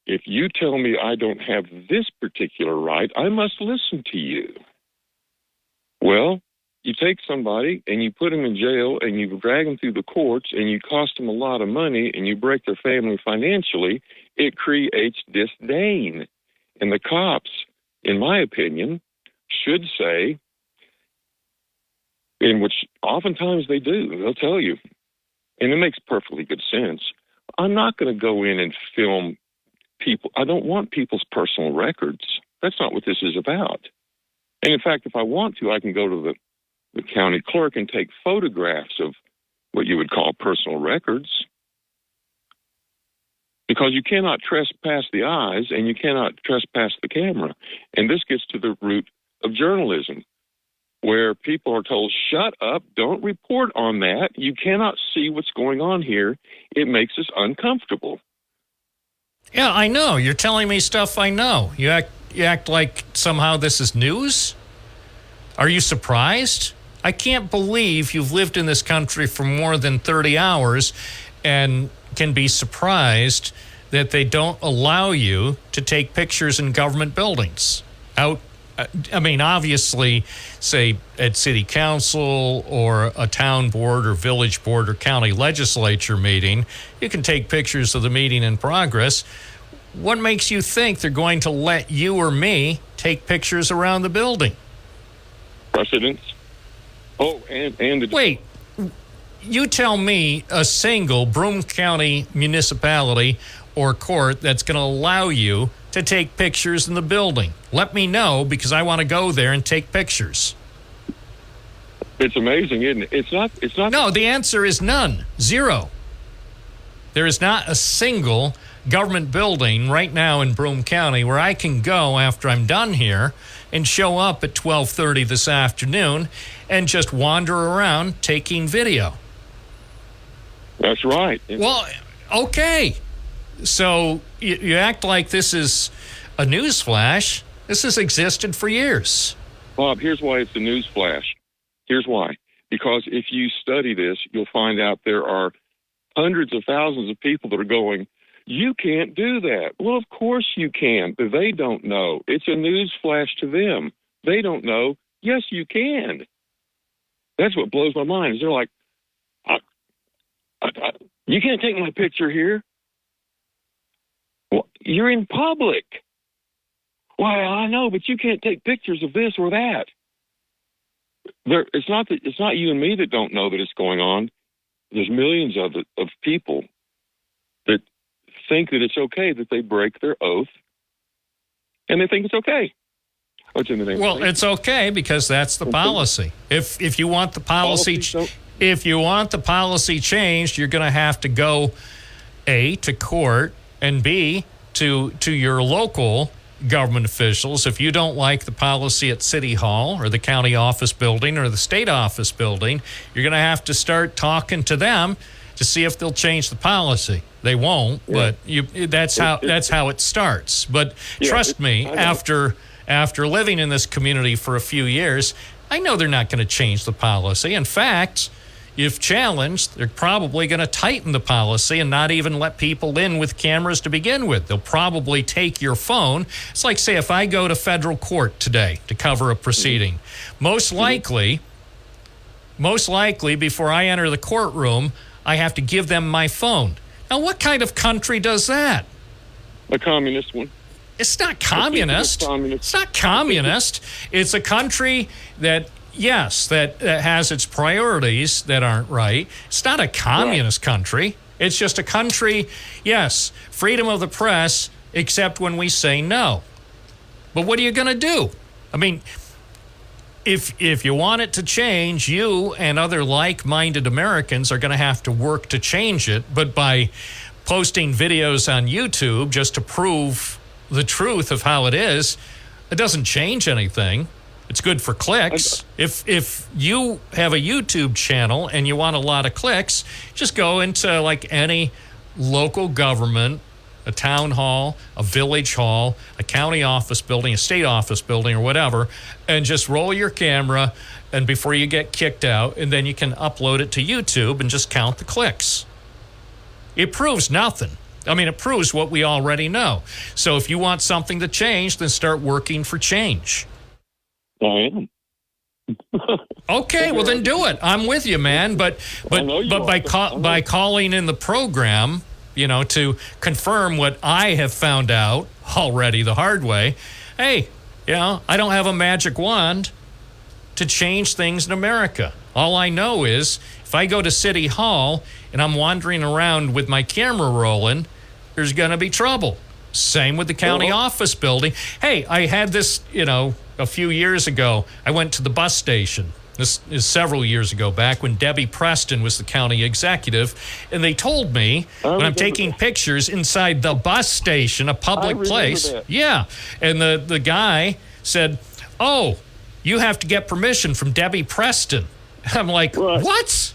S17: if you tell me I don't have this particular right, I must listen to you. Well, you take somebody and you put them in jail and you drag them through the courts and you cost them a lot of money and you break their family financially, it creates disdain. And the cops, in my opinion, should say, in which oftentimes they do, they'll tell you, and it makes perfectly good sense, I'm not going to go in and film people. I don't want people's personal records. That's not what this is about. And in fact, if I want to, I can go to the county clerk and take photographs of what you would call personal records. Because you cannot trespass the eyes and you cannot trespass the camera. And this gets to the root of journalism, where people are told, shut up, don't report on that. You cannot see what's going on here. It makes us uncomfortable.
S5: Yeah, I know. You're telling me stuff I know. You act like somehow this is news? Are you surprised? I can't believe you've lived in this country for more than 30 hours and can be surprised that they don't allow you to take pictures in government buildings. Obviously, say at city council or a town board or village board or county legislature meeting, you can take pictures of the meeting in progress. What makes you think they're going to let you or me take pictures around the building?
S17: Precedents. Oh, and
S5: wait. You tell me a single Broome County municipality or court that's going to allow you to take pictures in the building. Let me know, because I want to go there and take pictures.
S17: It's amazing, isn't it? It's not.
S5: No, the answer is none. Zero. There is not a single government building right now in Broome County where I can go after I'm done here and show up at 12:30 this afternoon and just wander around taking video.
S17: That's right.
S5: Well, okay. So you act like this is a news flash. This has existed for years.
S17: Bob, here's why it's a news flash. Here's why. Because if you study this, you'll find out there are hundreds of thousands of people that are going, you can't do that. Well, of course you can, but they don't know. It's a news flash to them. They don't know. Yes, you can. That's what blows my mind. Is they're like, you can't take my picture here. Well, you're in public. Well, I know, but you can't take pictures of this or that. It's not you and me that don't know that it's going on. There's millions of people that think that it's okay that they break their oath, and they think it's okay.
S5: Well, it's okay because that's the policy. If you want the policy changed, you're going to have to go A, to court, and B, to your local government officials. If you don't like the policy at City Hall or the county office building or the state office building, you're going to have to start talking to them to see if they'll change the policy. They won't, but that's how it starts. But trust me, after living in this community for a few years, I know they're not going to change the policy. In fact, if challenged, they're probably going to tighten the policy and not even let people in with cameras to begin with. They'll probably take your phone. It's like, say, if I go to federal court today to cover a proceeding, most likely, before I enter the courtroom, I have to give them my phone. Now, what kind of country does that?
S17: A communist one.
S5: It's not communist. It's not communist. It's a country that, yes, that has its priorities that aren't right. It's not a communist country. It's just a country, yes, freedom of the press, except when we say no. But what are you going to do? I mean, if you want it to change, you and other like-minded Americans are going to have to work to change it. But by posting videos on YouTube just to prove the truth of how it is, it doesn't change anything. It's good for clicks. If you have a YouTube channel and you want a lot of clicks, just go into like any local government, a town hall, a village hall, a county office building, a state office building, or whatever, and just roll your camera and before you get kicked out, and then you can upload it to YouTube and just count the clicks. It proves nothing. I mean, it proves what we already know. So if you want something to change, then start working for change.
S17: I am.
S5: Okay, well then do it. I'm with you, man. But by calling in the program, to confirm what I have found out already the hard way, hey, I don't have a magic wand to change things in America. All I know is if I go to City Hall and I'm wandering around with my camera rolling, there's going to be trouble. Same with the county office building. Hey, I had this, a few years ago. I went to the bus station. This is several years ago, back when Debbie Preston was the county executive, and they told me when I'm taking pictures inside the bus station, a public place.
S17: That.
S5: Yeah, and the guy said, "Oh, you have to get permission from Debbie Preston." I'm like, "What?"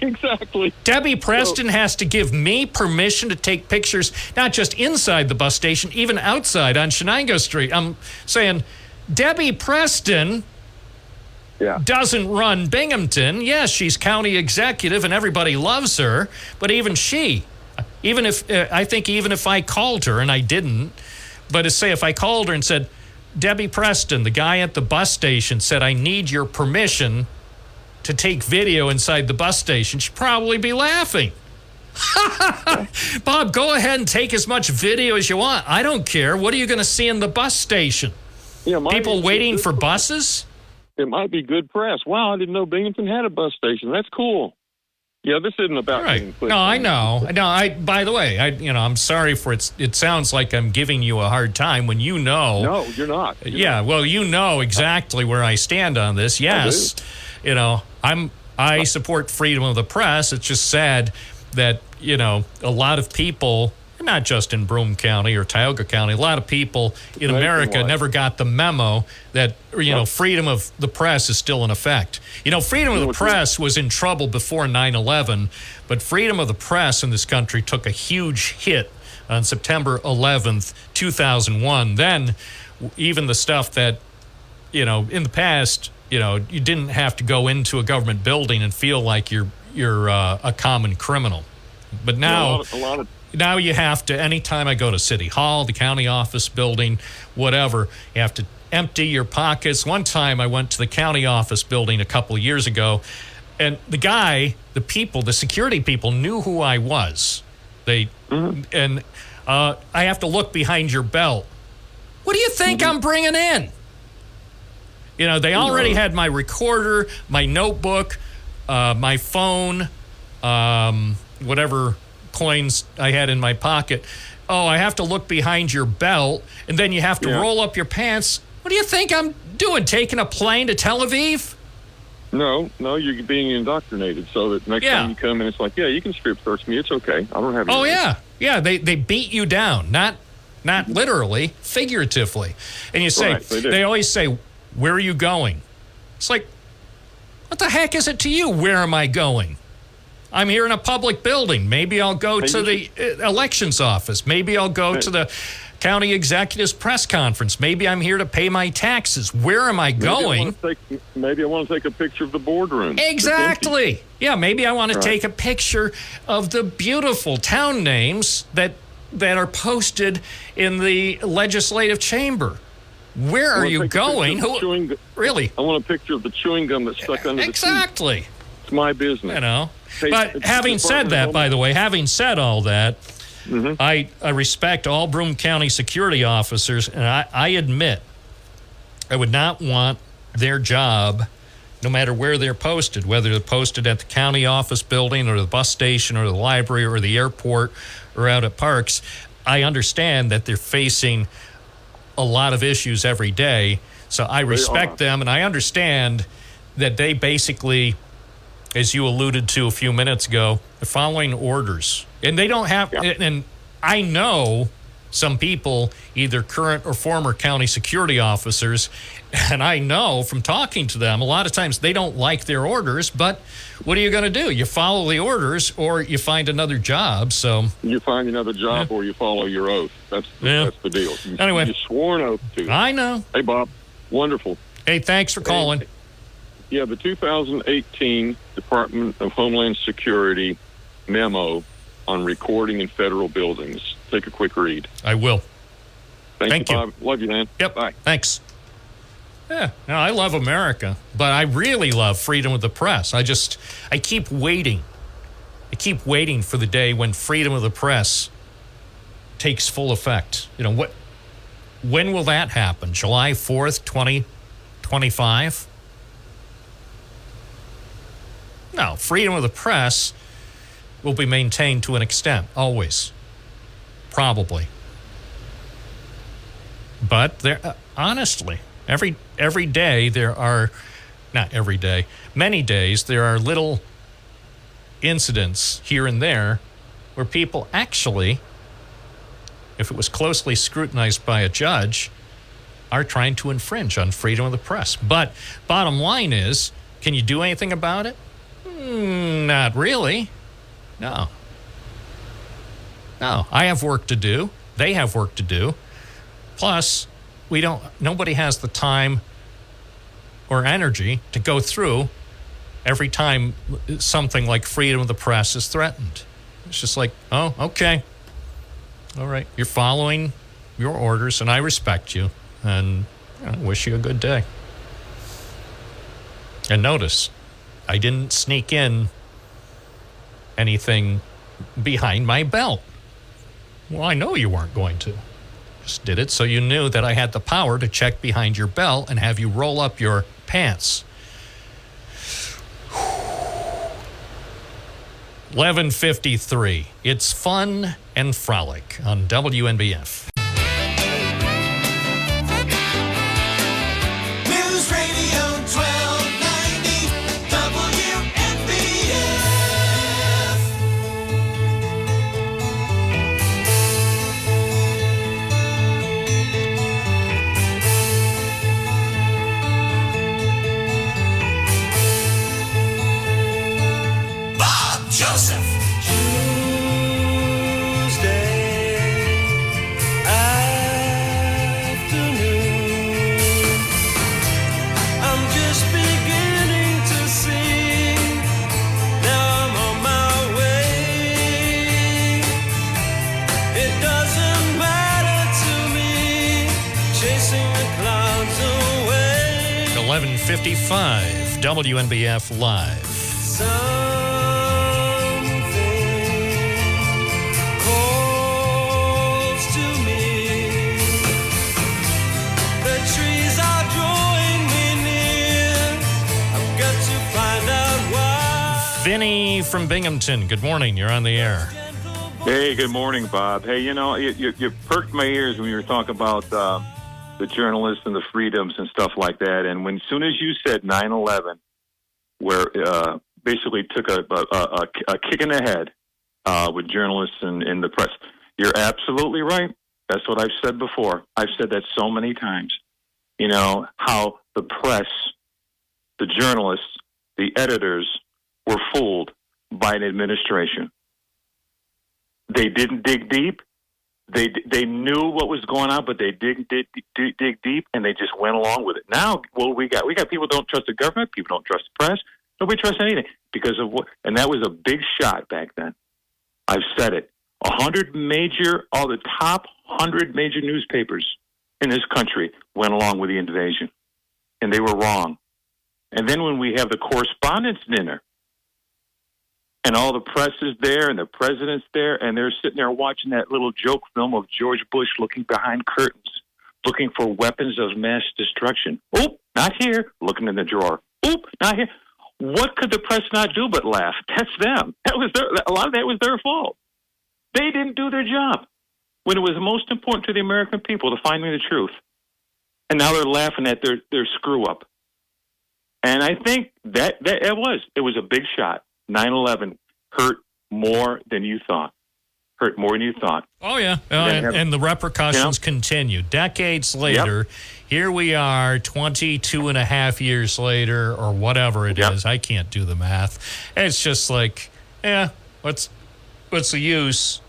S17: Exactly.
S5: Debbie Preston has to give me permission to take pictures, not just inside the bus station, even outside on Shenango Street. I'm saying, Debbie Preston doesn't run Binghamton. Yes, she's county executive and everybody loves her, but even if I called her, and I didn't, but say if I called her and said, Debbie Preston, the guy at the bus station said, I need your permission to take video inside the bus station, she'd probably be laughing. Bob, go ahead and take as much video as you want. I don't care. What are you going to see in the bus station? People waiting for buses?
S17: It might be good press. Wow, I didn't know Binghamton had a bus station. That's cool. Yeah, this isn't about getting clicks.
S5: No, I know. No, by the way, I'm sorry for it. It sounds like I'm giving you a hard time when you know.
S17: No, you're not.
S5: Well, you know exactly where I stand on this. Yes, I support freedom of the press. It's just sad that a lot of people, not just in Broome County or Tioga County. A lot of people in America never got the memo that, freedom of the press is still in effect. Freedom of the press was in trouble before 9/11, but freedom of the press in this country took a huge hit on September 11th, 2001. Then even the stuff that, in the past, you didn't have to go into a government building and feel like you're a common criminal. But now, now you have to, anytime I go to City Hall, the county office building, whatever, you have to empty your pockets. One time I went to the county office building a couple of years ago, and the security people knew who I was. And I have to look behind your belt. What do you think I'm bringing in? They already had my recorder, my notebook, my phone, whatever coins I had in my pocket. Oh, I have to look behind your belt, and then you have to roll up your pants. What do you think I'm doing, taking a plane to Tel Aviv?
S17: No, you're being indoctrinated so that next time you come in, it's like, you can strip search me. It's okay. I don't have any.
S5: Oh, yeah. They beat you down, not literally, figuratively. And you say, they always say, where are you going? It's like, what the heck is it to you? Where am I going? I'm here in a public building. Maybe I'll go to the elections office. Maybe I'll go to the county executive's press conference. Maybe I'm here to pay my taxes. Where am I going?
S17: Maybe I want to take a picture of the boardroom.
S5: Exactly. Yeah, maybe I want to take a picture of the beautiful town names that are posted in the legislative chamber. Where are you going? Really?
S17: I want a picture of the chewing gum that's stuck under the seat.
S5: Exactly.
S17: It's my business.
S5: But having said that, by the way, having said all that, I respect all Broome County security officers, and I admit I would not want their job, no matter where they're posted, whether they're posted at the county office building or the bus station or the library or the airport or out at parks. I understand that they're facing a lot of issues every day, so I respect them, and I understand that they basically, as you alluded to a few minutes ago, they're following orders. And they don't have, and I know some people, either current or former county security officers, and I know from talking to them, a lot of times they don't like their orders, but what are you going to do? You follow the orders or you find another job. So
S17: you find another job or you follow your oath. That's the deal.
S5: Anyway,
S17: you swore an oath to.
S5: I know.
S17: Hey, Bob. Wonderful.
S5: Hey, thanks for calling.
S17: Yeah, the 2018 Department of Homeland Security memo on recording in federal buildings. Take a quick read.
S5: I will.
S17: Thank you, Bob. Love you, man.
S5: Yep.
S17: Bye.
S5: Thanks. Yeah, no, I love America, but I really love freedom of the press. I keep waiting. I keep waiting for the day when freedom of the press takes full effect. When will that happen? July 4th, 2025? No, freedom of the press will be maintained to an extent, always. Probably. But honestly, every day there are, not every day, many days there are little incidents here and there where people actually, if it was closely scrutinized by a judge, are trying to infringe on freedom of the press. But bottom line is, can you do anything about it? Not really. No. I have work to do. They have work to do. Plus, nobody has the time or energy to go through every time something like freedom of the press is threatened. It's just like, oh, okay. All right. You're following your orders, and I respect you, and I wish you a good day. And notice, I didn't sneak in anything behind my belt. Well, I know you weren't going to. Just did it so you knew that I had the power to check behind your belt and have you roll up your pants. 11:53. It's fun and frolic on WNBF.
S15: News Radio 1290 WNBF. Joseph.
S18: It doesn't matter to me, chasing the clouds away.
S5: 11:55, WNBF Live.
S18: Something calls to me. The trees are drawing me near. I've got to find out why.
S5: Vinny from Binghamton, good morning. You're on the air.
S19: Hey, good morning, Bob. Hey, you know, you perked my ears when you were talking about the journalists and the freedoms and stuff like that. And as soon as you said 9/11, where basically took a kick in the head with journalists and the press, you're absolutely right. That's what I've said before. I've said that so many times. You know, how the press, the journalists, the editors were fooled by an administration. They didn't dig deep. They knew what was going on, but they didn't dig deep, and they just went along with it. Now, what we got people don't trust the government. People don't trust the press. Nobody trusts anything because of what. And that was a big shot back then. I've said it. All the top 100 major newspapers in this country went along with the invasion, and they were wrong. And then when we have the correspondence dinner, and all the press is there, and the president's there, and they're sitting there watching that little joke film of George Bush looking behind curtains, looking for weapons of mass destruction. Oop, not here. Looking in the drawer. Oop, not here. What could the press not do but laugh? That's them. A lot of that was their fault. They didn't do their job when it was most important to the American people to find the truth. And now they're laughing at their screw up. And I think that it was a big shot. 9/11 hurt more than you thought.
S5: Oh, yeah. And the repercussions continue. Decades later, here we are 22 and a half years later, or whatever it is. I can't do the math. It's just like, what's the use?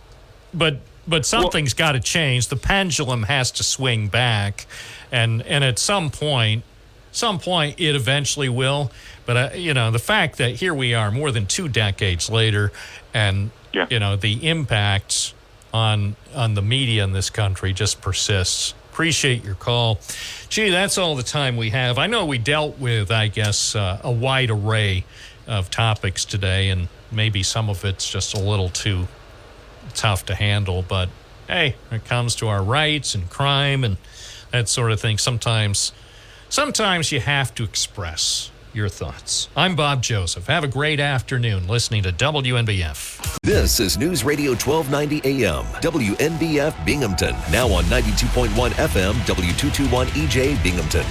S5: But something's got to change. The pendulum has to swing back. And at some point, it eventually will. But, the fact that here we are more than 2 decades later and, the impact on the media in this country just persists. Appreciate your call. Gee, that's all the time we have. I know we dealt with, I guess, a wide array of topics today, and maybe some of it's just a little too tough to handle. But, hey, when it comes to our rights and crime and that sort of thing, sometimes you have to express your thoughts. I'm Bob Joseph. Have a great afternoon listening to WNBF.
S7: This is News Radio 1290 AM, WNBF Binghamton. Now on 92.1 FM, W221 EJ Binghamton.